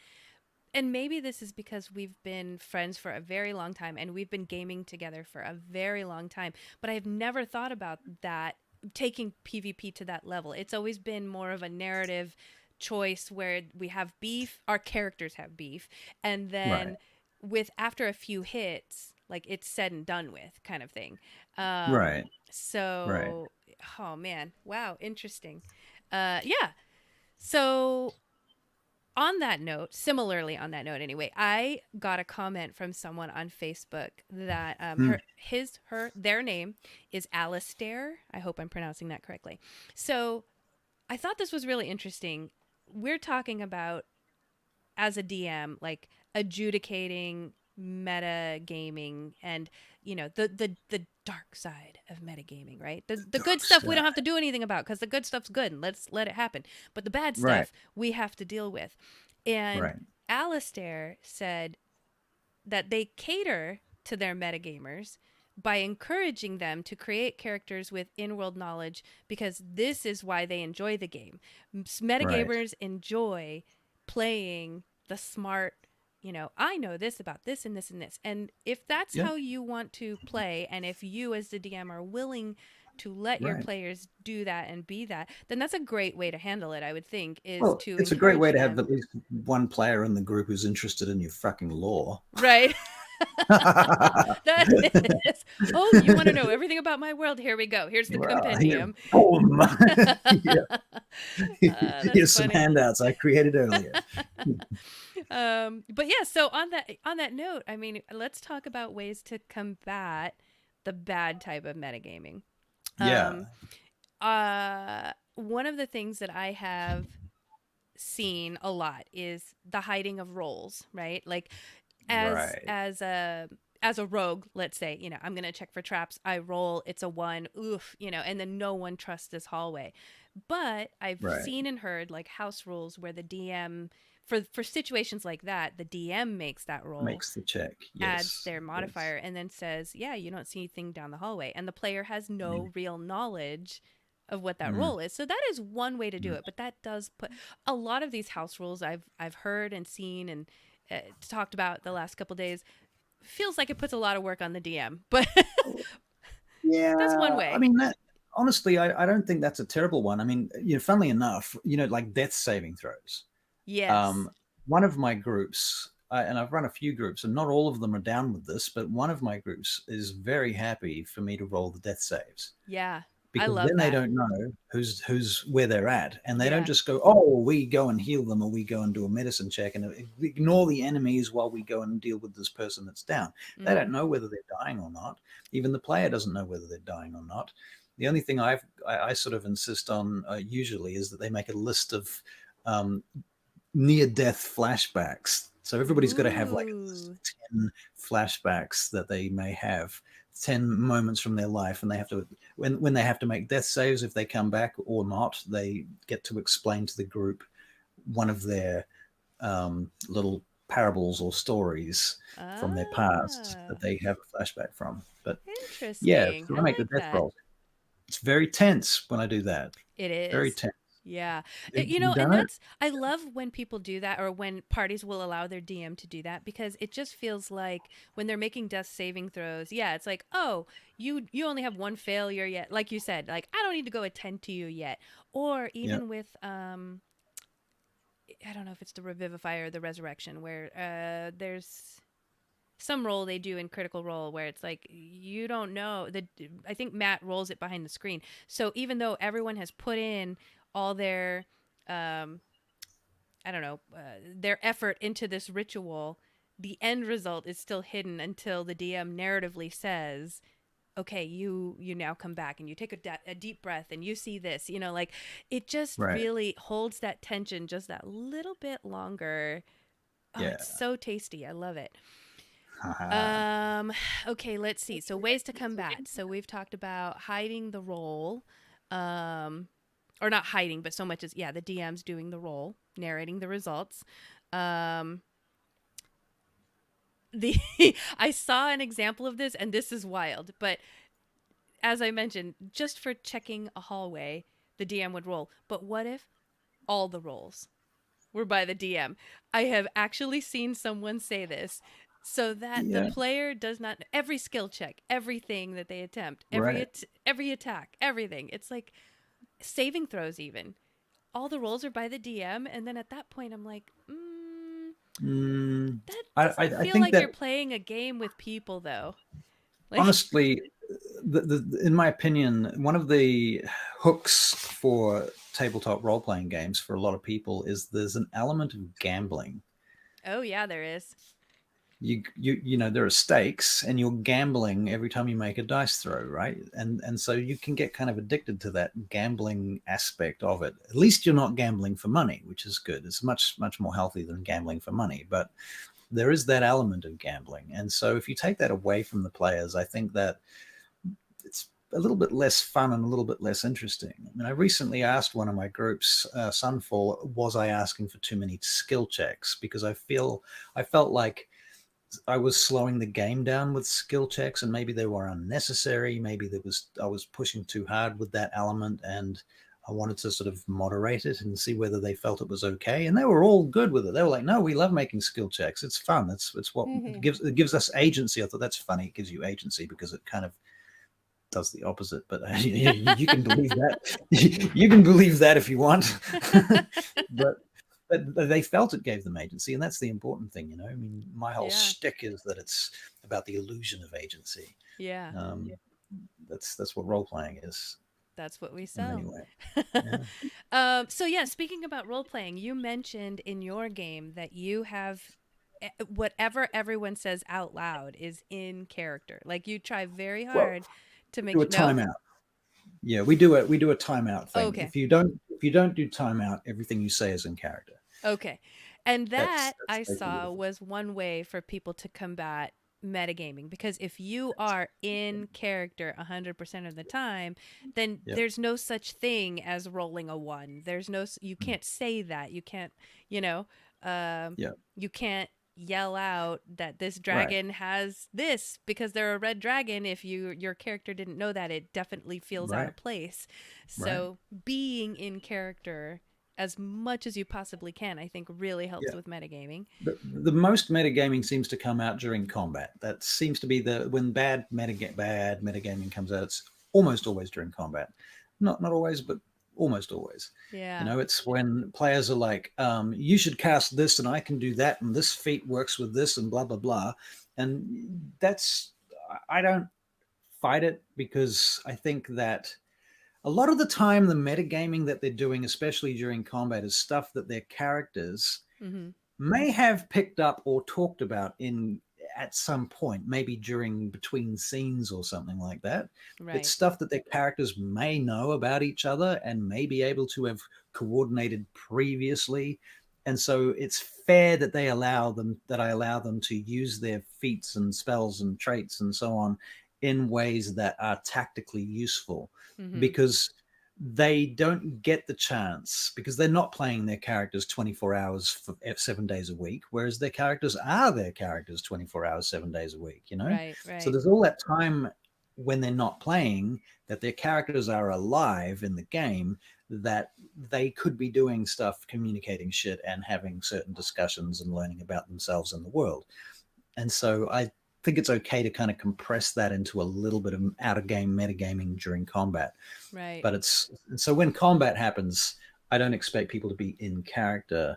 And maybe this is because we've been friends for a very long time and we've been gaming together for a very long time, but I've never thought about that, taking PvP to that level. It's always been more of a narrative choice where we have beef, our characters have beef, and Right. then with after a few hits, like it's said and done with kind of thing. Right. Right. So oh man, wow, interesting. Yeah. So on that note, similarly on that note anyway, I got a comment from someone on Facebook that Hmm. their name is Alistair. I hope I'm pronouncing that correctly. So I thought this was really interesting. We're talking about, as a DM, like adjudicating meta gaming and the dark side of metagaming, right? The good stuff we don't have to do anything about because the good stuff's good and let's let it happen. But the bad Right. stuff we have to deal with. And Right. Alistair said that they cater to their metagamers by encouraging them to create characters with in-world knowledge because this is why they enjoy the game. Right. Metagamers enjoy playing the smart, I know this about this and this and this. And if that's Yeah. how you want to play, and if you as the DM are willing to let your Right. players do that and be that, then that's a great way to handle it, I would think, is Well, to it's a great way encourage to have them. at least one player in the group who's interested in your fucking lore. Right. That is. Oh, you want to know everything about my world? Here we go. Here's the Yeah, compendium. boom. Yeah. That's Here's some funny. handouts I created earlier. But yeah, so on that note, I mean, let's talk about ways to combat the bad type of metagaming. Yeah. One of the things that I have seen a lot is the hiding of roles, right? Like as Right. as a as a rogue, let's say, I'm gonna check for traps. I roll, it's a 1, oof, and then no one trusts this hallway. But I've Right. seen and heard like house rules where the DM, for situations like that, the DM makes that roll, Makes the check. adds Yes. their modifier, and then says, "Yeah, you don't see anything down the hallway," and the player has no real knowledge of what that Mm. role is. So that is one way to do it, but that does put a lot of these house rules I've heard and seen and talked about the last couple days. Feels like it puts a lot of work on the DM, but Yeah. that's one I way. mean, honestly, I don't think that's a terrible one. I mean, funnily enough, like death saving throws. Yes. One of my groups, and I've run a few groups, and not all of them are down with this, but one of my groups is very happy for me to roll the death saves Yeah. I because love then they that. don't know who's where they're at, and they don't Yeah. just go, "Oh, we go and heal them, or we go and do a medicine check, and ignore the enemies while we go and deal with this person that's down." They don't Mm. know whether they're dying or not. Even the player doesn't know whether they're dying or not. The only thing I sort of insist on usually is that they make a list of near death flashbacks. So everybody's got to have like a list Ooh. of 10 flashbacks that they may have, 10 moments from their life, and they have to, when they have to make death saves, if they come back or not, they get to explain to the group one of their little parables or stories from their past Ah. that they have a flashback from. But yeah, Interesting. so I I make the like death that. rolls. It's very tense when I do that. It Very is. tense. Yeah. Have You you know, and done it? I love when people do that or when parties will allow their DM to do that because it just feels like when they're making death saving throws, yeah, it's like, "Oh, you only have one failure yet." Like you said, like, "I don't need to go attend to you yet." Or Yeah. even with I don't know if it's the revivify or the resurrection where there's some role they do in critical role where it's like you don't know that. I think Matt rolls it behind the screen, so even though everyone has put in all their um I don't know their effort into this ritual, the end result is still hidden until the DM narratively says, okay, you now come back and you take a deep breath and you see this, like it just Right. really holds that tension just that little bit longer. Oh, Yeah. it's so tasty. I love it. Haha. Okay, let's see. So ways to combat. So we've talked about hiding the role. or not hiding, but so much as the DM's doing the role, narrating the results. The I saw an example of this, and this is wild, but as I mentioned, just for checking a hallway, the DM would roll. But what if all the rolls were by the DM? I have actually seen someone say this, so that the Yeah. player does not every skill check, everything that they attempt, Right. every attack, everything. It's like saving throws even. All the rolls are by the DM, and then at that point I'm like, Mm, that doesn't I feel think like you're that playing a game with people though. Like honestly, in my opinion, one of the hooks for tabletop role playing games for a lot of people is there's an element of gambling. oh yeah, there is. You know there are stakes and you're gambling every time you make a dice throw, right? And so you can get kind of addicted to that gambling aspect of it. At least you're not gambling for money, which is good. It's much more healthy than gambling for money, but there is that element of gambling. And so if you take that away from the players, I think that it's a little bit less fun and a little bit less interesting. I mean, I recently asked one of my groups, Sunfall, was I asking for too many skill checks? Because I felt like I was slowing the game down with skill checks, and maybe they were unnecessary. Maybe I was pushing too hard with that element, and I wanted to sort of moderate it and see whether they felt it was okay. And they were all good with it. They were like, "No, we love making skill checks. It's fun. It's what it gives us agency." I thought that's funny. It gives you agency because it kind of does the opposite. But you can believe that. You can believe that if you want. but they felt it gave them agency, and that's the important thing, you know. I mean, my whole shtick is that it's about the illusion of agency. Yeah. That's what role playing is. That's what we In many sell. ways. Yeah. So yeah, speaking about role playing, you mentioned in your game that you have whatever everyone says out loud is in character. Like you try very Well, hard to do a make timeout. Yeah, we do a timeout thing. Okay. If you don't do timeout, everything you say is in character. Okay. And that That's I basically saw the- was one way for people to combat metagaming, because if you are in character 100% of the time, then Yep. there's no such thing as rolling a 1. There's no you can't say that. You can't, you know, Yep. you can't yell out that this Right. dragon has this because they're a red dragon. If your character didn't know that, it definitely feels out Right. of place. So being in character as much as you possibly can, I think really helps Yeah. with metagaming. The most metagaming seems to come out during combat. That seems to be when bad metagaming comes out. It's almost always during combat. Not always, but almost always. Yeah. You know, it's when players are like, you should cast this and I can do that, and this feat works with this and blah blah blah. And I don't fight it, because I think that a lot of the time the metagaming that they're doing, especially during combat, is stuff that their characters may have picked up or talked about at some point, maybe between scenes or something like that. Right. It's stuff that their characters may know about each other and may be able to have coordinated previously. And so it's fair that I allow them to use their feats and spells and traits and so on in ways that are tactically useful, because they don't get the chance, because they're not playing their characters 24 hours for 7 days a week, whereas their characters are their characters 24 hours 7 days a week, you know. Right. So there's all that time when they're not playing that their characters are alive in the game, that they could be doing stuff, communicating shit and having certain discussions and learning about themselves and the world. And so I think it's okay to kind of compress that into a little bit of out of game metagaming during combat. Right. But so when combat happens, I don't expect people to be in character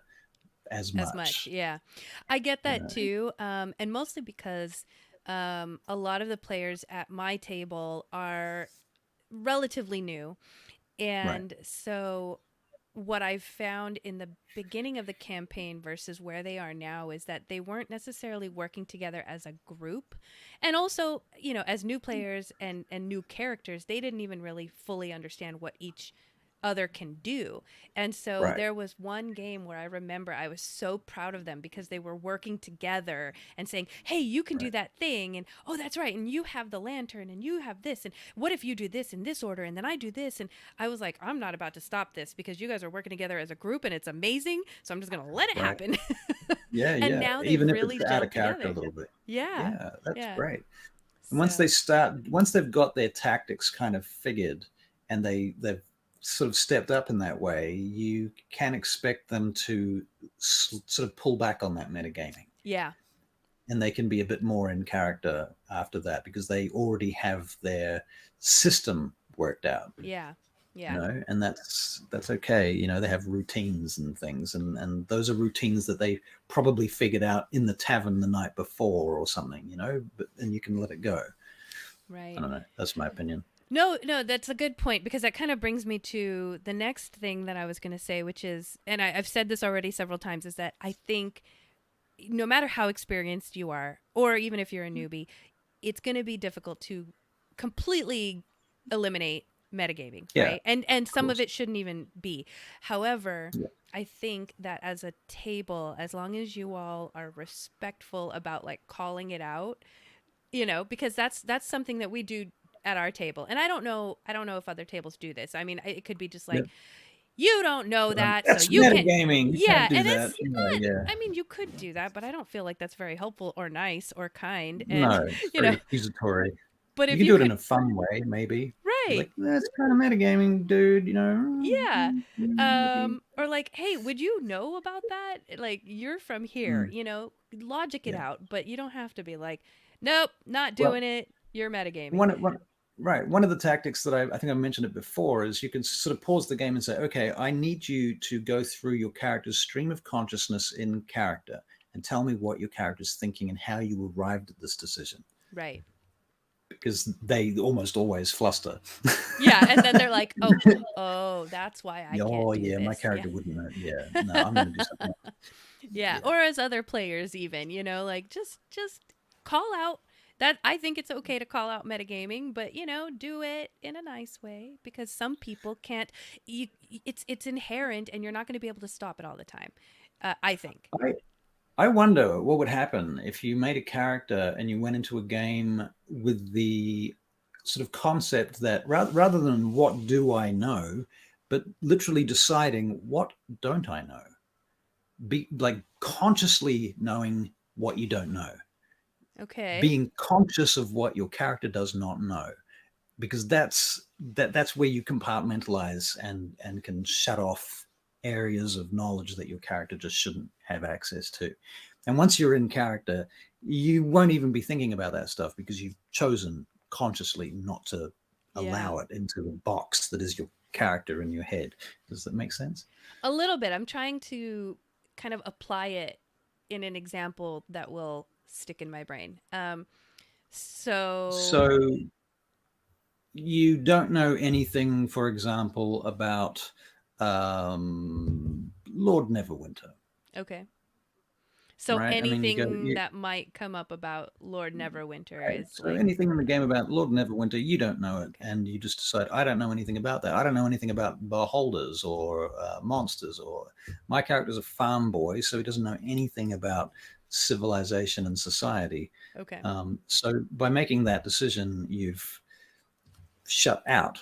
as much. Yeah, I get that too, and mostly because a lot of the players at my table are relatively new, and so what I've found in the beginning of the campaign versus where they are now is that they weren't necessarily working together as a group. And also, you know, as new players and new characters, they didn't even really fully understand what each other can do. And so Right. there was one game where I remember I was so proud of them because they were working together and saying, hey, you can do Right. that thing. And oh, that's right. And you have the lantern and you have this. And what if you do this in this order? And then I do this. And I was like, I'm not about to stop this because you guys are working together as a group and it's amazing. So I'm just going to let it Right. happen. Yeah, And yeah. now they've Even if really it's out of gelled character a together. little bit. Yeah. Yeah, that's Yeah. great. And once they've got their tactics kind of figured, and they've sort of stepped up in that way, you can expect them to sort of pull back on that metagaming, Yeah. and they can be a bit more in character after that because they already have their system worked out. Yeah. Yeah. You know, and that's okay. You know, they have routines and things, and those are routines that they probably figured out in the tavern the night before or something. You know, and you can let it go. Right. I don't know. That's my opinion. No, that's a good point because that kind of brings me to the next thing that I was going to say, which is, and I've said this already several times, is that I think no matter how experienced you are, or even if you're a newbie, it's going to be difficult to completely eliminate metagaming, Yeah, right? And some of course. it shouldn't even be. However, Yeah. I think that as a table, as long as you all are respectful about like calling it out, because that's something that we do at our table. And I don't know if other tables do this. I mean, it could be just like, you don't know that, so That's you can't. metagaming. You Yeah, can't do and that. it's Yeah, not. yeah. I mean, you could do that, but I don't feel like that's very helpful or nice or kind. And No, it's you very know, accusatory. but You if can you do it could, in a fun way, maybe. Be right? like, that's kind of metagaming, dude. You know. Yeah. Maybe. Or like, hey, would you know about that? Like, you're from here, Mm, logic it yeah. out, but you don't have to be like, nope, not Well, doing it. You're metagaming. one right. One of the tactics that I think I mentioned it before is you can sort of pause the game and say, okay, I need you to go through your character's stream of consciousness in character and tell me what your character's thinking and how you arrived at this decision. Right. Because they almost always fluster. Yeah, and then they're like, oh, that's why I can't Oh do yeah, my this. Yeah. character wouldn't know. Yeah, no, I'm going to do something else. Yeah, Yeah, or as other players even, like just call out that. I think it's okay to call out metagaming, but do it in a nice way because some people can't. It's inherent, and you're not going to be able to stop it all the time. I think. I I wonder what would happen if you made a character and you went into a game with the sort of concept that rather than what do I know, but literally deciding what don't I know, be like consciously knowing what you don't know, Okay. being conscious of what your character does not know, because that's where you compartmentalize and can shut off areas of knowledge that your character just shouldn't have access to. And once you're in character, you won't even be thinking about that stuff because you've chosen consciously not to Yeah. allow it into the box that is your character in your head. Does that make sense? A little bit. I'm trying to kind of apply it in an example that will stick in my brain. So So you don't know anything, for example, about Lord Neverwinter, okay. So right? I mean, anything that might come up about Lord Neverwinter right. is So like, anything in the game about Lord Neverwinter, you don't know it, okay. and you just decide, I don't know anything about that. I don't know anything about beholders or monsters. Or my character's a farm boy, so he doesn't know anything about civilization and society. Okay. So by making that decision, you've shut out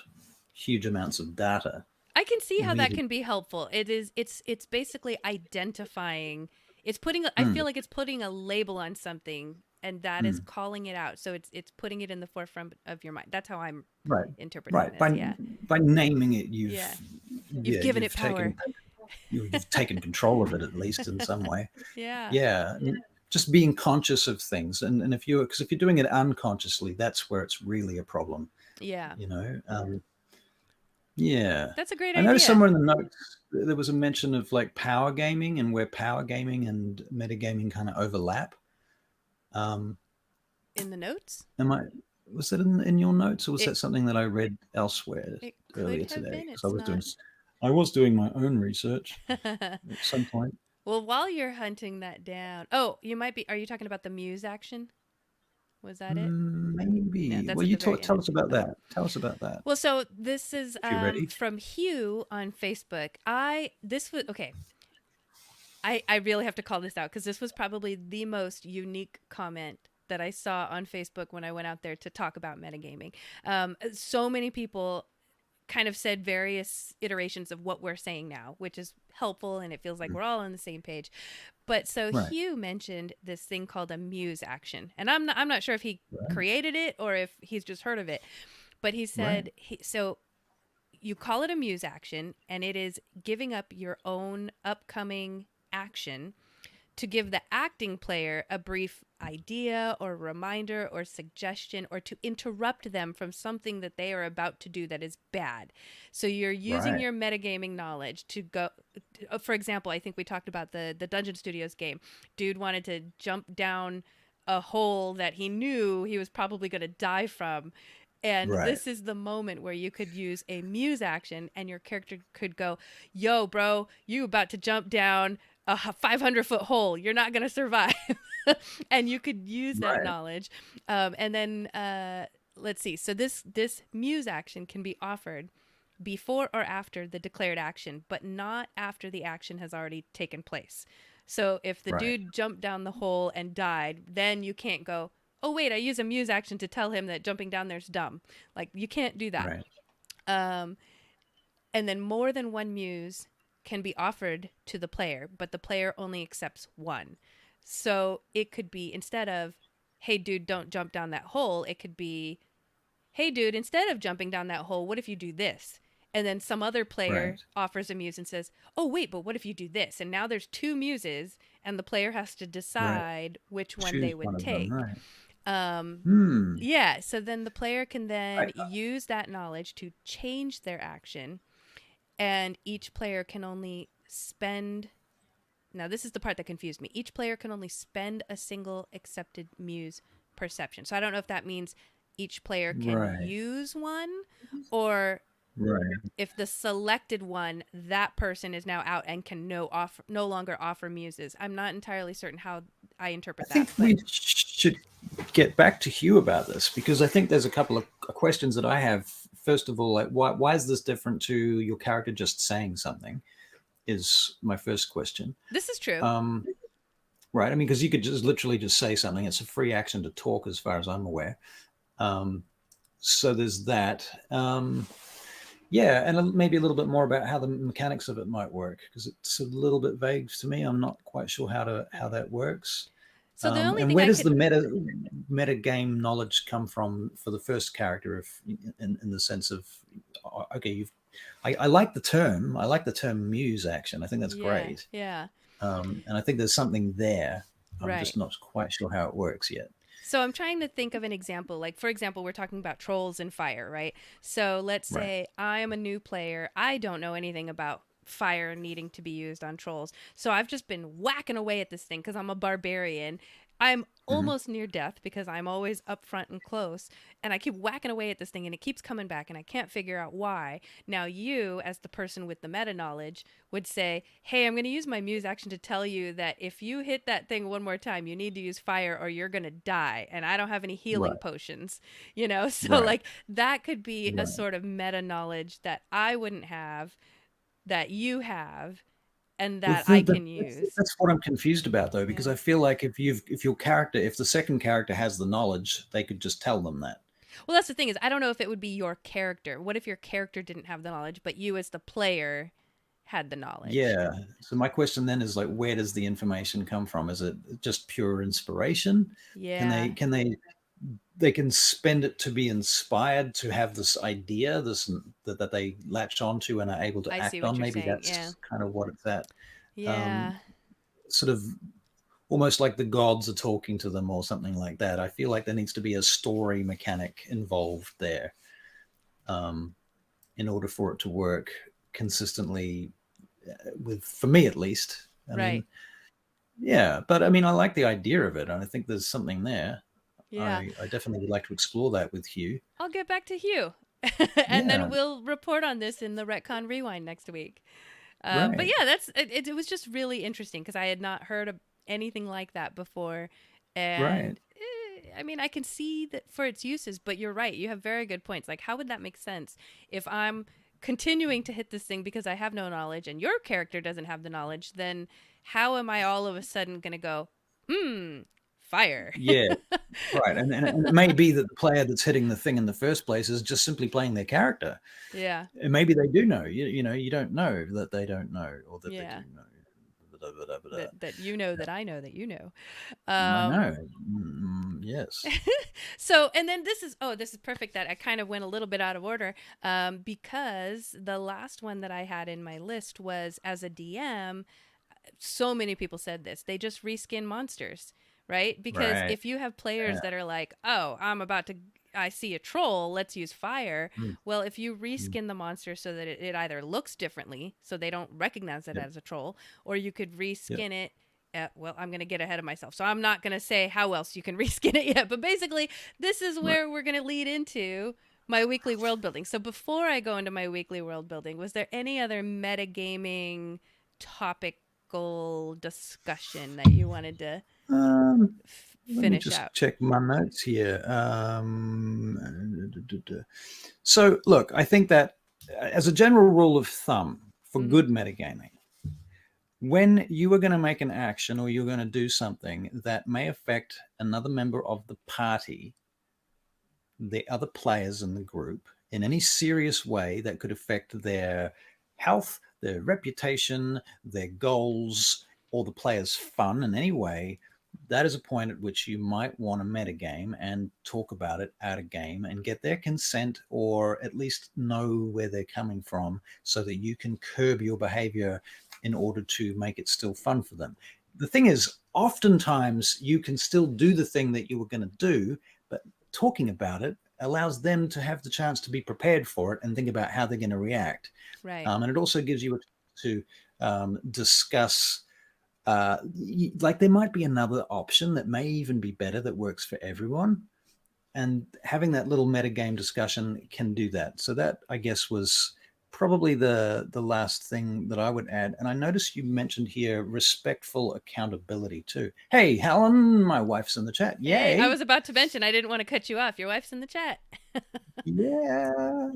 huge amounts of data I can see how that immediately. can be helpful. It's basically identifying. It's putting I Mm, feel like it's putting a label on something and that is mm. calling it out. So it's putting it in the forefront of your mind. That's how I'm Right, interpreting right. this. Yeah. By naming it, Yeah. You've given it power. you've taken control of it at least in some way. Yeah. Yeah, just being conscious of things, and if you're because if you're doing it unconsciously, that's where it's really a problem. Yeah. You know. Yeah, That's a great I noticed idea. somewhere in the notes there was a mention of like power gaming and where power gaming and metagaming kind of overlap. Um, In the notes? am I was that in your notes, or was It that something that I read elsewhere it could earlier have today? been. Because I It's was doing not. I was doing my own research at some point. Well, while you're hunting that down. Oh, you might be. Are you talking about the muse action? Was that it? Maybe. Yeah, that's Well, at you the very tell end. us about that. Tell us about that. Well, so this is If you're ready. from Hugh on Facebook. This was okay. I really have to call this out because this was probably the most unique comment that I saw on Facebook when I went out there to talk about metagaming. So many people kind of said various iterations of what we're saying now, which is helpful and it feels like we're all on the same page. But so Right. Hugh mentioned this thing called a muse action, and I'm not sure if he created it or if he's just heard of it. But he said so you call it a muse action, and it is giving up your own upcoming action to give the acting player a brief idea or reminder or suggestion, or to interrupt them from something that they are about to do that is bad. So you're using your metagaming knowledge to go, for example, I think we talked about the Dungeon Studios game. Dude wanted to jump down a hole that he knew he was probably going to die from. And this is the moment where you could use a muse action and your character could go, yo, bro, you about to jump down a 500-foot hole. You're not going to survive. And you could use that knowledge. And then let's see. So this muse action can be offered before or after the declared action, but not after the action has already taken place. So if the dude jumped down the hole and died, then you can't go, oh, wait, I use a muse action to tell him that jumping down there's dumb. Like, you can't do that. And then more than one muse can be offered to the player, but the player only accepts one. So it could be, instead of, hey, dude, don't jump down that hole, it could be, hey, dude, instead of jumping down that hole, what if you do this? And then some other player offers a muse and says, oh, wait, but what if you do this? And now there's two muses, and the player has to decide which one they would take. Yeah, so then the player can then use that knowledge to change their action, and each player can only spend, now this is the part that confused me, each player can only spend a single accepted muse perception. So I don't know if that means each player can use one, or if the selected one, that person is now out and can no longer offer muses. I'm not entirely certain how I interpret that. I think we should get back to Hugh about this, because I think there's a couple of questions that I have. First of all, like why is this different to your character just saying something? Is my first question. This is true. Right. I mean, because you could just literally just say something. It's a free action to talk, as far as I'm aware. So there's that. Yeah, and maybe a little bit more about how the mechanics of it might work, because it's a little bit vague to me. I'm not quite sure how that works. So the only and thing where does the meta game knowledge come from for the first character, if in the sense of, okay, I like the term. I like the term muse action. I think that's great. Yeah. And I think there's something there. I'm just not quite sure how it works yet. So I'm trying to think of an example. Like, for example, we're talking about trolls and fire, right? So let's say I am a new player. I don't know anything about fire needing to be used on trolls. So I've just been whacking away at this thing because I'm a barbarian. I'm almost near death because I'm always up front and close, and I keep whacking away at this thing, and it keeps coming back, and I can't figure out why. Now you, as the person with the meta knowledge, would say, hey, I'm going to use my muse action to tell you that if you hit that thing one more time, you need to use fire or you're going to die, and I don't have any healing potions, you know? So like that could be a sort of meta knowledge that I wouldn't have, that you have, and that I can use. That's what I'm confused about, though, because I feel like if the second character has the knowledge, they could just tell them that. Well, that's the thing, is I don't know if it would be your character. What if your character didn't have the knowledge, but you as the player had the knowledge? Yeah. So my question then is, like, where does the information come from? Is it just pure inspiration? Yeah. They can spend it to be inspired, to have this idea, that they latch onto and are able to act on. Maybe that's kind of what it's at. Yeah. Sort of almost like the gods are talking to them or something like that. I feel like there needs to be a story mechanic involved there, in order for it to work consistently, for me at least. I mean, yeah, but I mean, I like the idea of it, and I think there's something there. Yeah. I definitely would like to explore that with Hugh. I'll get back to Hugh. And then we'll report on this in the Retcon Rewind next week. But yeah, it was just really interesting because I had not heard of anything like that before. And I mean, I can see that for its uses, but you're right. You have very good points. Like, how would that make sense if I'm continuing to hit this thing because I have no knowledge and your character doesn't have the knowledge? Then how am I all of a sudden going to go, fire? Yeah, right. And it may be that the player that's hitting the thing in the first place is just simply playing their character. Yeah. And maybe they do know. You know, you don't know that they don't know, or that Yeah. they do know. That you know that I know that you know. I know. Yes. So, and then this is perfect that I kind of went a little bit out of order because the last one that I had in my list was as a DM. So many people said this. They just reskin monsters, right? Because Right. if you have players that are like, oh, I see a troll, let's use fire. Well, if you reskin the monster so that it either looks differently, so they don't recognize it as a troll, or you could reskin it. Well, I'm going to get ahead of myself, so I'm not going to say how else you can reskin it yet. But basically, this is where we're going to lead into my weekly world building. So before I go into my weekly world building, was there any other metagaming topical discussion that you wanted to Let me finish just out? check my notes here. So, look, I think that as a general rule of thumb for good metagaming, when you are going to make an action or you're going to do something that may affect another member of the party, the other players in the group, in any serious way that could affect their health, their reputation, their goals, or the player's fun in any way, that is a point at which you might want to metagame and talk about it at a game and get their consent, or at least know where they're coming from so that you can curb your behavior in order to make it still fun for them. The thing is, oftentimes you can still do the thing that you were going to do, but talking about it allows them to have the chance to be prepared for it and think about how they're going to react. Right. And it also gives you a chance to discuss, like there might be another option that may even be better that works for everyone. And having that little metagame discussion can do that. So that, I guess, was probably the last thing that I would add. And I noticed you mentioned here respectful accountability too. Hey, Helen, my wife's in the chat. Yay. Hey, I was about to mention, I didn't want to cut you off. Your wife's in the chat. Yeah.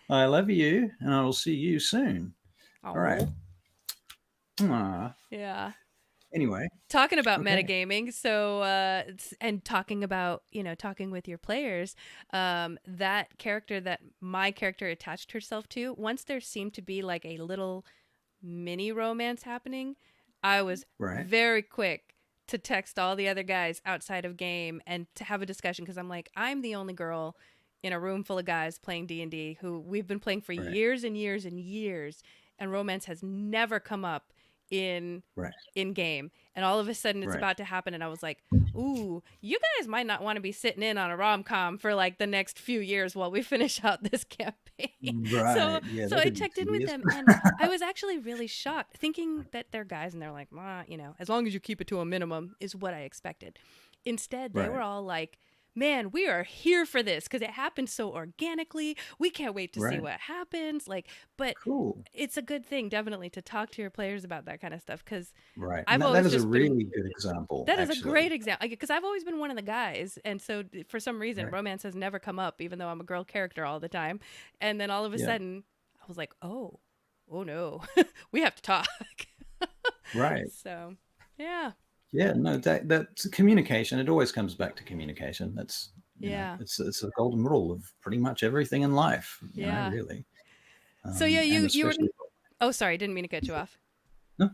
I love you, and I will see you soon. All right. Aww. Yeah. Anyway, talking about okay. metagaming, so and talking about, talking with your players, that character that my character attached herself to, once there seemed to be like a little mini romance happening, I was very quick to text all the other guys outside of game and to have a discussion, because I'm like, I'm the only girl in a room full of guys playing D&D who we've been playing for years and years and years, and romance has never come up in game, and all of a sudden it's about to happen, and I was like, ooh, you guys might not want to be sitting in on a rom-com for like the next few years while we finish out this campaign. So I checked in with them, and I was actually really shocked, thinking that they're guys and they're like, as long as you keep it to a minimum is what I expected. Instead, they were all like, man, we are here for this because it happened so organically. We can't wait to see what happens. But it's a good thing, definitely, to talk to your players about that kind of stuff, because that is a really good example. That is a great example, because I've always been one of the guys, and so for some reason, romance has never come up, even though I'm a girl character all the time. And then all of a sudden, I was like, oh no, we have to talk. So, yeah. Yeah, no, that's communication. It always comes back to communication. That's it's a golden rule of pretty much everything in life. You know, really. So you were. Oh, sorry, didn't mean to cut you off. No,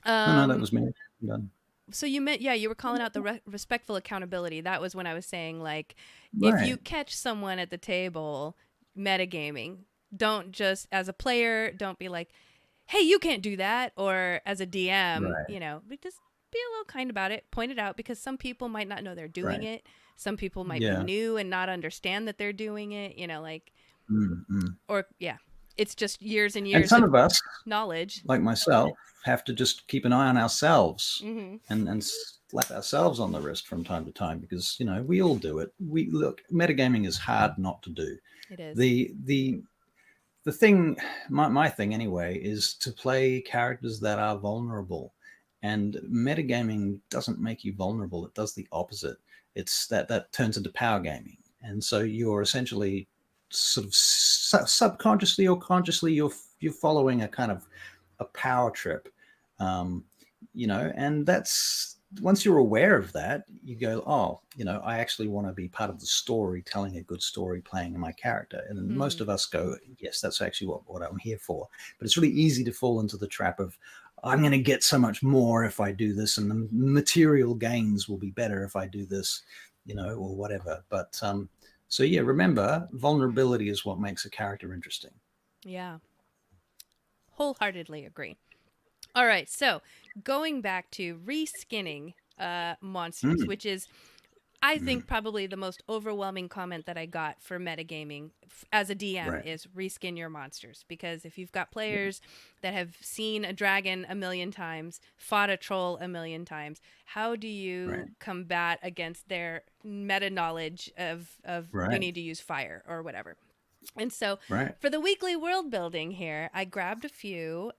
no, that was me. I'm done. So you meant, you were calling out the respectful accountability. That was when I was saying, like, if you catch someone at the table metagaming, don't just, as a player, don't be like, hey, you can't do that. Or as a DM, just be a little kind about it, point it out, because some people might not know they're doing it. Some people might be new and not understand that they're doing it, or it's just years and years. And some of us, knowledge, like myself, have to just keep an eye on ourselves and slap ourselves on the wrist from time to time, because, we all do it. Metagaming is hard not to do. It is. The thing, my thing anyway, is to play characters that are vulnerable. And metagaming doesn't make you vulnerable. It does the opposite. it's that turns into power gaming, and so you're essentially sort of subconsciously or consciously you're following a kind of a power trip, and that's once you're aware of that, you go, oh, I actually want to be part of the story, telling a good story, playing my character. And most of us go, yes, that's actually what I'm here for. But it's really easy to fall into the trap of, I'm going to get so much more if I do this, and the material gains will be better if I do this, or whatever. But so yeah, remember, vulnerability is what makes a character interesting. Yeah. Wholeheartedly agree. All right, so going back to reskinning monsters, which is, I think, probably the most overwhelming comment that I got for metagaming as a DM is reskin your monsters. Because if you've got players that have seen a dragon a million times, fought a troll a million times, how do you combat against their meta knowledge of you need to use fire or whatever? And so for the weekly world building here, I grabbed a few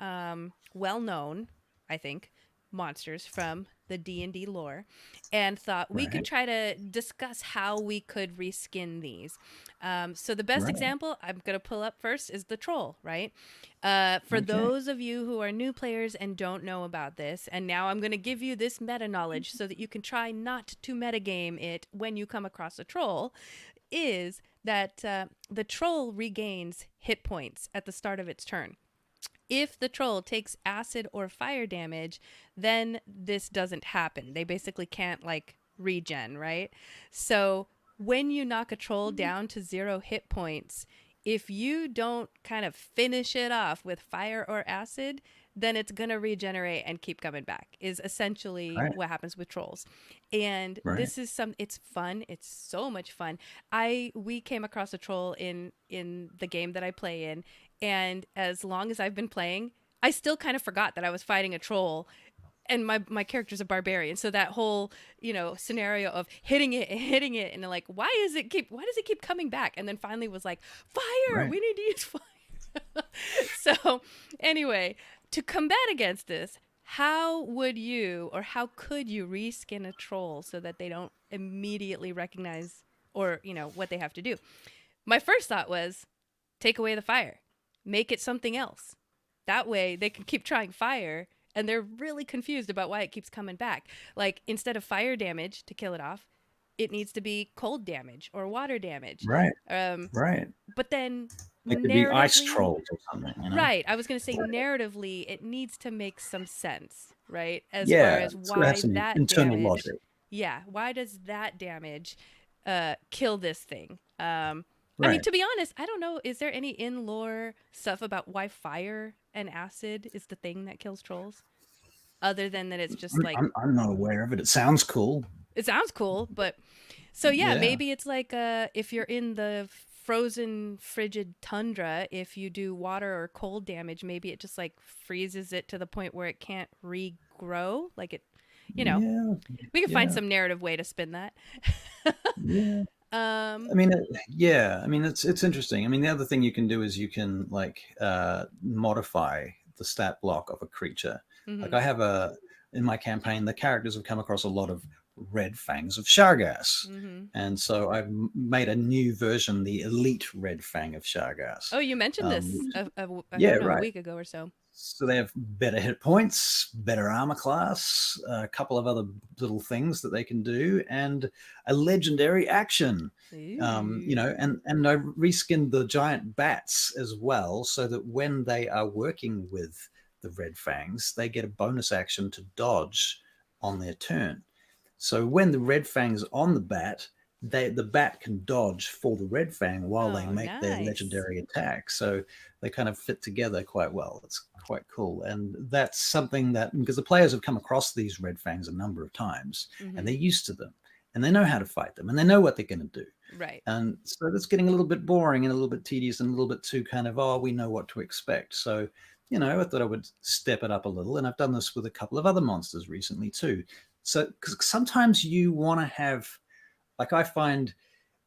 well-known, I think, monsters from the D&D lore and thought we could try to discuss how we could reskin these. So the best example I'm going to pull up first is the troll, right? For those of you who are new players and don't know about this, and now I'm going to give you this meta knowledge so that you can try not to metagame it when you come across a troll, is that the troll regains hit points at the start of its turn. If the troll takes acid or fire damage, then this doesn't happen. They basically can't regen, right? So when you knock a troll down to 0 hit points, if you don't kind of finish it off with fire or acid, then it's going to regenerate and keep coming back, is essentially what happens with trolls. And this is it's fun. It's so much fun. We came across a troll in the game that I play in. And as long as I've been playing, I still kind of forgot that I was fighting a troll. And my character's a barbarian. So that whole, scenario of hitting it, and why does it keep coming back? And then finally was like, fire, we need to use fire. So anyway, to combat against this, how would you or how could you reskin a troll so that they don't immediately recognize or, what they have to do? My first thought was take away the fire, make it something else. That way they can keep trying fire and they're really confused about why it keeps coming back. Like instead of fire damage to kill it off, it needs to be cold damage or water damage. Right. But then it could be ice trolls or something. Right. I was going to say narratively, it needs to make some sense, right? As far as why that internal damage. Logic. Yeah. Why does that damage kill this thing? I mean, to be honest, I don't know. Is there any in lore stuff about why fire and acid is the thing that kills trolls? Other than that it's just I'm not aware of it. It sounds cool. It sounds cool, but so maybe it's like if you're in the frozen, frigid tundra, if you do water or cold damage, maybe it just freezes it to the point where it can't regrow. Like it, we can find some narrative way to spin that. I mean, it's interesting. I mean, the other thing you can do is you can modify the stat block of a creature. Like I have in my campaign, the characters have come across a lot of red fangs of Shargas. And so I've made a new version, the elite red fang of Shargas. Oh, you mentioned this a week ago or so. So they have better hit points, better armor class, a couple of other little things that they can do, and a legendary action. And I reskinned the giant bats as well, so that when they are working with the red fangs, they get a bonus action to dodge on their turn. So when the red fang's on the bat, the bat can dodge for the red fang while they make their legendary attack. So they kind of fit together quite well. It's quite cool. And that's something that, because the players have come across these red fangs a number of times and they're used to them and they know how to fight them and they know what they're going to do. Right. And so that's getting a little bit boring and a little bit tedious and a little bit too kind of, we know what to expect. So, I thought I would step it up a little. And I've done this with a couple of other monsters recently too. So, because sometimes you want to have, I find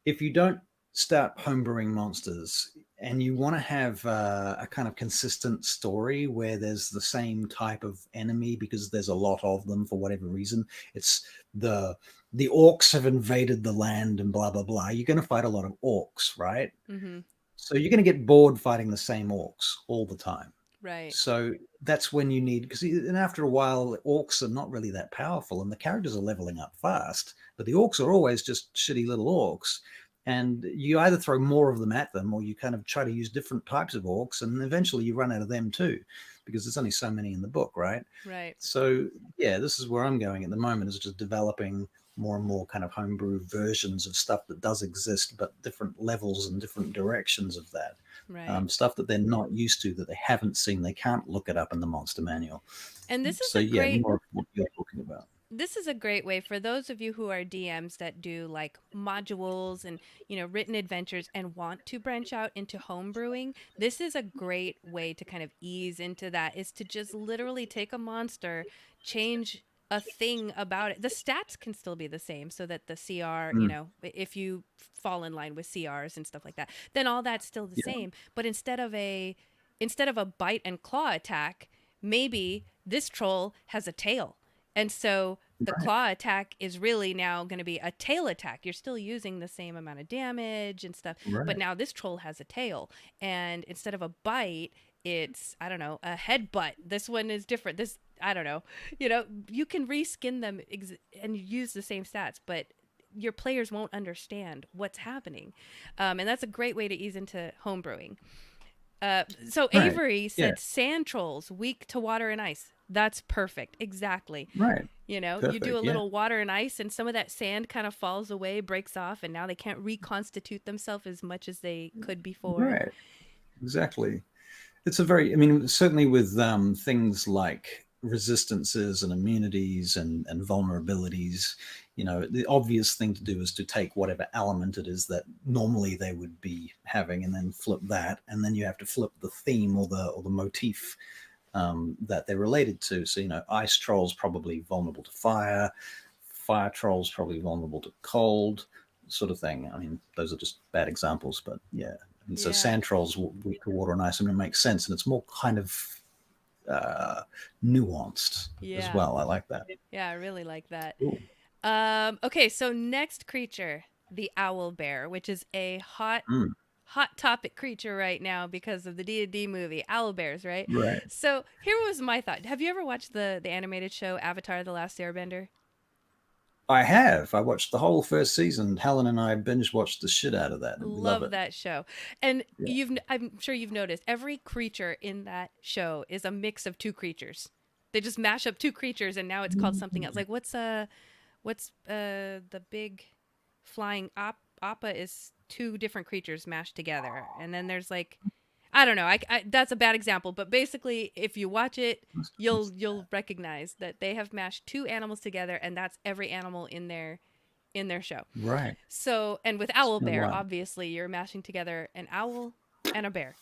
if you don't start homebrewing monsters and you want to have a kind of consistent story where there's the same type of enemy because there's a lot of them for whatever reason. It's the orcs have invaded the land and blah blah blah. You're going to fight a lot of orcs, right? Mm-hmm. So you're going to get bored fighting the same orcs all the time. Right. So that's when you need, because and after a while, orcs are not really that powerful, and the characters are leveling up fast. But the orcs are always just shitty little orcs, and you either throw more of them at them, or you kind of try to use different types of orcs, and eventually you run out of them too, because there's only so many in the book, right? Right. So yeah, this is where I'm going at the moment, is just developing more and more kind of homebrew versions of stuff that does exist, but different levels and different directions of that. Right. Stuff that they're not used to, that they haven't seen, they can't look it up in the monster manual. And this is So a yeah, great more of what you're talking about. this is a great way for those of you who are DMs that do like modules and, you know, written adventures and want to branch out into home brewing. This is a great way to kind of ease into that, is to just literally take a monster, change a thing about it. The stats can still be the same, so that the CR, you know, if you fall in line with CRs and stuff like that, then all that's still the Yeah. same. But instead of a bite and claw attack, maybe this troll has a tail. And so the Right. claw attack is really now going to be a tail attack. You're still using the same amount of damage and stuff, but Right. now this troll has a tail. And instead of a bite, it's, I don't know, a headbutt. This one is different. This, I don't know. You know, you can reskin them and use the same stats, but your players won't understand what's happening. And that's a great way to ease into homebrewing. So Right. Avery said Yeah. sand trolls, weak to water and ice. That's perfect. Exactly. Right. You know, you do a Perfect, yeah. little water and ice, and some of that sand kind of falls away, breaks off, and now they can't reconstitute themselves as much as they could before. Right. Exactly. It's a very, I mean, certainly with things like resistances and immunities and vulnerabilities, you know, the obvious thing to do is to take whatever element it is that normally they would be having and then flip that. And then you have to flip the theme or the motif that they're related to. So, you know, ice trolls probably vulnerable to fire, fire trolls probably vulnerable to cold, sort of thing. I mean, those are just bad examples, but yeah. And so Yeah. sand trolls, weak to water and ice, and it makes sense. And it's more kind of nuanced Yeah. as well. I like that. Yeah, I really like that. Cool. Okay, so next creature, the owl bear, which is a hot topic creature right now because of the D&D movie, owl bears, right? Right. So here was my thought. Have you ever watched the animated show Avatar: The Last Airbender? I have. I watched the whole first season. Helen and I binge watched the shit out of that. We love Love it. that show. And Yeah. I'm sure you've noticed every creature in that show is a mix of two creatures. They just mash up two creatures and now it's called something else. Like what's the big flying appa is two different creatures mashed together. And then there's like, I don't know. I that's a bad example, but basically if you watch it, you'll recognize that they have mashed two animals together and that's every animal in their show. Right. So, and with owl So bear, what? obviously you're mashing together an owl and a bear.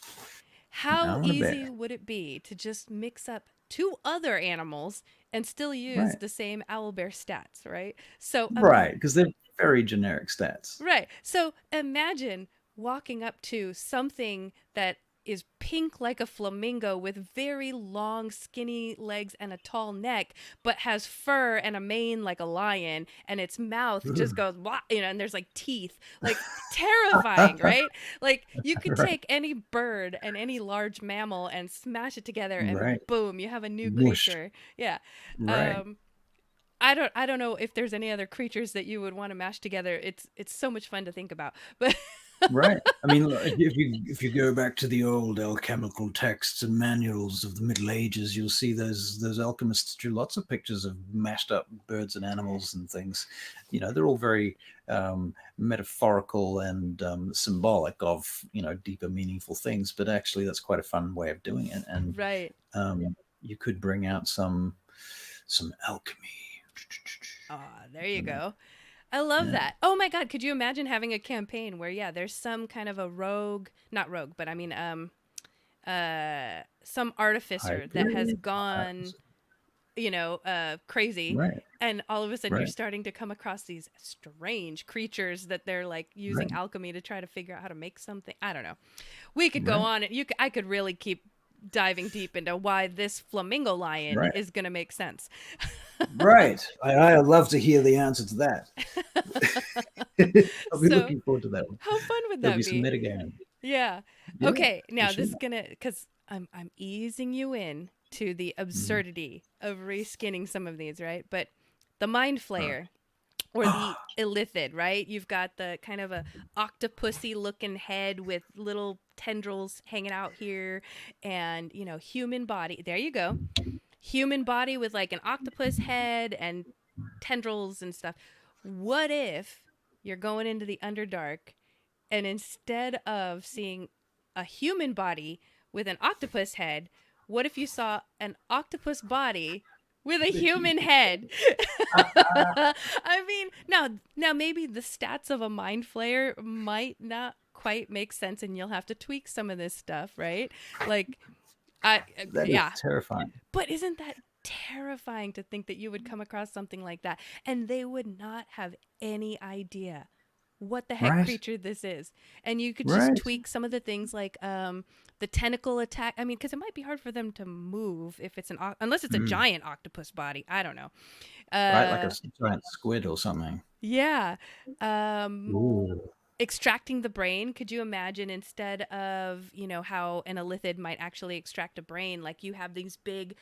How owl and a easy bear. would it be to just mix up two other animals and still use Right. the same owl bear stats, right? So, Right. Because they're very generic stats. right. So imagine walking up to something that is pink like a flamingo with very long skinny legs and a tall neck, but has fur and a mane like a lion, and its mouth just goes wah, you know, and there's like teeth, like terrifying, right? Like you could Right. take any bird and any large mammal and smash it together and Right. boom, you have a new Whoosh. creature. Yeah. Right. I don't know if there's any other creatures that you would want to mash together. It's so much fun to think about. But Right. I mean, if you go back to the old alchemical texts and manuals of the Middle Ages, you'll see those alchemists drew lots of pictures of mashed up birds and animals and things. You know, they're all very metaphorical and symbolic of, you know, deeper, meaningful things. But actually, that's quite a fun way of doing it. And right. you could bring out some alchemy. There you go. I love that. Oh my God. Could you imagine having a campaign where, yeah, there's some kind of a not rogue, but I mean, some artificer that has gone crazy. Right. And all of a sudden you're Right. starting to come across these strange creatures that they're like using Right. alchemy to try to figure out how to make something. I don't know. We could go Right. on and I could really keep diving deep into why this flamingo lion Right. is going to make sense. Right. I'd love to hear the answer to that. I'll be So, looking forward to that one. how fun would There'll that be some be? metagame. Yeah. Yeah, Okay. Now for this is sure. gonna because I'm easing you in to the absurdity of reskinning some of these, right? But the mind flayer or the illithid, right? You've got the kind of a octopusy looking head with little tendrils hanging out here, and human body. There you go. Human body with like an octopus head and tendrils and stuff. What if you're going into the Underdark and instead of seeing a human body with an octopus head, what if you saw an octopus body with a human head? I mean, now maybe the stats of a mind flayer might not quite make sense, and you'll have to tweak some of this stuff, right? Like, That is terrifying. but isn't that terrifying to think that you would come across something like that and they would not have any idea what the heck Right. creature this is? And you could just Right. tweak some of the things like the tentacle attack. I mean, because it might be hard for them to move if it's unless it's a giant octopus body. I don't know. Right, like a giant squid or something. Yeah. Ooh. Extracting the brain. Could you imagine instead of, how an illithid might actually extract a brain, like you have these big,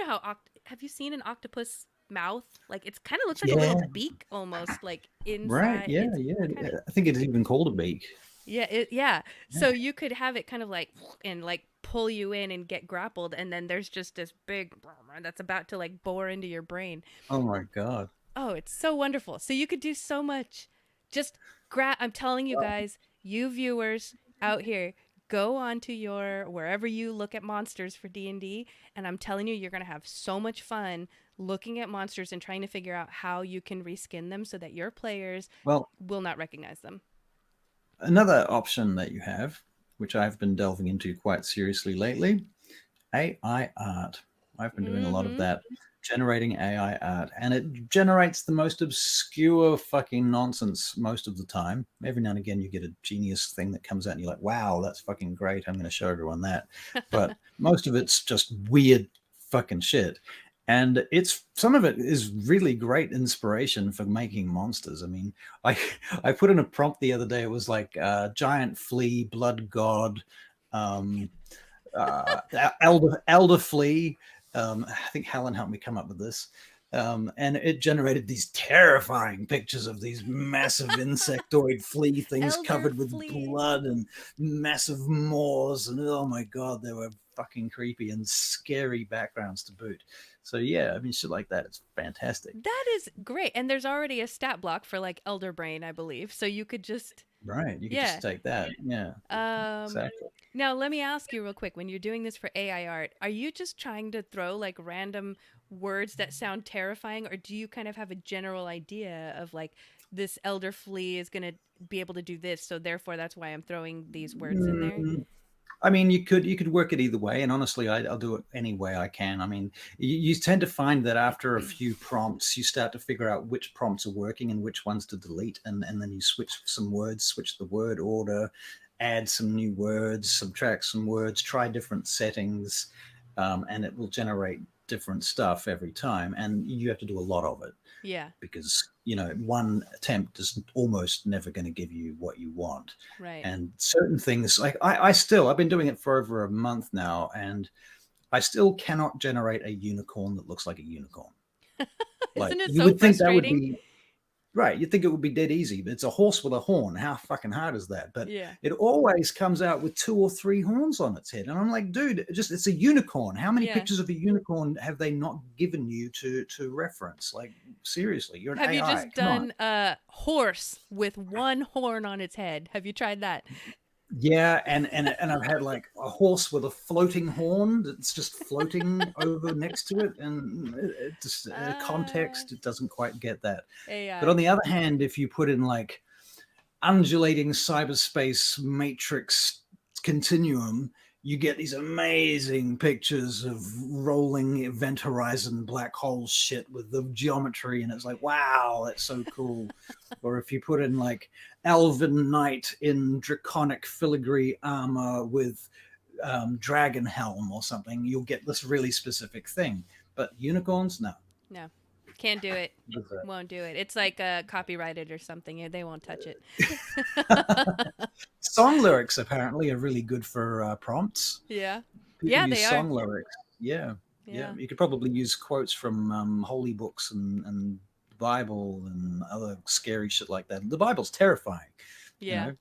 how, have you seen an octopus mouth? Like it's kind of looks like a little Yeah. beak almost like inside. Right. Yeah. It's Yeah. kinda- I think it's even called a beak. yeah. So you could have it kind of like and like pull you in and get grappled, and then there's just this big that's about to like bore into your brain. Oh my God. Oh, it's so wonderful. So you could do so much. Just I'm telling you guys, you viewers out here, go onto your wherever you look at monsters for D&D, and I'm telling you, you're going to have so much fun looking at monsters and trying to figure out how you can reskin them so that your players Well, will not recognize them. another option that you have, which I've been delving into quite seriously lately, AI art. I've been doing a lot of that, generating AI art, and it generates the most obscure fucking nonsense most of the time. Every now and again, you get a genius thing that comes out and you're like, wow, that's fucking great. I'm going to show everyone that. But most of it's just weird fucking shit. And some of it is really great inspiration for making monsters. I mean, I put in a prompt the other day. It was like giant flea, blood god, elder flea. I think Helen helped me come up with this. And it generated these terrifying pictures of these massive insectoid flea things Elder covered with flea. blood and massive maws. And oh my God, they were fucking creepy and scary backgrounds to boot. So yeah, I mean, shit like that, it's fantastic. That is great. And there's already a stat block for like elder brain, I believe. So you could just Right. You can Yeah. just take that. Yeah, exactly. Now, let me ask you real quick, when you're doing this for AI art, are you just trying to throw like random words that sound terrifying, or do you kind of have a general idea of like this elder flea is going to be able to do this, so therefore that's why I'm throwing these words in there? I mean, you could work it either way, and honestly, I'll do it any way I can. I mean, you tend to find that after a few prompts, you start to figure out which prompts are working and which ones to delete, and then you switch some words, switch the word order, add some new words, subtract some words, try different settings, and it will generate different stuff every time, and you have to do a lot of it. Yeah. Because one attempt is almost never going to give you what you want. Right. And certain things, like I've been doing it for over a month now, and I still cannot generate a unicorn that looks like a unicorn. Isn't it you so would think that would frustrating? be right. You'd think it would be dead easy, but it's a horse with a horn. How fucking hard is that? But Yeah. it always comes out with 2 or 3 horns on its head, and I'm like, dude, it's a unicorn. How many Yeah. pictures of a unicorn have they not given you to reference? Like, seriously, you're an Have AI. you just Come on. done a horse with one horn on its head? Have you tried that? Yeah, and I've had like a horse with a floating horn that's just floating over next to it, and it just context, it doesn't quite get that. AI. But on the other hand, if you put in like undulating cyberspace matrix continuum, you get these amazing pictures of rolling event horizon black hole shit with the geometry, and it's like, wow, that's so cool. Or if you put in like elven knight in draconic filigree armor with dragon helm or something, you'll get this really specific thing. But unicorns, no. No, can't do it. Won't do it. It's like copyrighted or something. They won't touch it. Song lyrics apparently are really good for prompts. Yeah. People Yeah, use they song are. lyrics. Yeah. Yeah. You could probably use quotes from holy books and the Bible and other scary shit like that. The Bible's terrifying. Yeah. You know?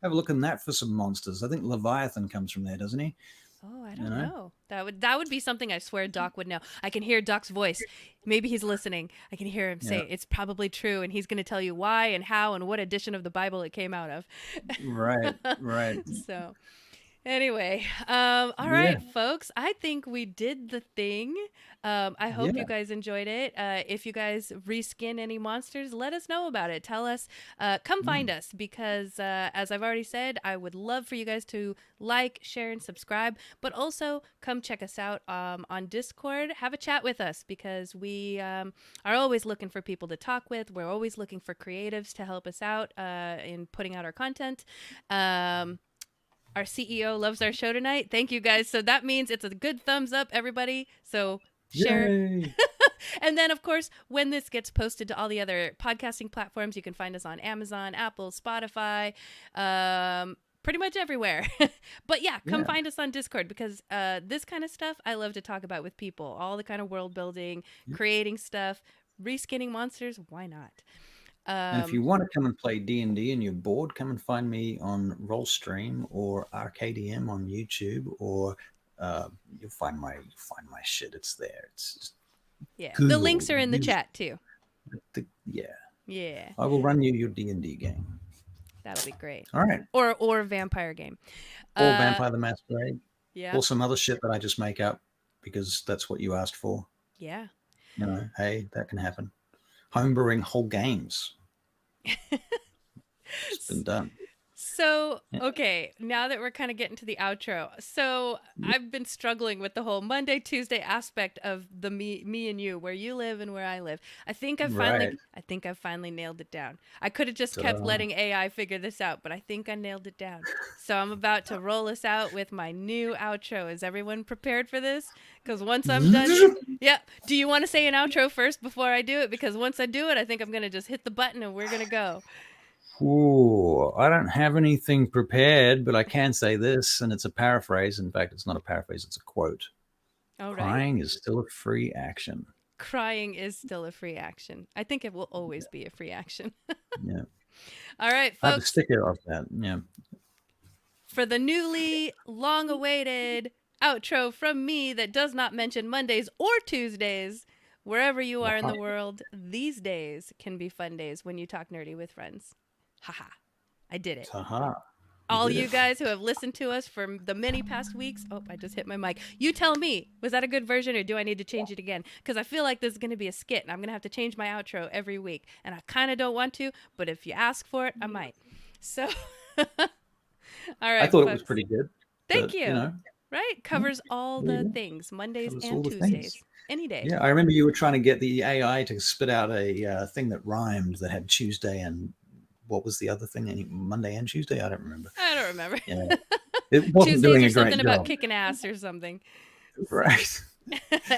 Have a look in that for some monsters. I think Leviathan comes from there, doesn't he? Oh, I don't know. That would be something I swear Doc would know. I can hear Doc's voice. Maybe he's listening. I can hear him say it's probably true, and he's going to tell you why and how and what edition of the Bible it came out of. Right. So, anyway, all right, folks. I think we did the thing. I hope you guys enjoyed it. If you guys reskin any monsters, let us know about it. Tell us. Come find us, because as I've already said, I would love for you guys to like, share, and subscribe. But also come check us out on Discord. Have a chat with us, because we are always looking for people to talk with. We're always looking for creatives to help us out in putting out our content. Our CEO loves our show tonight. Thank you, guys. So that means it's a good thumbs up, everybody. So share. And then, of course, when this gets posted to all the other podcasting platforms, you can find us on Amazon, Apple, Spotify, pretty much everywhere. But yeah, come find us on Discord, because this kind of stuff I love to talk about with people. All the kind of world building, creating stuff, reskinning monsters. Why not? And if you want to come and play D&D and you're bored, come and find me on Rollstream or Arcadium on YouTube, or you'll find my shit. It's there. It's just Google. The links are in the chat too. Yeah. I will run you your D&D game. That'll be great. All right. Or vampire game. Or Vampire the Masquerade. Yeah. Or some other shit that I just make up because that's what you asked for. Yeah. You know, hey, that can happen. Homebrewing whole games. It's been done. So, okay, now that we're kind of getting to the outro. So, I've been struggling with the whole Monday, Tuesday aspect of the me and you, where you live and where I live. I think I've finally nailed it down. I could have just kept letting AI figure this out, but I think I nailed it down. So, I'm about to roll us out with my new outro. Is everyone prepared for this? Because once I'm done, do you want to say an outro first before I do it? Because once I do it, I think I'm going to just hit the button and we're going to go. Ooh, I don't have anything prepared, but I can say this, and it's a paraphrase. In fact, it's not a paraphrase, it's a quote. All right. Crying is still a free action. Crying is still a free action. I think it will always be a free action. Yeah. All right, folks. I have a sticker of that. Yeah. For the newly long-awaited outro from me that does not mention Mondays or Tuesdays, wherever you are in the world, these days can be fun days when you talk nerdy with friends. Haha. I did it. All you guys who have listened to us for the many past weeks. Oh, I just hit my mic. You tell me, was that a good version, or do I need to change it again? Because I feel like this is going to be a skit, and I'm going to have to change my outro every week. And I kind of don't want to, but if you ask for it, I might. So, all right, I thought it was pretty good. Thank you. Right? Covers all the things, Mondays and Tuesdays. Any day. Yeah, I remember you were trying to get the AI to spit out a thing that rhymed, that had Tuesday and what was the other thing? Monday and Tuesday? I don't remember. Yeah. It wasn't Tuesdays doing or a great something job. about kicking ass or something. Right.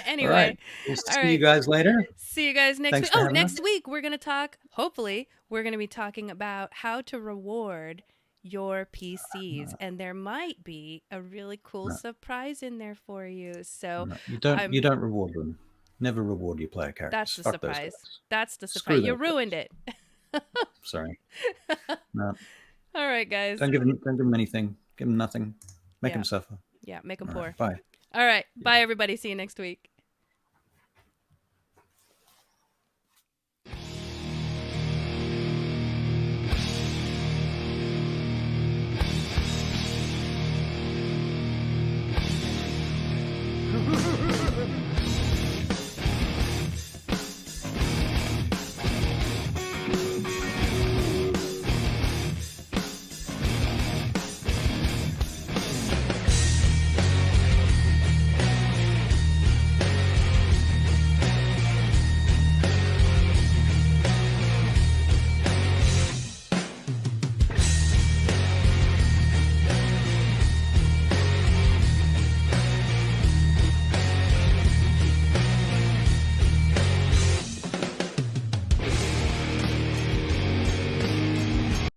Anyway. All right. We'll see you guys later. See you guys next Thanks week. Next week we're going to talk, hopefully, we're going to be talking about how to reward your PCs, and there might be a really cool surprise in there for you. So you don't reward them. Never reward your player characters. That's the Fuck surprise. Those That's the surprise. You ruined it. Sorry. No. All right, guys. Don't give them anything. Give them nothing. Make them suffer. Yeah, make them poor. Bye. All right. Bye, everybody. See you next week.